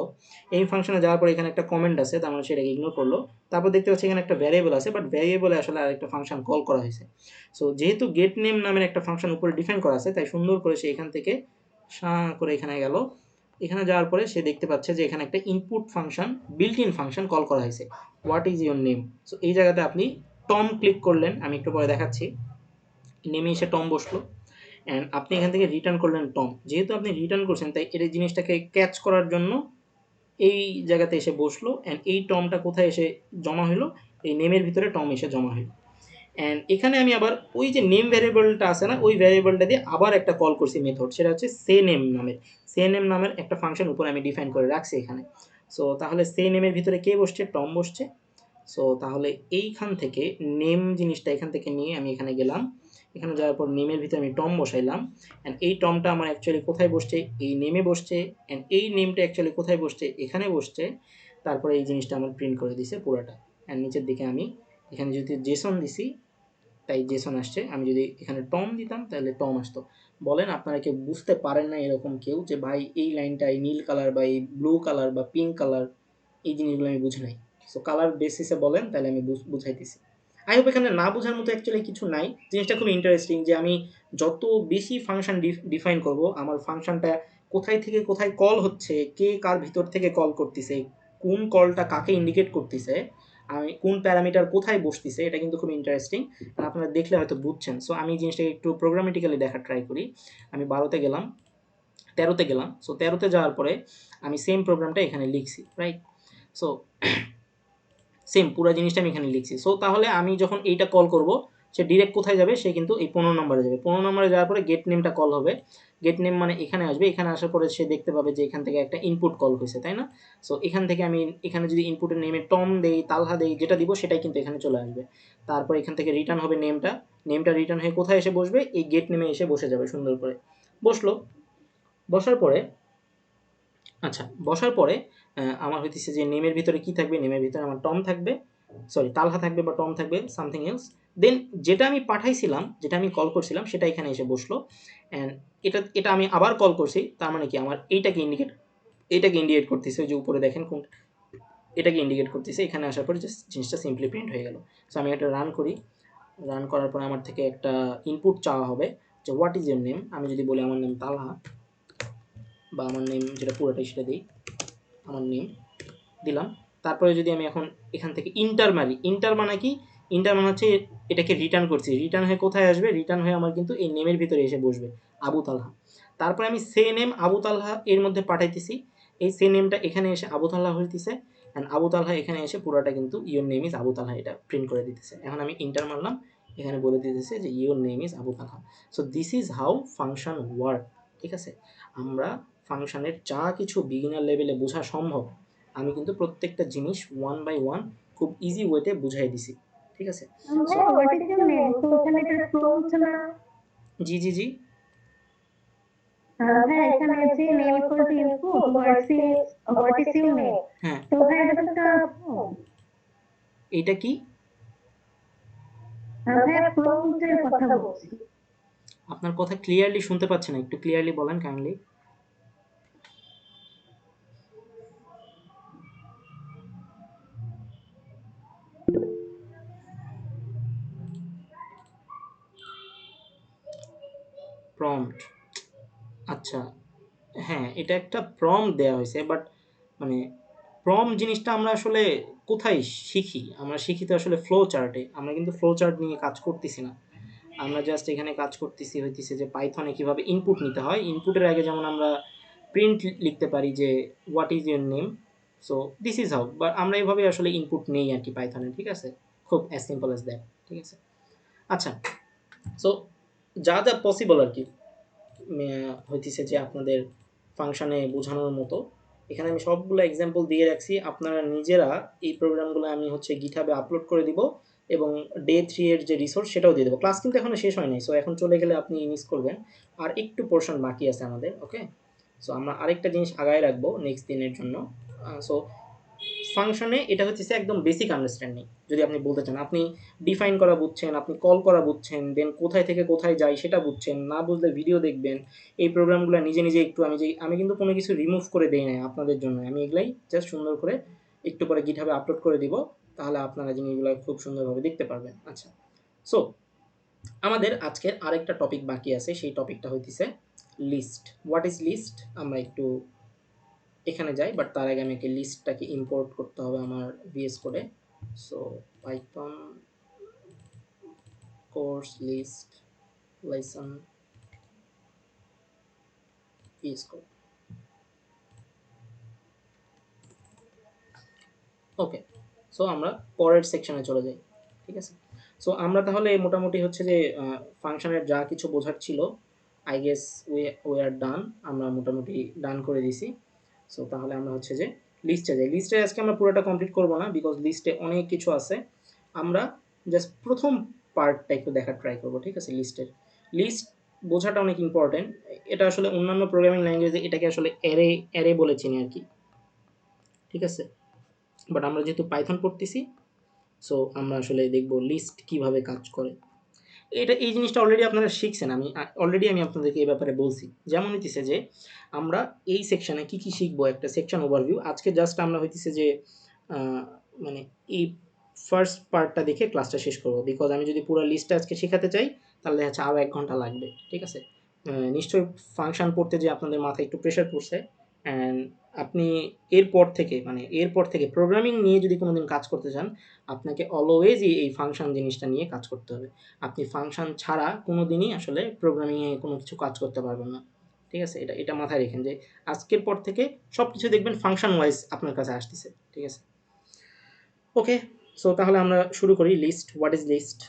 Speaker 1: এই ফাংশনে যাওয়ার পরে এখানে একটা কমেন্ট আছে, তার মানে সেটাকে ইগনোর করলো। তারপর দেখতে পাচ্ছি এখানে একটা ভ্যারিয়েবল আছে, বাট ভ্যারিয়েবলে আসলে আরেকটা ফাংশন কল করা হয়েছে। সো যেহেতু গেট নেম নামের একটা ফাংশন উপরে ডিফাইন করা আছে, তাই সুন্দর করে সে এখান থেকে করে এখানে গেল। এখানে যাওয়ার পরে সে দেখতে পাচ্ছে যে এখানে একটা input function, built in function call করা হয়েছে, what is your name. So এই জায়গাতে আপনি টম ক্লিক করলেন, আমি একটু পরে দেখাচ্ছি। নেমে এসে টম বসলো, অ্যান্ড আপনি এখান থেকে রিটার্ন করলেন টম। যেহেতু আপনি রিটার্ন করছেন, তাই এই জিনিসটাকে ক্যাচ করার জন্য এই জায়গাতে এসে বসলো, অ্যান্ড এই টমটা কোথায় এসে জমা হলো, এই নেমের ভিতরে টম এসে জমা হলো। অ্যান্ড এখানে আমি আবার ওই যে নেম ভ্যারিয়েবলটা আছে না, ওই ভ্যারিয়েবলটা দিয়ে আবার একটা কল করছি মেথড, সেটা হচ্ছে সে নেম নামের একটা ফাংশন উপরে আমি ডিফাইন করে রাখছি এখানে। সো তাহলে সে নেমের ভিতরে কে বসছে, টম বসছে। সো তাহলে এইখান থেকে নেম জিনিসটা এখান থেকে নিয়ে আমি এখানে গেলাম, এখানে যাওয়ার পর নেমের ভিতরে আমি টম বসাইলাম, অ্যান্ড এই টমটা আমার অ্যাকচুয়ালি কোথায় বসছে, এই নেমে বসছে, অ্যান্ড এই নেমটা অ্যাকচুয়ালি কোথায় বসছে, এখানে বসছে। তারপরে এই জিনিসটা আমার প্রিন্ট করে দিছে পুরোটা। অ্যান্ড নিচের দিকে আমি এখানে যদি জেসন দিছি, তাই জেসন আসছে। আমি যদি এখানে টম দিতাম তাহলে টম আসতো। বলেন আপনারা কেউ বুঝতে পারেন না এরকম কেউ, যে ভাই এই লাইনটা এই নীল কালার বা এই ব্লু কালার বা পিঙ্ক কালার, এই জিনিসগুলো আমি বুঝি নাই। সো কালার বেসিসে বলেন, তাহলে আমি বুঝাইতেছি। আই হোপ এখানে না বোঝার মতো অ্যাকচুয়ালি কিছু নাই। জিনিসটা খুব ইন্টারেস্টিং যে আমি যত বেশি ফাংশন ডিফাইন করব, আমার ফাংশনটা কোথায় থেকে কোথায় কল হচ্ছে, কে কার ভিতর থেকে কল করতেছে, কোন কলটা কাকে ইন্ডিকেট করতেছে, আমি কোন প্যারামিটার কোথায় বসতেছে, এটা কিন্তু খুব ইন্টারেস্টিং। আর আপনারা দেখলে হয়তো বুঝছেন। সো আমি জিনিসটাকে একটু প্রোগ্রামেটিক্যালি দেখার ট্রাই করি। আমি 12তে গেলাম, 13তে গেলাম। সো 13তে যাওয়ার পরে আমি সেম প্রোগ্রামটা এখানে লিখছি, রাইট? সো সেম পুরো জিনিসটা আমি এখানে লিখছি। সো তাহলে আমি যখন এইটা কল করব, সে ডিরেক্ট কোথায় যাবে, সে কিন্তু এই 15 নম্বরে যাবে। 15 নম্বরে যাওয়ার পরে গেট নেমটা কল হবে। গেট নেম মানে এখানে আসবে, এখানে আসার পরে সে দেখতে পাবে যে এখান থেকে একটা ইনপুট কল হয়েছে, তাই না? সো এখান থেকে আমি এখানে যদি ইনপুটের নেমে টম দেই, তালহা দেই, যেটা দিব সেটাই কিন্তু এখানে চলে আসবে। তারপর এখান থেকে রিটার্ন হবে নেমটা রিটার্ন হয়ে কোথায় এসে বসবে, এই গেট নেমে এসে বসে যাবে সুন্দর করে। বসলো, বসার পরে আচ্ছা, বসার পরে আমার হইতেছে যে নেমের ভিতরে কি থাকবে, নেমের ভিতরে আমার টম থাকবে, সরি তালহা থাকবে বা টম থাকবে, সামথিং এলস। দেন যেটা আমি পাঠাইছিলাম, যেটা আমি কল করছিলাম সেটা এখানে এসে বসলো। অ্যান্ড এটা আমি আবার কল করছি, তার মানে কি আমার এইটাকে ইন্ডিকেট করতেছে, ওই যে উপরে দেখেন কোন এটাকে ইন্ডিকেট করতেছে। এখানে আসার পরে জাস্ট জিনিসটা সিম্পলি প্রিন্ট হয়ে গেল। সো আমি এটা রান করি, রান করার পরে আমার থেকে একটা ইনপুট চাওয়া হবে যে হোয়াট ইজ ইউর নেম। আমি যদি বলি আমার নেম তালহা, বা আমার নেম যেটা পুরোটাই সেটা দিই, আমার নেম দিলাম। তারপরে যদি আমি এখন এখান থেকে ইন্টার মারি, ইন্টার মানে কি, ইন্টার মানে হচ্ছে এটাকে রিটার্ন করছি। রিটার্ন হয়ে কোথায় আসবে, রিটার্ন হয়ে আমার কিন্তু এই নেমের ভিতরে এসে বসবে, আবু তালহা। তারপরে আমি সে নেম আবু তালহা এর মধ্যে পাঠাইতেছি, এই সে নেমটা এখানে এসে আবু তালহা হইতেছে, অ্যান্ড আবু তালহা এখানে এসে পুরোটা কিন্তু ইউর নেম ইজ আবু তালহা এটা প্রিন্ট করে দিতেছে। এখন আমি ইন্টার মারলাম, এখানে বলে দিতেছে যে your name is Abu Talha. So this is how function work. ঠিক আছে, আমরা ফাংশনের যা কিছু বিগিনার লেভেলে বোঝা সম্ভব, আমি কিন্তু প্রত্যেকটা জিনিস ওয়ান বাই ওয়ান খুব ইজি ওয়েতে বুঝাই দিছি। ঠিক আছে, সো
Speaker 2: ভাইয়া হোয়াট ইজ ইউর নেম, তো এখানে এটা ফ্লো হচ্ছে না।
Speaker 1: জি জি জি,
Speaker 2: ভাইয়া এখানে যে name equal to input what is your name,
Speaker 1: হ্যাঁ,
Speaker 2: তো ভাইয়া এটা তো একটা ফ্লো।
Speaker 1: এইটা কি?
Speaker 2: ভাইয়া প্রম্পট এর কথা বলছি।
Speaker 1: আপনার কথা ক্লিয়ারলি শুনতে পাচ্ছি না, একটু ক্লিয়ারলি বলেন কাইন্ডলি। প্রম্পট, আচ্ছা, হ্যাঁ এটা একটা প্রম্পট দেওয়া হয়েছে, বাট মানে প্রম্পট জিনিসটা আমরা আসলে কোথায় শিখি? আমরা শিখি তো আসলে ফ্লো চার্টে। আমরা কিন্তু ফ্লো চার্ট নিয়ে কাজ করতেছি না, আমরা জাস্ট এখানে কাজ করতেছি হইতেছে যে পাইথনে কিভাবে ইনপুট নিতে হয়। ইনপুটের আগে যেমন আমরা প্রিন্ট লিখতে পারি যে what is your name, so this is how, but আমরা এইভাবে আসলে ইনপুট নেই আর কি পাইথনে। ঠিক আছে, খুব অ্যাজ সিম্পল অ্যাজ দ্যাট। ঠিক আছে, আচ্ছা, সো যা যা পসিবল আর কি হইতেছে যে আপনাদের ফাংশনে বোঝানোর মতো, এখানে আমি সবগুলো এক্সাম্পল দিয়ে রাখছি। আপনারা নিজেরা এই প্রোগ্রামগুলো আমি হচ্ছে গিটহাবে আপলোড করে দিব, এবং ডে 3 এর যে রিসোর্স সেটাও দিয়ে দেবো। ক্লাস কিন্তু এখনো শেষ হয় নাই, সো এখন চলে গেলে আপনি মিস করবেন। আর একটু পোর্শন বাকি আছে আমাদের, ওকে। সো আমরা আরেকটা জিনিস আগায় রাখবো নেক্সট দিনের জন্য। সো ফাংশনে এটা হচ্ছে একদম বেসিক আন্ডারস্ট্যান্ডিং। যদি আপনি বলতে চান, আপনি ডিফাইন করা বুঝছেন, আপনি কল করা বুঝছেন, দেন কোথায় থেকে কোথায় যায় সেটা বুঝছেন, না বুঝলে ভিডিও দেখবেন। এই প্রোগ্রামগুলো নিজে নিজে একটু আমি কিন্তু কোনো কিছু রিমুভ করে দেই না আপনাদের জন্য, আমি এগুলাই জাস্ট সুন্দর করে একটু পরে গিটহাবে আপলোড করে দিব, তাহলে আপনারা জিনিসগুলো খুব সুন্দরভাবে দেখতে পারবেন। আচ্ছা, সো আমাদের আজকের আরেকটা টপিক বাকি আছে, সেই টপিকটা হইতেছে লিস্ট। হোয়াট ইজ লিস্ট, আমরা একটু এখানে যাই, বাট তার আগে আমাকে লিস্টটাকে ইম্পোর্ট করতে হবে আমার ভিএস কোডে। সো পাইথন কোর্স লিস্ট লাইসন ভিএস কোড, ওকে। সো আমরা পরের সেকশনে চলে যাই। ঠিক আছে, সো আমরা তাহলে মোটামুটি হচ্ছে যে ফাংশনের যা কিছু বোঝার ছিল, আই গেস উই আর ডান, আমরা মোটামুটি ডান করে দিছি। সো তাহলে আমরা হচ্ছে যে লিস্টে যাই। লিস্টে আজকে আমরা পুরোটা কমপ্লিট করব না, বিকজ লিস্টে অনেক কিছু আছে। আমরা জাস্ট প্রথম পার্টটা একটু দেখার ট্রাই করব। ঠিক আছে, লিস্ট বোঝাটা অনেক ইম্পর্টেন্ট। এটা আসলে অন্যান্য প্রোগ্রামিং ল্যাঙ্গুয়েজে এটাকে আসলে অ্যারে অ্যারে বলে চিনি আর কি। ঠিক আছে, বাট আমরা যেহেতু পাইথন পড়তেছি, সো আমরা আসলে দেখব লিস্ট কিভাবে কাজ করে। এই জিনিসটা অলরেডি আপনারা শিখছেন, আমি আপনাদেরকে এই ব্যাপারে বলছি। যেমন হইতেছে যে আমরা এই সেকশনে কি কি শিখবো, একটা সেকশন ওভারভিউ। আজকে জাস্ট আমরা হইতেছে যে মানে এই ফার্স্ট পার্টটা দেখে ক্লাসটা শেষ করবো, বিকজ আমি যদি পুরো লিস্টটা আজকে শেখাতে চাই তাহলে হচ্ছে আরও 1 ঘন্টা লাগবে। ঠিক আছে, নিশ্চয়ই ফাংশন পড়তে যে আপনাদের মাথায় একটু প্রেশার পড়ছে। অ্যান্ড আপনি এরপর থেকে প্রোগ্রামিং নিয়ে যদি কোনোদিন কাজ করতে চান, আপনাকে অলওয়েজই এই ফাংশন জিনিসটা নিয়ে কাজ করতে হবে। আপনি ফাংশন ছাড়া কোনো দিনই আসলে প্রোগ্রামিংয়ে কোনো কিছু কাজ করতে পারবেন না। ঠিক আছে, এটা এটা মাথায় রেখেন যে আজকের পর থেকে সব কিছু দেখবেন ফাংশন ওয়াইজ আপনার কাছে আসতেছে। ঠিক আছে, ওকে। সো তাহলে আমরা শুরু করি। List, what is list?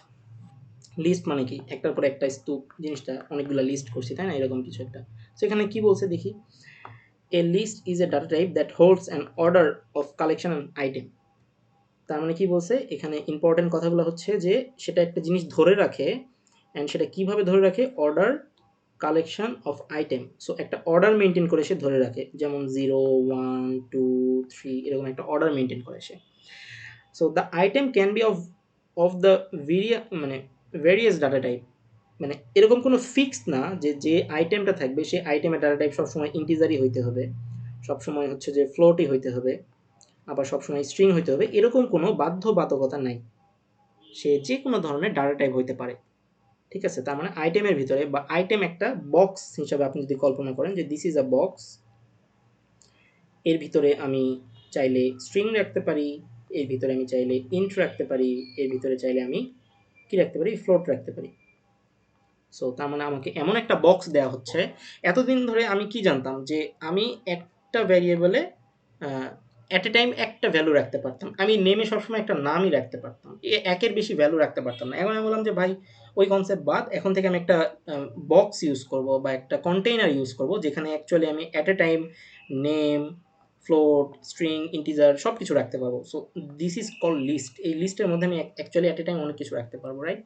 Speaker 1: List মানে কি, একটার পর একটা স্তূপ, জিনিসটা অনেকগুলো লিস্ট করছি তাই না, এরকম কিছু একটা। সো এখানে কি বলছে দেখি, a list is a data type that holds an order of collection and item. তার মানে কি বলছে এখানে, ইম্পর্টেন্ট কথাগুলো হচ্ছে যে সেটা একটা জিনিস ধরে রাখে, অ্যান্ড সেটা কিভাবে ধরে রাখে, order, collection of item. So একটা অর্ডার মেনটেন করে সে ধরে রাখে, যেমন 0 1 2 3 এরকম একটা অর্ডার মেনটেন করে সে। So the item can be of the মানে ভেরিয়াস ডাটা টাইপ, মানে এরকম কোনো ফিক্স না যে যে আইটেমটা থাকবে সেই আইটেমের ডাটা টাইপ সবসময় ইন্টিজারই হইতে হবে, সবসময় হচ্ছে যে ফ্লোটই হইতে হবে, আবার সবসময় স্ট্রিং হইতে হবে, এরকম কোনো বাধ্যবাধকতা নাই। সে যে কোনো ধরনের ডাটা টাইপ হইতে পারে। ঠিক আছে, তার মানে আইটেমের ভিতরে বা আইটেম একটা বক্স হিসাবে আপনি যদি কল্পনা করেন যে দিস ইজ আ বক্স, এর ভিতরে আমি চাইলে স্ট্রিং রাখতে পারি, এর ভিতরে আমি চাইলে ইন্ট রাখতে পারি, এর ভিতরে চাইলে আমি কি রাখতে পারি, ফ্লোট রাখতে পারি। সো তার মানে আমাকে এমন একটা বক্স দেওয়া হচ্ছে। এতদিন ধরে আমি কি জানতাম যে আমি একটা ভ্যারিয়েবলে অ্যাট এ টাইম একটা ভ্যালু রাখতে পারতাম, আমি নেমে সবসময় একটা নামই রাখতে পারতাম, একের বেশি ভ্যালু রাখতে পারতাম না। এখন আমি বললাম যে ভাই ওই কনসেপ্ট বাদ, এখন থেকে আমি একটা বক্স ইউজ করব বা একটা কন্টেইনার ইউজ করব যেখানে অ্যাকচুয়ালি আমি at a time name, float, string, integer সব কিছু রাখতে পারবো। So this is call list. এই লিস্টের মধ্যে আমি অ্যাকচুয়ালি অ্যাট এ টাইম অনেক কিছু রাখতে পারবো, রাইট?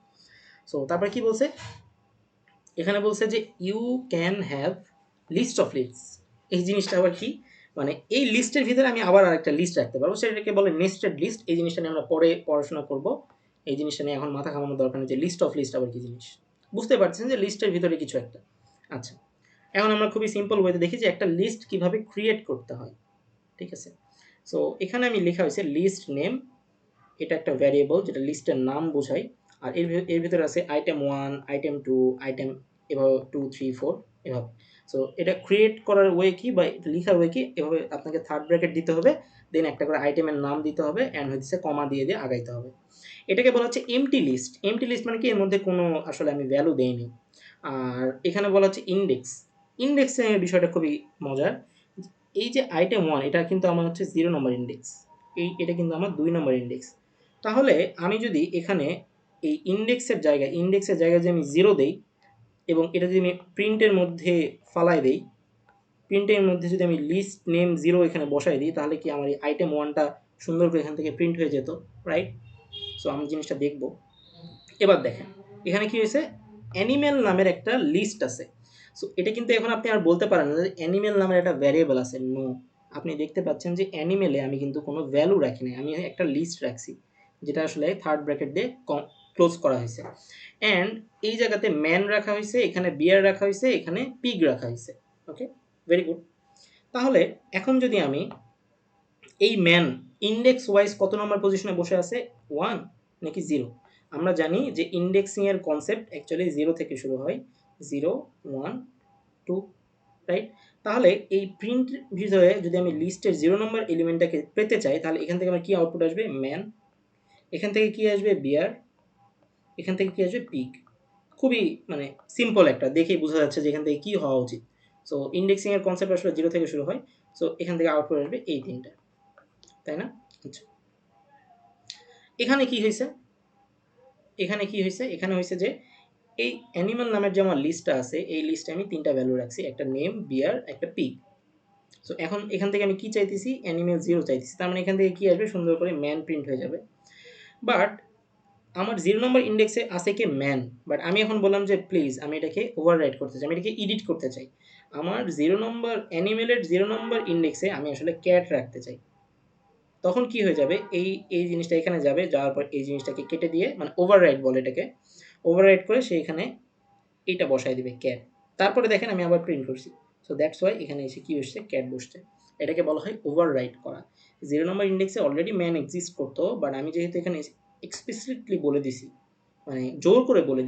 Speaker 1: সো তারপরে কি বলছে, এখানে বলছে যে you can have list of lists. এই জিনিসটা আবার কি, মানে এই লিস্টের ভিতরে আমি আবার আরেকটা লিস্ট রাখতে পারবো, সেটাকে বলে নেস্টেড লিস্ট। এই জিনিসটা নিয়ে আমরা পরে পড়াশোনা করব, এই জিনিসটা নিয়ে এখন মাথা ঘামানোর দরকার নেই যে লিস্ট অফ লিস্ট আবার কি জিনিস। বুঝতে পারছেন যে লিস্টের ভিতরে কিছু একটা। আচ্ছা, এখন আমরা খুবই সিম্পল ওয়েতে দেখি যে একটা লিস্ট কিভাবে ক্রিয়েট করতে হয়। ঠিক আছে, সো এখানে আমি লেখা হয়েছে লিস্ট নেম, এটা একটা ভ্যারিয়েবল যেটা লিস্টের নাম বোঝায়। আর এর ভিতরে আছে আইটেম 1, আইটেম 2, আইটেম এভাবে 2 3 4 এভাবে। সো এটা ক্রিয়েট করার ওয়ে কি বা লেখার ওয়ে কি, এভাবে আপনাকে থার্ড ব্র্যাকেট দিতে হবে, দেন একটা করে আইটেমের নাম দিতে হবে, অ্যান্ড হচ্ছে কমা দিয়ে দিয়ে আগাইতে হবে। এটাকে বলা হচ্ছে এমটি লিস্ট। এমটি লিস্ট মানে কি, এর মধ্যে কোনো আসলে আমি ভ্যালু দেইনি। আর এখানে বলা হচ্ছে ইন্ডেক্স। ইন্ডেক্সের বিষয়টা খুবই মজার। এই যে আইটেম 1 এটা কিন্তু আমার হচ্ছে 0 নম্বর ইন্ডেক্স, এটা কিন্তু আমার 2 নম্বর ইন্ডেক্স। তাহলে আমি যদি এখানে এই ইন্ডেক্সের জায়গায় যদি আমি 0 দেই এবং এটা যদি আমি প্রিন্টের মধ্যে ফালাই দেই, প্রিন্টের মধ্যে যদি আমি লিস্ট নেম 0 এখানে বসাই দিই, তাহলে কি আমার এই আইটেম 1টা সুন্দর করে এখান থেকে প্রিন্ট হয়ে যেত, রাইট? সো আমি জিনিসটা দেখব। এবার দেখেন এখানে কি হয়েছে, অ্যানিমেল নামের একটা লিস্ট আছে। সো এটা কিন্তু এখন আপনি আর বলতে পারেন না যে অ্যানিমেল নামের একটা ভ্যারিয়েবল আছে, নো। আপনি দেখতে পাচ্ছেন যে অ্যানিমেলে আমি কিন্তু কোনো ভ্যালু রাখি নাই, আমি একটা লিস্ট রাখছি যেটা আসলে থার্ড ব্র্যাকেট দিয়ে ক্লোজ করা হয়েছে। অ্যান্ড এই জায়গাতে ম্যান রাখা হয়েছে, এখানে বিয়ার রাখা হয়েছে, এখানে পিগ রাখা হয়েছে। ওকে, ভেরি গুড। তাহলে এখন যদি আমি এই ম্যান ইন্ডেক্স ওয়াইজ কত নম্বর পজিশনে বসে আছে, 1 নাকি 0? আমরা জানি যে ইন্ডেক্সিং এর কনসেপ্ট অ্যাকচুয়ালি 0 থেকে শুরু হয়, 0 1 2, রাইট? তাহলে এই প্রিন্ট ভিতরে যদি আমি লিস্টের 0 নম্বর এলিমেন্টটাকে পেতে চাই, তাহলে এখান থেকে আমার কি আউটপুট আসবে, ম্যান। এখান থেকে কি আসবে, বিয়ার। এখান থেকে কি আসবে, পিক। খুবই মানে সিম্পল, একটা দেখেই বোঝা যাচ্ছে যে এখান থেকে কি হওয়া উচিত। সো ইন্ডেক্সিং এর কনসেপ্ট আসলে 0 থেকে শুরু হয়। সো এখান থেকে আউটপুট আসবে এই তিনটা, তাই না? আচ্ছা, এখানে কি হয়েছে, এখানে হয়েছে যে এই অ্যানিমাল নামের যে আমার লিস্টটা আছে, এই লিস্টে আমি তিনটা ভ্যালু রাখছি, একটা নেম, বিয়ার, একটা পিগ। সো এখন এখান থেকে আমি কি চাইতেছি, অ্যানিমেল 0 চাইতেছি, তার মানে এখান থেকে কি আসবে, সুন্দর করে ম্যান প্রিন্ট হয়ে যাবে। বাট আমার 0 নম্বর ইন্ডেক্সে আছে কি ম্যান, বাট আমি এখন বললাম যে প্লিজ আমি এটাকে ওভাররাইট করতে চাই, আমি এটাকে এডিট করতে চাই। আমার 0 নম্বর অ্যানিমেলের 0 নম্বর ইন্ডেক্সে আমি আসলে ক্যাট রাখতে চাই। তখন কি হয়ে যাবে, এই জিনিসটা এখানে যাবে, যাওয়ার পর এই জিনিসটাকে কেটে দিয়ে, মানে ওভাররাইট বলে এটাকে, ওভাররাইট করে সে এখানে এইটা বসায় দিবে, ক্যাট। তারপরে দেখেন আমি আবার প্রিন্ট করছি। সো দ্যাটস ওয়াই এখানে এসে কি বসছে, ক্যাট বসছে। এটাকে বলা হয় ওভাররাইট করা। 0 নম্বর ইন্ডেক্সে অলরেডি ম্যান এক্সিস্ট করতো, বাট আমি যেহেতু এখানে এক্সপ্লিসিটলি বলে দিছি, মানে জোর করে বলে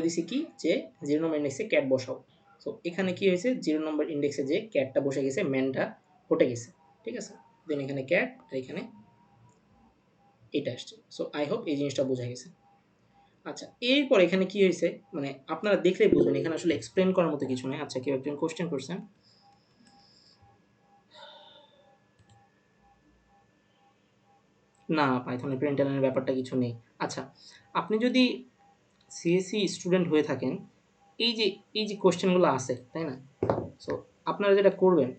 Speaker 1: দিছি কি যে 0 নম্বর ইন্ডেক্সে ক্যাট বসাও। সো এখানে কি হয়েছে, 0 নম্বর ইন্ডেক্সে যে ক্যাটটা বসে গেছে, ম্যানটা হটে গেছে। ঠিক আছে, দেন এখানে ক্যাট আর এখানে এটা আসছে। সো আই হোপ এই জিনিসটা বোঝা গেছে। আচ্ছা, এরপর এখানে কি হয়েছে, মানে আপনারা দেখলেই বুঝবেন, এখানে আসলে এক্সপ্লেন করার মতো কিছু নেই। আচ্ছা, কেউ একজন কোশ্চেন করছেন? না, পাইথনে প্রিন্ট এর ব্যাপারটা কিছু নেই। আচ্ছা, আপনি যদি সিএসসি স্টুডেন্ট হয়ে থাকেন, এই যে এই যে কোশ্চেনগুলো আছে, তাই না? সো আপনারা যেটা করবেন,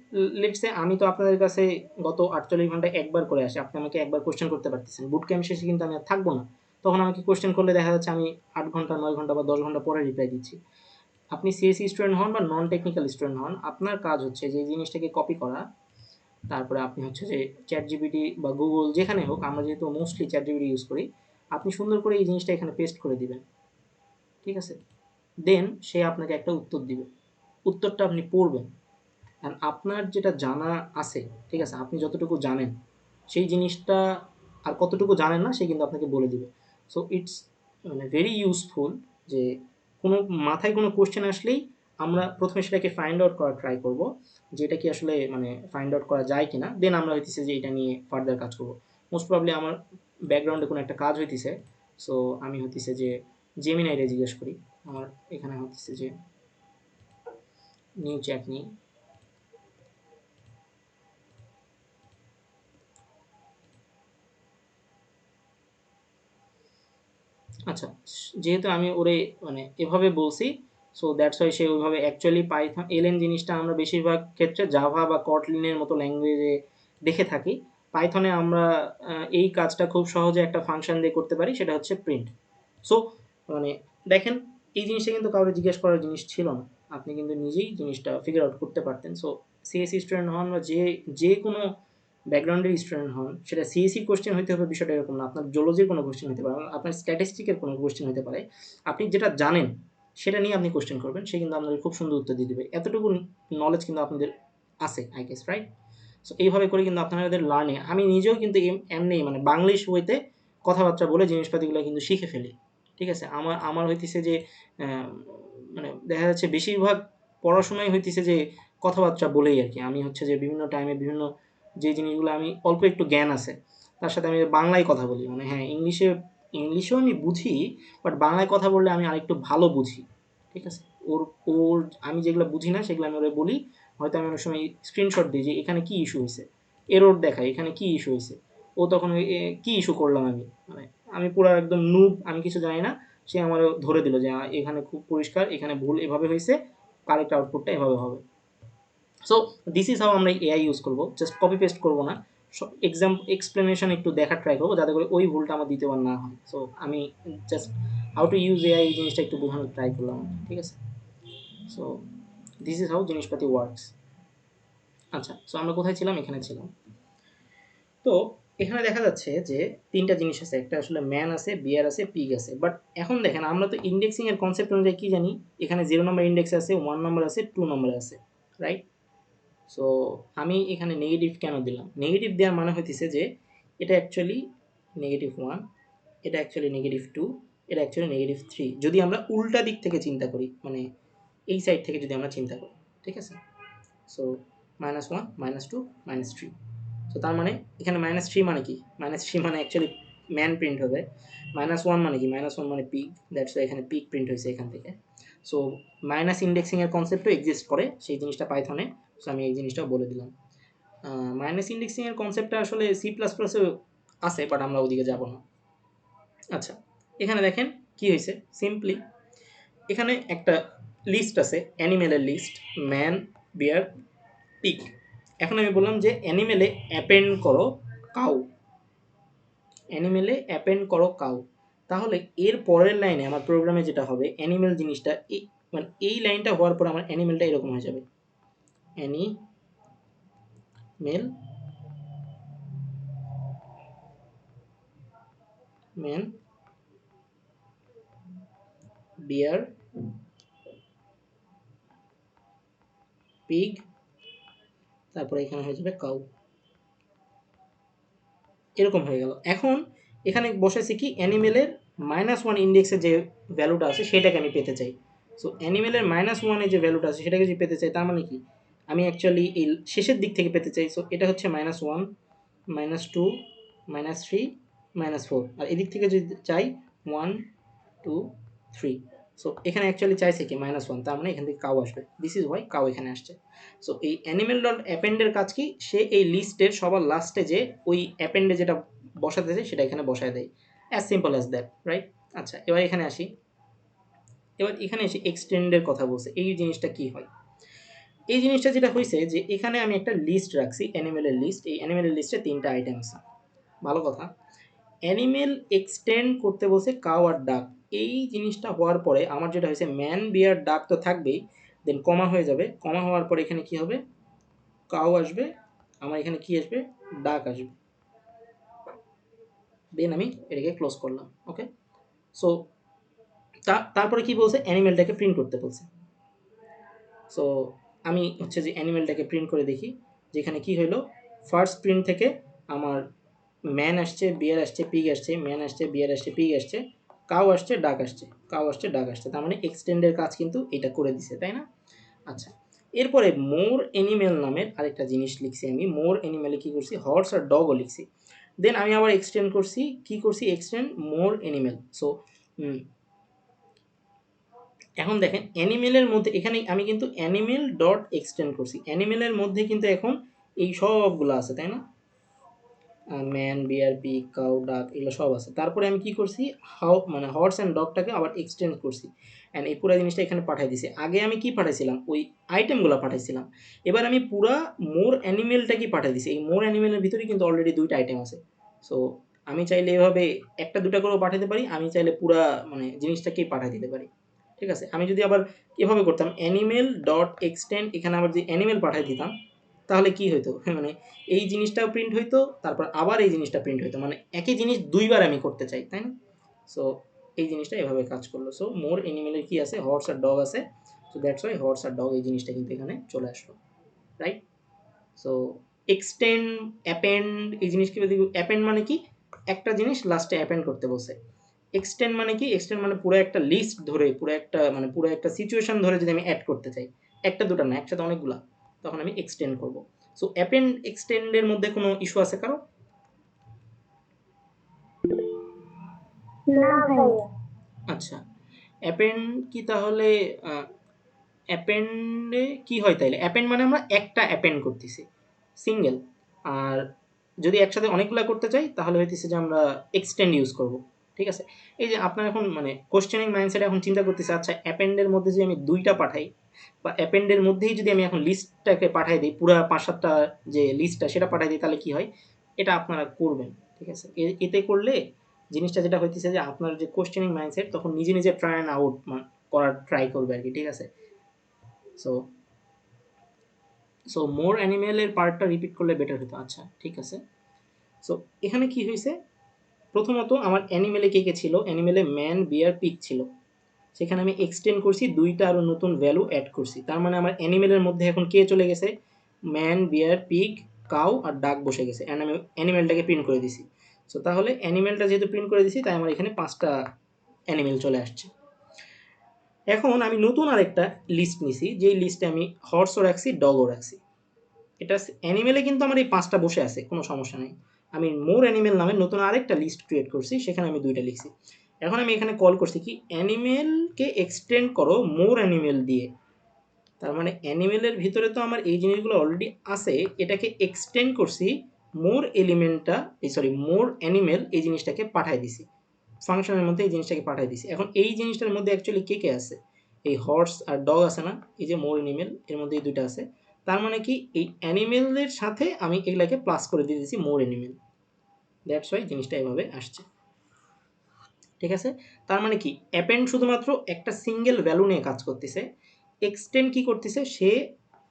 Speaker 1: লেটস সে আমি তো আপনাদের কাছে গত 48 ঘন্টায় একবার করে আসি, আপনি আমাকে একবার কোশ্চেন করতে পারতেছেন, বুট ক্যাম্প শেষে কিন্তু আমি আর থাকবো না। তখন আমাকে কোশ্চেন করলে দেখা যাচ্ছে আমি 8 ঘন্টা 9 ঘন্টা বা 10 ঘন্টা পরে রিপ্লাই দিচ্ছি। আপনি সিএসসি স্টুডেন্ট হন বা নন টেকনিক্যাল স্টুডেন্ট হন, আপনার কাজ হচ্ছে যে জিনিসটাকে কপি করা, তারপরে আপনি হচ্ছে যে চ্যাট জিপিটি বা গুগল যেখানে হোক, আমরা যেহেতু মোস্টলি চ্যাট জিপিটি ইউজ করি, আপনি সুন্দর করে এই জিনিসটা এখানে পেস্ট করে দিবেন, ঠিক আছে? দেন সে আপনাকে একটা উত্তর দিবে, উত্তরটা আপনি পড়বেন, অ্যান্ড আপনার যেটা জানা আছে, ঠিক আছে, আপনি যতটুকু জানেন সেই জিনিসটা, আর কতটুকু জানেন না সে কিন্তু আপনাকে বলে দিবে। সো ইটস মানে ভেরি ইউজফুল যে কোনো মাথায় কোনো কোশ্চেন আসলেই আমরা প্রথমে সেটাকে ফাইন্ড আউট করার ট্রাই করব, যে এটা কি আসলে মানে ফাইন্ড আউট করা যায় কিনা, দেন আমরা হইতেছে যে এটা নিয়ে ফার্দার কাজ করব। মোস্ট প্রবলি আমার ব্যাকগ্রাউন্ডে কোনো একটা কাজ হইতেছে, সো আমি হইতেছে যে জেমিনাইরে জিজ্ঞেস করি। আমার এখানে হইতেছে যে নিউ চ্যাট নিই। আচ্ছা, যেহেতু আমি ওরে মানে এভাবে বলছি, সো দ্যাটস ওয়াই সে ওইভাবে অ্যাকচুয়ালি পাইথন এলএন জিনিসটা আমরা বেশিরভাগ ক্ষেত্রে জাভা বা কটলিনের মতো ল্যাঙ্গুয়েজে দেখে থাকি। পাইথনে আমরা এই কাজটা খুব সহজে একটা ফাংশন দিয়ে করতে পারি, সেটা হচ্ছে প্রিন্ট। সো মানে দেখেন, এই জিনিসটা কিন্তু কাউকে জিজ্ঞেস করার জিনিস ছিল না, আপনি কিন্তু নিজেই জিনিসটা ফিগার আউট করতে পারতেন। সো সিএসসি স্টুডেন্ট হন বা যে যে কোনো ব্যাকগ্রাউন্ডের স্টুডেন্ট হন, সেটা সিএসসি কোশ্চেন হইতে হবে বিষয়টা এরকম না, আপনার জোলজির কোনো কোশ্চেন হতে পারে, আপনার স্ট্যাটিস্টিকের কোনো কোশ্চেন হতে পারে, আপনি যেটা জানেন সেটা নিয়ে আপনি কোশ্চেন করবেন, সে কিন্তু আপনাদের খুব সুন্দর উত্তর দিয়ে দেবে। এতটুকু নলেজ কিন্তু আপনাদের আছে, আই গেস, রাইট? সো এইভাবে করে কিন্তু আপনাদের লার্নিং, আমি নিজেও কিন্তু এমনি মানে বাংলিশ ওয়েতে কথাবার্তা বলে জিনিসপাতিগুলো কিন্তু শিখে ফেলি, ঠিক আছে? আমার আমার হইতেছে যে মানে দেখা যাচ্ছে বেশিরভাগ পড়াশোনাই হইতেছে যে কথাবার্তা বলেই আর কি। আমি হচ্ছে যে বিভিন্ন টাইমে বিভিন্ন যে জিনিসগুলো আমি অল্প একটু জ্ঞান আছে তার সাথে আমি বাংলায় কথা বলি, মানে হ্যাঁ ইংলিশেও আমি বুঝি, বাট বাংলায় কথা বললে আমি আরেকটু ভালো বুঝি, ঠিক আছে? ওর ওর আমি যেগুলো বুঝি না সেগুলো আমি ওরে বলি। হয়তো আমি অনেক সময় স্ক্রিনশট দিই যে এখানে কি ইস্যু হয়েছে, এরর দেখাই এখানে কি ইস্যু হয়েছে, ও তখন ওই কি ইস্যু করলাম আমি, মানে আমি পুরো একদম নুব, আমি কিছু জানি না, সে আমার ধরে দিল যে এখানে খুব পরিষ্কার, এখানে ভুল এভাবে হয়েছে, কারেক্ট আউটপুটটা এভাবে হবে। সো দিস ইজ হাউ আমরা এআই ইউজ করবো, জাস্ট কপি পেস্ট করবো না, এক্সপ্লেনেশন একটু দেখার ট্রাই করবো যাতে করে ওই ভুলটা আমার দ্বিতীয়বার না হয়। সো আমি just how to use AI এই জিনিসটা একটু বোঝানোর ট্রাই করলাম, ঠিক আছে? সো দিস ইজ হাউ জিনিসপাতি ওয়ার্কস। আচ্ছা, সো আমরা কোথায় ছিলাম? এখানে ছিলাম। তো এখানে দেখা যাচ্ছে যে তিনটা জিনিস আছে, একটা আসলে ম্যান আছে, বিয়ার আছে, পিগ আছে। বাট এখন দেখেন, আমরা তো ইন্ডেক্সিং এর কনসেপ্ট অনুযায়ী কি জানি, এখানে 0 নম্বর ইন্ডেক্স আছে, 1 নম্বর আছে, 2 নম্বর আছে, রাইট? সো আমি এখানে নেগেটিভ কেন দিলাম? নেগেটিভ দেওয়ার মানে হইতেছে যে এটা অ্যাকচুয়ালি -1, এটা অ্যাকচুয়ালি -2, এটা অ্যাকচুয়ালি -3, যদি আমরা উল্টা দিক থেকে চিন্তা করি, মানে এই সাইড থেকে যদি আমরা চিন্তা করি, ঠিক আছে? সো -1, -2, -3। সো তার মানে এখানে -3 মানে কি? -3 মানে অ্যাকচুয়ালি ম্যান প্রিন্ট হবে। -1 মানে কি? -1 মানে পিগ, দ্যাটস ওয়াই এখানে পিগ প্রিন্ট হয়েছে এখান থেকে। সো মাইনাস ইন্ডেক্সিং এর কনসেপ্টও এক্সিস্ট করে সেই জিনিসটা পাইথনে। সো আমি এই জিনিসটাও বলে দিলাম। মাইনাস ইন্ডেক্সিং এর কনসেপ্টটা আসলে সি প্লাস প্লাসেও আছে, বাট আমরা ওদিকে যাব না। আচ্ছা, এখানে দেখেন কি হয়েছে, সিম্পলি এখানে একটা লিস্ট আছে, অ্যানিমেলের লিস্ট, ম্যান, বিয়ার, পিগ। এখন আমি বললাম যে অ্যানিমেলে অ্যাপেন্ড করো কাউ, অ্যানিমেলে অ্যাপেন্ড করো কাউ। তাহলে এর পরের লাইনে আমার প্রোগ্রামে যেটা হবে, অ্যানিমেল জিনিসটা এই মানে এই লাইনটা হওয়ার পর আমার অ্যানিমেলটা এরকম হয়ে যাবে, অ্যানিমেল ম্যান বিয়ার পিগ, তারপরে এখানে হয়ে যাবে কাউ, এরকম হয়ে গেল। এখন এখানে বসেছে কি, অ্যানিমেলের -1 ইন্ডেক্সে যে ভ্যালুটা আছে সেটাকে আমি পেতে চাই। সো অ্যানিমেলের -1 যে ভ্যালুটা আছে সেটাকে যদি পেতে চাই, তার মানে কি, আমি অ্যাকচুয়ালি এই শেষের দিক থেকে পেতে চাই। সো এটা হচ্ছে -1, -2, -3, -4, আর এদিক থেকে যদি চাই 1, 2, 3। সো এখানে অ্যাকচুয়ালি চাইছে কি -1, তার মানে এখান থেকে কাউ আসবে, দিস ইজ ওয়াই কাউ এখানে আসছে। সো এই অ্যানিমেল ডট অ্যাপেন্ডের কাজ কি, সে এই লিস্টের সবার লাস্টে যে ওই অ্যাপেন্ডে যেটা বসাতে চাই সেটা এখানে বসায় দেয়, as simple as that, right? আচ্ছা, এবার এখানে আসি, এবার এখানে এসে এক্সটেন্ডের কথা বলছে, এই জিনিসটা কি হয়? এই জিনিসটা যেটা হয়েছে যে এখানে আমি একটা লিস্ট রাখছি, অ্যানিমেলের লিস্ট, এই অ্যানিমেলের লিস্টে 3টা আইটেম আছে, ভালো কথা। অ্যানিমেল এক্সটেন্ড করতে বলছে কাউ আর ডাক, এই জিনিসটা হওয়ার পরে আমার যেটা হয়েছে ম্যান বিয়ার ডাক তো থাকবেই, দেন কমা হয়ে যাবে, কমা হওয়ার পরে এখানে কি হবে, কাউ আসবে, আমার এখানে কি আসবে, ডাক আসবে, দেন আমি এটাকে ক্লোজ করলাম। ওকে, সো তারপরে কি বলছে, অ্যানিমেলটাকে প্রিন্ট করতে বলছে। সো আমি হচ্ছে যে অ্যানিমেলটাকে প্রিন্ট করে দেখি, যেখানে কি হলো, ফার্স্ট প্রিন্ট থেকে আমার ম্যান আসছে, বিয়ার আসছে, পিগ আসছে, ম্যান আসছে, বিয়ার আসছে, পিগ আসছে, কাউ আসছে, ডাক আসছে, কাউ আসছে, ডাক আসছে, তার মানে এক্সটেন্ডের কাজ কিন্তু এটা করে দিছে, তাই না? আচ্ছা, এরপরে মোর অ্যানিমেল নামের আরেকটা জিনিস লিখছি আমি। মোর অ্যানিমেলে কি করছি, হর্স আর ডগও লিখছি। দেন আমি আবার এক্সটেন্ড করছি, কি করছি, এক্সটেন্ড মোর অ্যানিমেল। সো এখন দেখেন অ্যানিমেলের মধ্যে এখানে আমি কিন্তু অ্যানিমেল ডট এক্সটেন্ড করছি, অ্যানিমেলের মধ্যে কিন্তু এখন এই সবগুলো আছে, তাই না? ম্যান, বিয়ার, পিগ, কাউ, ডাক, এগুলো সব আছে। তারপরে আমি কি করছি, হাউ মানে হর্স অ্যান্ড ডগটাকে আবার এক্সটেন্ড করছি, অ্যান্ড এই পুরো জিনিসটা এখানে পাঠিয়ে দিছি। আগে আমি কি পাঠাইছিলাম, ওই আইটেমগুলো পাঠাইছিলাম, এবার আমি পুরা মোর অ্যানিমেলটাকে পাঠিয়ে দিছি। এই মোর অ্যানিমেলের ভিতরে কিন্তু অলরেডি দুইটা আইটেম আছে। সো আমি চাইলে এভাবে একটা দুটা করেও পাঠাতে পারি, আমি চাইলে পুরা মানে জিনিসটাকেই পাঠিয়ে দিতে পারি। ঠিক আছে, আমি যদি আবার এভাবে করতাম অ্যানিমেল ডট এক্সটেন্ড, এখানে আবার যে অ্যানিমেল পাঠিয়ে দিতাম, তাহলে কি হইতো, মানে এই জিনিসটাও প্রিন্ট হইতো, তারপর আবার এই জিনিসটা প্রিন্ট হইতো, মানে একই জিনিস দুইবার আমি করতে চাই, তাই না? সো এই জিনিসটা এভাবে কাজ করলো। সো মোর অ্যানিমেলের কি আছে, হর্স আর ডগ আছে, সো দ্যাটস ওয়াই হর্স আর ডগ এই জিনিসটা কিন্তু এখানে চলে আসলো, রাইট? সো এক্সটেন্ড, অ্যাপেন্ড, এই জিনিসকে অ্যাপেন্ড মানে কি, একটা জিনিস লাস্টে অ্যাপেন্ড করতে বলছে। এক্সটেন্ড মানে কি, এক্সটেন্ড মানে পুরো একটা লিস্ট ধরে, পুরো একটা মানে পুরো একটা সিচুয়েশন ধরে যদি আমি অ্যাড করতে চাই, একটা দুটা না, একসাথে অনেকগুলা, তখন আমি এক্সটেন্ড করব। সো অ্যাপেন্ড এক্সটেন্ডের মধ্যে কোনো ইস্যু আছে কারো?
Speaker 2: না ভাইয়া।
Speaker 1: আচ্ছা, অ্যাপেন্ড কি তাহলে, অ্যাপেন্ডে কি হয় তাইলে, অ্যাপেন্ড মানে আমরা একটা অ্যাপেন্ড করতেছি, সিঙ্গেল। আর যদি একসাথে অনেকগুলা করতে চাই তাহলে হইতেছে যে আমরা এক্সটেন্ড ইউজ করব। ঠিক আছে, এই যে আপনার এখন মানে কোশ্চেনিং মাইন্ডসেট এখন চিন্তা করতেছে, আচ্ছা অ্যাপেন্ডের মধ্যে যদি আমি দুইটা পাঠাই, বা অ্যাপেন্ডের মধ্যেই যদি আমি এখন লিস্টটাকে পাঠাই দিই, পুরো 5-7টা যে লিস্টটা সেটা পাঠাই দিই, তাহলে কি হয়, এটা আপনারা করবেন। ঠিক আছে, এতে করলে জিনিসটা যেটা হইতেছে যে আপনার যে কোশ্চেনিং মাইন্ডসেট তখন নিজে নিজে ট্রাই অ্যান্ড আউট করার ট্রাই করবে আর কি। ঠিক আছে, সো মোর অ্যানিমেলের পার্টটা রিপিট করলে বেটার হতো। আচ্ছা ঠিক আছে, সো এখানে কি হয়েছে, প্রথমত আমার অ্যানিমেলে কে কে ছিল, অ্যানিমেলে ম্যান, বিয়ার, পিক ছিল, সেখানে আমি এক্সটেন্ড করছি, দুইটা আরও নতুন ভ্যালু অ্যাড করছি, তার মানে আমার অ্যানিমেলের মধ্যে এখন কে চলে গেছে, ম্যান, বিয়ার, পিগ, কাউ আর ডাক বসে গেছে, অ্যান্ড আমি অ্যানিমেলটাকে প্রিন্ট করে দিছি। সো তাহলে অ্যানিমেলটা যেহেতু প্রিন্ট করে দিছি, তাই আমার এখানে 5টা অ্যানিমেল চলে আসছে। এখন আমি নতুন আরেকটা লিস্ট নিছি, যেই লিস্টে আমি হর্সও রাখছি, ডগও রাখছি। এটা অ্যানিমেলে কিন্তু আমার এই 5টা বসে আছে, কোনো সমস্যা নেই। আমি মোর অ্যানিমেল নামে নতুন আরেকটা লিস্ট ক্রিয়েট করছি, সেখানে আমি দুইটা লিখছি। এখন আমি এখানে কল করছি কি, অ্যানিমেলকে এক্সটেন্ড করো মোর অ্যানিমেল দিয়ে। তার মানে অ্যানিমেলের ভিতরে তো আমার এই জিনিসগুলো অলরেডি আছে, এটাকে এক্সটেন্ড করছি, মোর এলিমেন্টটা, সরি মোর অ্যানিমেল এই জিনিসটাকে পাঠাই দিছি, ফাংশনের মধ্যে এই জিনিসটাকে পাঠিয়ে দিছি। এখন এই জিনিসটার মধ্যে অ্যাকচুয়ালি কে কে আছে, এই হর্স আর ডগ আছে না, এই যে মোর অ্যানিমেল এর মধ্যে এই দুইটা আছে, তার মানে কি এই অ্যানিমেলের সাথে আমি এগুলাকে প্লাস করে দিয়ে দিয়েছি মোর অ্যানিমেল, দ্যাটস ওয়াই জিনিসটা এভাবে আসছে। ঠিক আছে, তার মানে কি অ্যাপেন্ড শুধুমাত্র একটা সিঙ্গেল ভ্যালু নিয়ে কাজ করতেছে, এক্সটেন্ড কি করতেছে, সে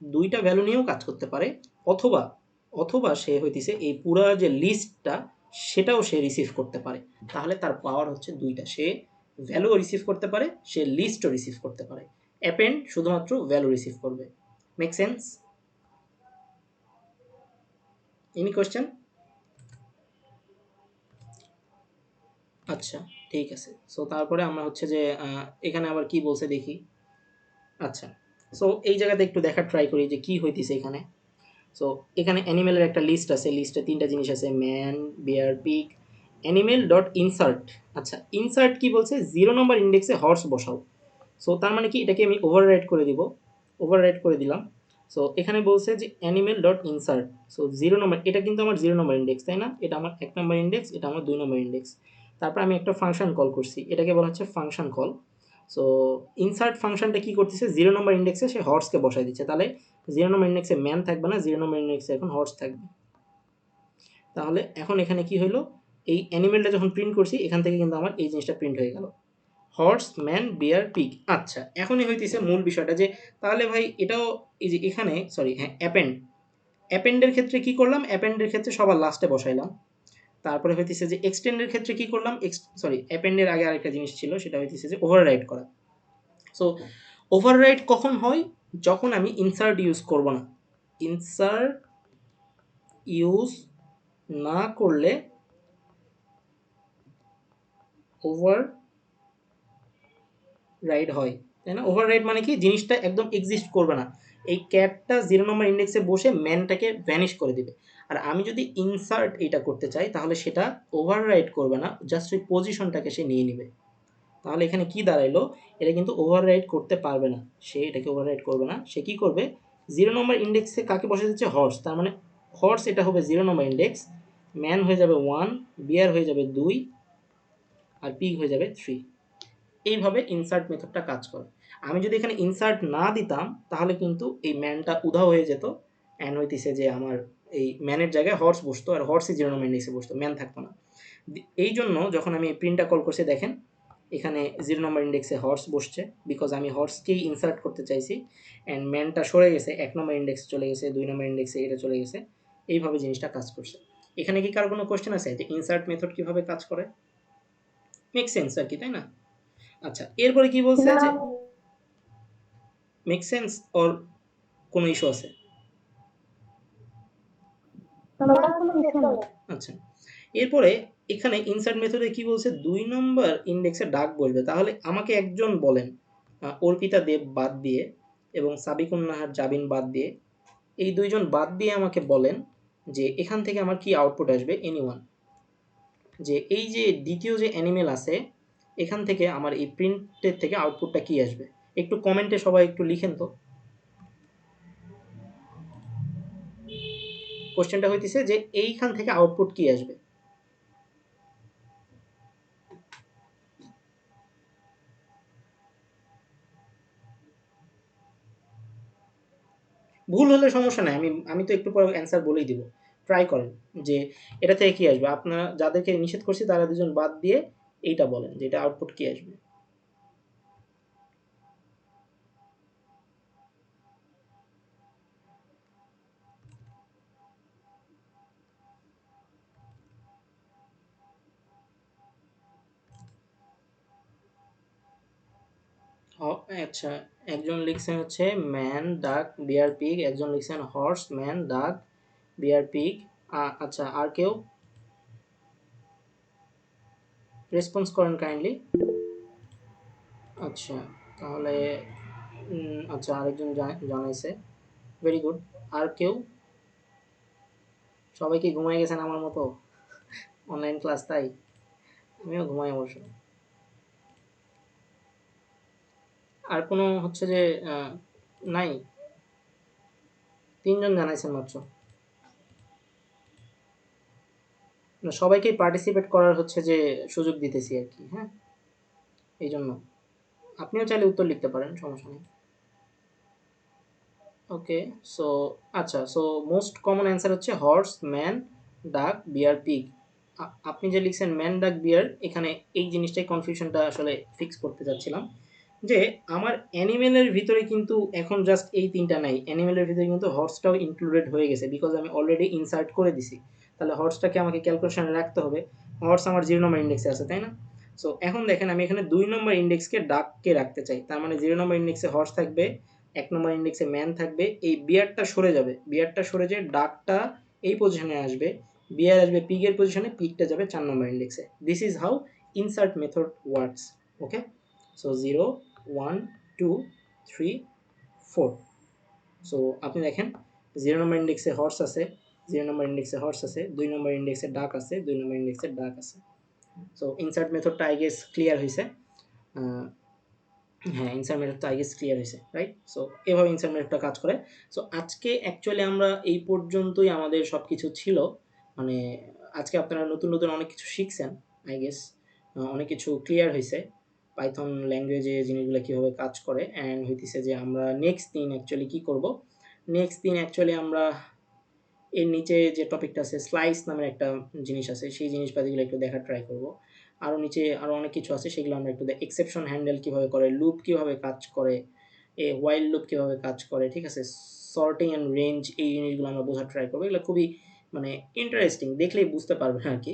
Speaker 1: দুইটা ভ্যালু নিয়েও কাজ করতে পারে, অথবা অথবা সে হইতেছে এই পুরা যে লিস্টটা সেটাও সে রিসিভ করতে পারে। তাহলে তার পাওয়ার হচ্ছে দুইটা, সে ভ্যালুও রিসিভ করতে পারে, সে লিস্টও রিসিভ করতে পারে। অ্যাপেন্ড শুধুমাত্র ভ্যালু রিসিভ করবে। Make sense? Any question? আচ্ছা ঠিক আছে, সো তারপরে আমরা হচ্ছে যে এখানে আবার কি বলছে দেখি। আচ্ছা, সো এই জায়গাতে একটু দেখার ট্রাই করি যে কি হইতেছে এখানে। সো এখানে অ্যানিমেলের একটা লিস্ট আছে, লিস্টে 3টা জিনিস আছে, ম্যান, বিয়ার, পিগ, অ্যানিমেল ডট ইনসার্ট। আচ্ছা, ইনসার্ট কি বলছে, 0 নম্বর ইন্ডেক্সে হর্স বসাও। সো তার মানে কি এটাকে আমি ওভাররাইট করে দিব, ওভাররাইট করে দিলাম। সো এখানে বলছে যে অ্যানিমেল ডট ইনসার্ট, সো 0 নম্বর, এটা কিন্তু আমার 0 নম্বর ইন্ডেক্স, তাই না? এটা আমার 1 নম্বর ইন্ডেক্স, এটা আমার 2 নম্বর ইন্ডেক্স। তারপর আমি একটা ফাংশন কল করছি, এটাকে বলা হচ্ছে ফাংশন কল। সো ইনসার্ট ফাংশনটা কি করতেছে, 0 নম্বর ইন্ডেক্সে সে হর্সকে বসাই দিচ্ছে, তাহলে 0 নম্বর ইন্ডেক্সে ম্যান থাকবে না, 0 নম্বর ইন্ডেক্সে এখন হর্স থাকবে। তাহলে এখন এখানে কি হলো, এই অ্যানিমেলটা যখন প্রিন্ট করছি এখান থেকে কিন্তু আমার এই জিনিসটা প্রিন্ট হয়ে গেল। হর্স ম্যান বিয়ার পিগ। আচ্ছা, এখনই হইতেছে মূল বিষয়টা, যে তাহলে ভাই এটাও এই যে এখানে সরি হ্যাঁ অ্যাপেন্ডের ক্ষেত্রে কি করলাম, অ্যাপেন্ডের ক্ষেত্রে সবার লাস্টে বসাইলাম। তারপরে হইতেছে যে এক্সটেন্ডের ক্ষেত্রে কি করলাম, সরি অ্যাপেন্ডের আগে আরেকটা জিনিস ছিল, সেটা হইতেছে যে ওভাররাইড করা। সো ওভাররাইড কখন হয়, যখন আমি ইনসার্ট ইউজ করব না। ইনসার্ট ইউজ না করলে ওভার রাইড হয়, তাই না? ওভার রাইড মানে কি, জিনিসটা একদম এক্সিস্ট করবে না, এই ক্যাটটা 0 নম্বর ইন্ডেক্সে বসে ম্যানটাকে ভ্যানিশ করে দিবে। আর আমি যদি ইনসার্ট এটা করতে চাই, তাহলে সেটা ওভার রাইড করবে না, জাস্ট ওই পজিশনটাকে সে নিয়ে নিবে। তাহলে এখানে কি দাঁড়াইলো, এটা কিন্তু ওভার রাইড করতে পারবে না, সে এটাকে ওভার রাইড করবে না। সে কি করবে, 0 নম্বর ইন্ডেক্সে কাকে বসে দিচ্ছে, হর্স, তার মানে হর্স এটা হবে 0 নম্বর ইন্ডেক্স, ম্যান হয়ে যাবে 1, বিয়ার হয়ে যাবে 2, আর পিগ হয়ে যাবে 3। এইভাবে ইনসার্ট মেথডটা কাজ করে। আমি যদি এখানে ইনসার্ট না দিতাম, তাহলে কিন্তু এই ম্যানটা উধাও হয়ে যেত, অ্যান্ড হইতেছে যে আমার এই ম্যানের জায়গায় হর্স বসতো, আর হর্সই 0 নম্বর ইন্ডেক্সে বসতো, ম্যান থাকতো না। এই জন্য যখন আমি প্রিন্টটা কল করছি, দেখেন এখানে 0 নম্বর ইন্ডেক্সে হর্স বসছে, বিকজ আমি হর্সকেই ইনসার্ট করতে চাইছি, অ্যান্ড ম্যানটা সরে গেছে, 1 নম্বর ইন্ডেক্সে চলে গেছে, 2 নম্বর ইন্ডেক্সে এটা চলে গেছে। এইভাবে জিনিসটা কাজ করছে। এখানে কি কারো কোনো কোয়েশ্চেন আছে যে ইনসার্ট মেথড কিভাবে কাজ করে? মেক সেন্স আর কি, তাই না? আচ্ছা, এরপরে কি বলছে
Speaker 2: না
Speaker 1: যে মেক সেন্স অর কোনো ইস্যু আছে?
Speaker 2: আমার কোনো ইস্যু নেই।
Speaker 1: আচ্ছা, এরপরে এখানে ইনসার্ট মেথডে কি বলছে, 2 নম্বর ইন্ডেক্সে ডাক বসবে। তাহলে আমাকে একজন বলেন, অর্পিতা দেব বাদ দিয়ে এবং সাবিকুন নাহার জাবিন বাদ দিয়ে, এই দুইজন বাদ দিয়ে আমাকে বলেন যে এখান থেকে আমার কি আউটপুট আসবে, এনিওয়ান, যে এই যে দ্বিতীয় যে অ্যানিমেল আছে, এখান থেকে আমার এই প্রিন্টের থেকে আউটপুটটা কি আসবে? একটু কমেন্টে সবাই একটু লিখেন তো। কোশ্চেনটা হইতেছে যে এইখান থেকে আউটপুট কি আসবে? ভুল হলে সমস্যা নাই, আমি তো একটু পরে অ্যান্সার বলেই দিব। ট্রাই করেন যে এটা থেকে কি আসবে। আপনারা যাদেরকে নিষেধ করছি তারা দুজন বাদ দিয়ে এইটা বলেন যে এটা আউটপুট কি আসবে। আচ্ছা, একজন লিখছেন হচ্ছে ম্যান ডাক বিয়ার পিগ, একজন লিখছেন হর্স ম্যান ডাক বিয়ার পিগ। আচ্ছা, আর কেউ রেসপন্স করেন কাইন্ডলি। আচ্ছা, তাহলে আচ্ছা, আরেকজন জানাইছে, ভেরি গুড। আর কেউ? সবাই কি ঘুমাই গেছেন আমার মতো? অনলাইন ক্লাস তাই, আমিও ঘুমাই অবশ্য। আর কোনো হচ্ছে যে নাই, 3জন জানাইছেন মাত্র। না, সবাইকেই পার্টিসিপেট করার হচ্ছে যে সুযোগ দিতেছি আর কি, হ্যাঁ, এই জন্য আপনিও চাইলে উত্তর লিখতে পারেন, সমস্যা নেই। ওকে, সো আচ্ছা, সো মোস্ট কমন অ্যান্সার হচ্ছে হর্স ম্যান ডাক বিয়ার পিগ। আপনি যে লিখছেন ম্যান ডাক বিয়ার, এখানে এই জিনিসটাই কনফিউশনটা আসলে ফিক্স করতে চাচ্ছিলাম, যে আমার অ্যানিমেলের ভিতরে কিন্তু এখন জাস্ট এই তিনটা নাই, অ্যানিমেলের ভিতরে কিন্তু হর্সটাও ইনক্লুডেড হয়ে গেছে, বিকজ আমি অলরেডি ইনসার্ট করে দিছি। তাহলে হর্সটাকে আমাকে ক্যালকুলেশনে রাখতে হবে, হর্স আমার 0 নম্বর ইন্ডেক্সে আছে, তাই না? সো এখন দেখেন আমি এখানে 2 নম্বর ইন্ডেক্সকে ডাককে রাখতে চাই, তার মানে 0 নম্বর ইন্ডেক্সে হর্স থাকবে, 1 নম্বর ইন্ডেক্সে ম্যান থাকবে, এই বিয়ারটা সরে যাবে, বিয়ারটা সরে যেয়ে ডাকটা এই পজিশনে আসবে, বিয়ার আসবে পিগের পজিশনে, পিগটা যাবে 4 নম্বর ইন্ডেক্সে। This is how insert method works. Okay, so 0 1 2 3 4। So আপনি দেখেন 0 নম্বর ইন্ডেক্সে হর্স আছে, 0 নম্বর ইন্ডেক্সে হর্স আছে, 2 নম্বর ইন্ডেক্সে ডাক আছে, 2 নম্বর ইন্ডেক্সে ডাক আছে। সো ইনসার্ট মেথডটা আই গেস ক্লিয়ার হয়েছে। হ্যাঁ, ইনসার্ট মেথডটা আই গেস ক্লিয়ার হয়েছে, রাইট? সো এভাবে ইনসার্ট মেথডটা কাজ করে। সো আজকে অ্যাকচুয়ালি আমরা এই পর্যন্তই আমাদের সব কিছু ছিল। মানে আজকে আপনারা নতুন নতুন অনেক কিছু শিখছেন, আই গেস অনেক কিছু ক্লিয়ার হয়েছে, পাইথন ল্যাঙ্গুয়েজে জিনিসগুলো কীভাবে কাজ করে। অ্যান্ড হইতেছে যে আমরা নেক্সট দিন অ্যাকচুয়ালি কী করব, নেক্সট দিন অ্যাকচুয়ালি আমরা এর নিচে যে টপিকটা আছে স্লাইস নামের একটা জিনিস আছে, সেই জিনিসপাতিগুলো একটু দেখার ট্রাই করব। আরও নিচে আরও অনেক কিছু আছে, সেগুলো আমরা একটু এক্সেপশন হ্যান্ডেল কীভাবে করে, লুপ কীভাবে কাজ করে, হোয়াইল লুপ কীভাবে কাজ করে, ঠিক আছে, সর্টিং অ্যান্ড রেঞ্জ, এই জিনিসগুলো আমরা বোঝার ট্রাই করবো। এগুলো খুবই মানে ইন্টারেস্টিং, দেখলেই বুঝতে পারবেন আর কি।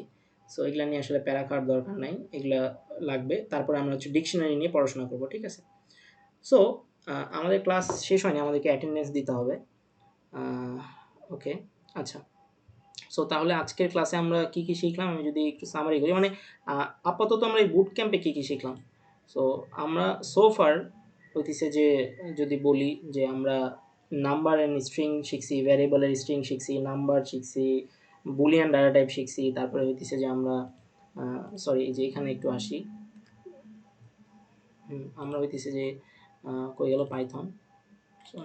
Speaker 1: সো এগুলো নিয়ে আসলে প্যারা খাওয়ার দরকার নাই, এগুলা লাগবে। তারপরে আমরা হচ্ছে ডিকশনারি নিয়ে পড়াশোনা করবো, ঠিক আছে। সো আমাদের ক্লাস শেষ হয়নি, আমাদেরকে অ্যাটেন্ডেন্স দিতে হবে। ওকে, আচ্ছা। সো তাহলে আজকের ক্লাসে আমরা কি কি শিখলাম আমি যদি একটু সামারি করি, মানে আপাতত আমরা এই বুট ক্যাম্পে কী কী শিখলাম। সো আমরা সোফার হইতেছে যে যদি বলি যে আমরা নাম্বার অ্যান্ড স্ট্রিং শিখছি, ভ্যারিয়েবলের স্ট্রিং শিখছি, নাম্বার শিখছি, বুলিয়ান ডাটা টাইপ শিখছি। তারপরে হইতেছে যে আমরা সরি যে এখানে একটু আসি, আমরা হইতেছে যে কই গেল পাইথন,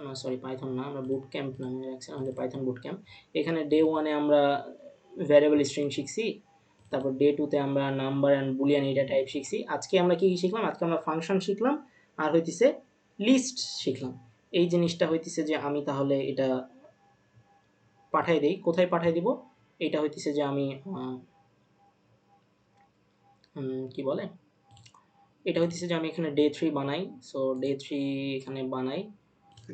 Speaker 1: না সরি পাইথন না, আমরা বুট ক্যাম্প নামে রাখছি আমাদের, পাইথন বুট ক্যাম্প। এখানে ডে 1-এ আমরা ভ্যারিয়েবল স্ট্রিং শিখছি, তারপর ডে 2-তে আমরা নাম্বার অ্যান্ড বুলিয়ান এটা টাইপ শিখছি। আজকে আমরা কী কী শিখলাম, আজকে আমরা ফাংশন শিখলাম আর হইতেছে লিস্ট শিখলাম। এই জিনিসটা হইতেছে যে আমি তাহলে এটা পাঠাই দিই, কোথায় পাঠাই দিব, এটা হইতেছে যে আমি কি বলে, এটা হইতেছে যে আমি এখানে ডে 3 বানাই। সো ডে 3 এখানে বানাই,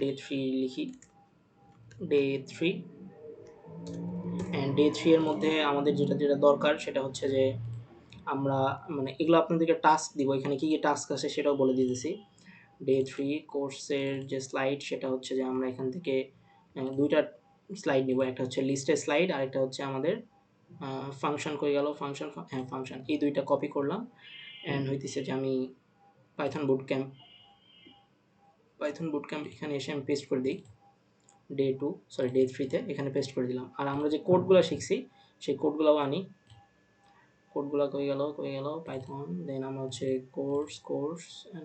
Speaker 1: ডে 3 লিখি, ডে 3 অ্যান্ড ডে 3 এর মধ্যে আমাদের যেটা যেটা দরকার সেটা হচ্ছে যে আমরা মানে এগুলো আপনাদেরকে টাস্ক দিব, এখানে কী কী টাস্ক আছে সেটাও বলে দিতেছি। ডে 3 কোর্সের যে স্লাইড সেটা হচ্ছে যে আমরা এখান থেকে দুইটা স্লাইড নিব, একটা হচ্ছে লিস্টের স্লাইড আর একটা হচ্ছে আমাদের ফাংশন কই গেল, ফাংশন, হ্যাঁ ফাংশন, এই দুইটা কপি করলাম। অ্যান্ড হইতেছে যে আমি পাইথন বুট ক্যাম্প এখানে এসে আমি পেস্ট করে দিই, ডে 3-তে এখানে পেস্ট করে দিলাম। আর আমরা যে কোডগুলো শিখছি সেই কোডগুলোও আনি, কোডগুলো কই গেল পাইথন, দেন আমরা হচ্ছে কোর্স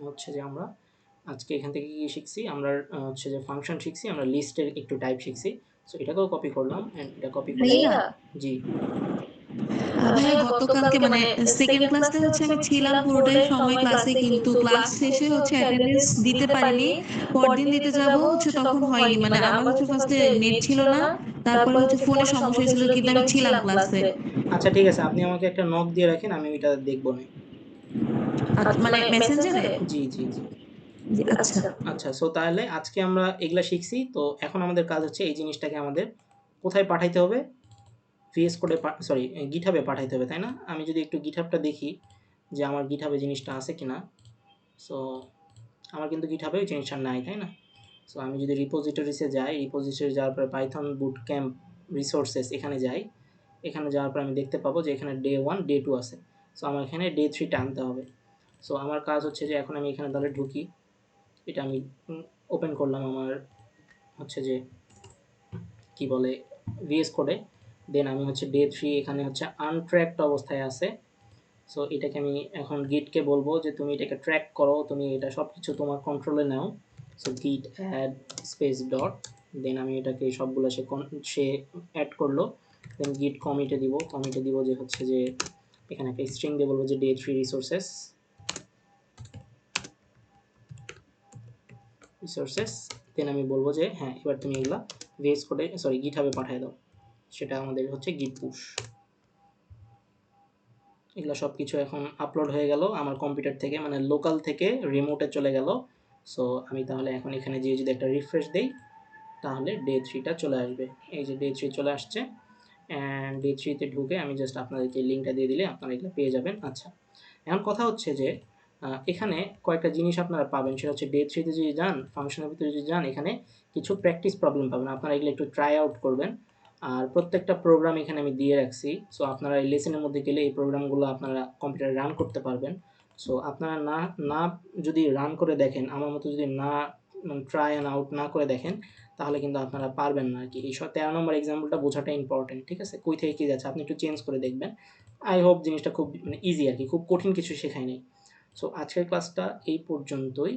Speaker 1: হচ্ছে যে আমরা আজকে এখান থেকে কী শিখছি, আমরা হচ্ছে যে ফাংশন শিখছি, আমরা লিস্টের একটু টাইপ শিখছি। সো এটাকেও কপি করলাম অ্যান্ড এটা কপি করে,
Speaker 3: ভাইয়া
Speaker 1: জি
Speaker 3: ভাইয়া গতকালকে মানে সেকেন্ড ক্লাসে হচ্ছে আমি ছিলাম পুরোটাই সময় ক্লাসে, কিন্তু ক্লাস শেষে হচ্ছে অ্যাটেন্ডেন্স দিতে পারিনি। পরদিন দিতে যাব হচ্ছে তখন হয়নি, মানে আমার হচ্ছে ফার্স্টে নেট ছিল না, তারপরে হচ্ছে ফোনে সমস্যা হয়েছিল, কিন্তু আমি ছিলাম ক্লাসে।
Speaker 1: আচ্ছা ঠিক আছে, আপনি আমাকে একটা নক দিয়ে রাখেন, আমি ওইটা দেখবো না।
Speaker 3: মানে মেসেঞ্জারে।
Speaker 1: জি জি জি
Speaker 3: জি আচ্ছা।
Speaker 1: আচ্ছা। সো তাহলে আজকে আমরা এগুলা শিখছি, তো এখন আমাদের কাজ হচ্ছে এই জিনিসটাকে আমাদের কোথায় পাঠাইতে হবে, ভিএস কোডে সরি গিটহাবে পাঠাইতে হবে, তাই না? আমি যদি একটু গিটহাবটা দেখি যে আমার গিটহাবে জিনিসটা আছে কিনা। সো আমার কিন্তু গিটহাবে ওই জিনিসটা নাই, তাই না? সো আমি যদি রিপোজিটরিসে যাই, রিপোজিটরি যাওয়ার পরে পাইথন বুট ক্যাম্প রিসোর্সেস এখানে যাই, এখানে যাওয়ার পর আমি দেখতে পাবো যে এখানে ডে 1 ডে 2 আছে। সো আমার এখানে ডে 3টা আনতে হবে। সো আমার কাজ হচ্ছে যে এখন আমি এখানে তাহলে ঢুকি, এটা আমি ওপেন করলাম আমার হচ্ছে যে কি বলে ভিএস কোডে, দেন আমি হচ্ছে ডে 3 এখানে হচ্ছে আনট্র্যাকড অবস্থায় আছে। সো এটাকে আমি এখন গিটকে বলবো যে তুমি এটাকে ট্র্যাক করো, তুমি এটা সব কিছু তোমার কন্ট্রোলে নাও। সো গিট অ্যাড স্পেস ডট, দেন আমি এটাকে সবগুলো সে অ্যাড করলো। দেন গিট কমিটে দিব যে হচ্ছে যে এখানে একটা স্ট্রিং দিয়ে বলবো যে ডে 3 রিসোর্সেস, দেন আমি বলবো যে হ্যাঁ এবার তুমি এগুলা ভিএস কোডে সরি গিটহাবে পাঠিয়ে দাও। সেটা আমাদের হচ্ছে গিট পুশ। এগুলো সব কিছু এখন আপলোড হয়ে গেল আমার কম্পিউটার থেকে, মানে লোকাল থেকে রিমোটে চলে গেল। সো আমি তাহলে এখন এখানে যেয়ে যদি একটা রিফ্রেশ দেই তাহলে ডে 3টা চলে আসবে। এই যে ডে 3 চলে আসছে, অ্যান্ড ডে 3তে ঢুকে আমি জাস্ট আপনাদেরকে লিঙ্কটা দিয়ে দিলে আপনারা এগুলো পেয়ে যাবেন। আচ্ছা, এখন কথা হচ্ছে যে এখানে কয়েকটা জিনিস আপনারা পাবেন, সেটা হচ্ছে ডে 3তে যদি যান, ফাংশনের ভিতরে যদি যান, এখানে কিছু প্র্যাকটিস প্রবলেম পাবেন, আপনারা এগুলো একটু ট্রাই আউট করবেন। আর প্রত্যেকটা প্রোগ্রাম এখানে আমি দিয়ে রাখছি। সো আপনারা এই লেসনের মধ্যে গেলে এই প্রোগ্রামগুলো আপনারা কম্পিউটারে রান করতে পারবেন। সো আপনারা না যদি রান করে দেখেন, আমার মতো যদি না ট্রাই অ্যান্ড আউট না করে দেখেন, তাহলে কিন্তু আপনারা পারবেন না আর কি। এই 13 নম্বর এক্সাম্পলটা বোঝাটা ইম্পর্টেন্ট, ঠিক আছে? কই থেকে কী যাচ্ছে আপনি একটু চেঞ্জ করে দেখবেন। আই হোপ জিনিসটা খুব মানে ইজি আর কি, খুব কঠিন কিছু শেখাই নাই। সো আজকের ক্লাসটা এই পর্যন্তই।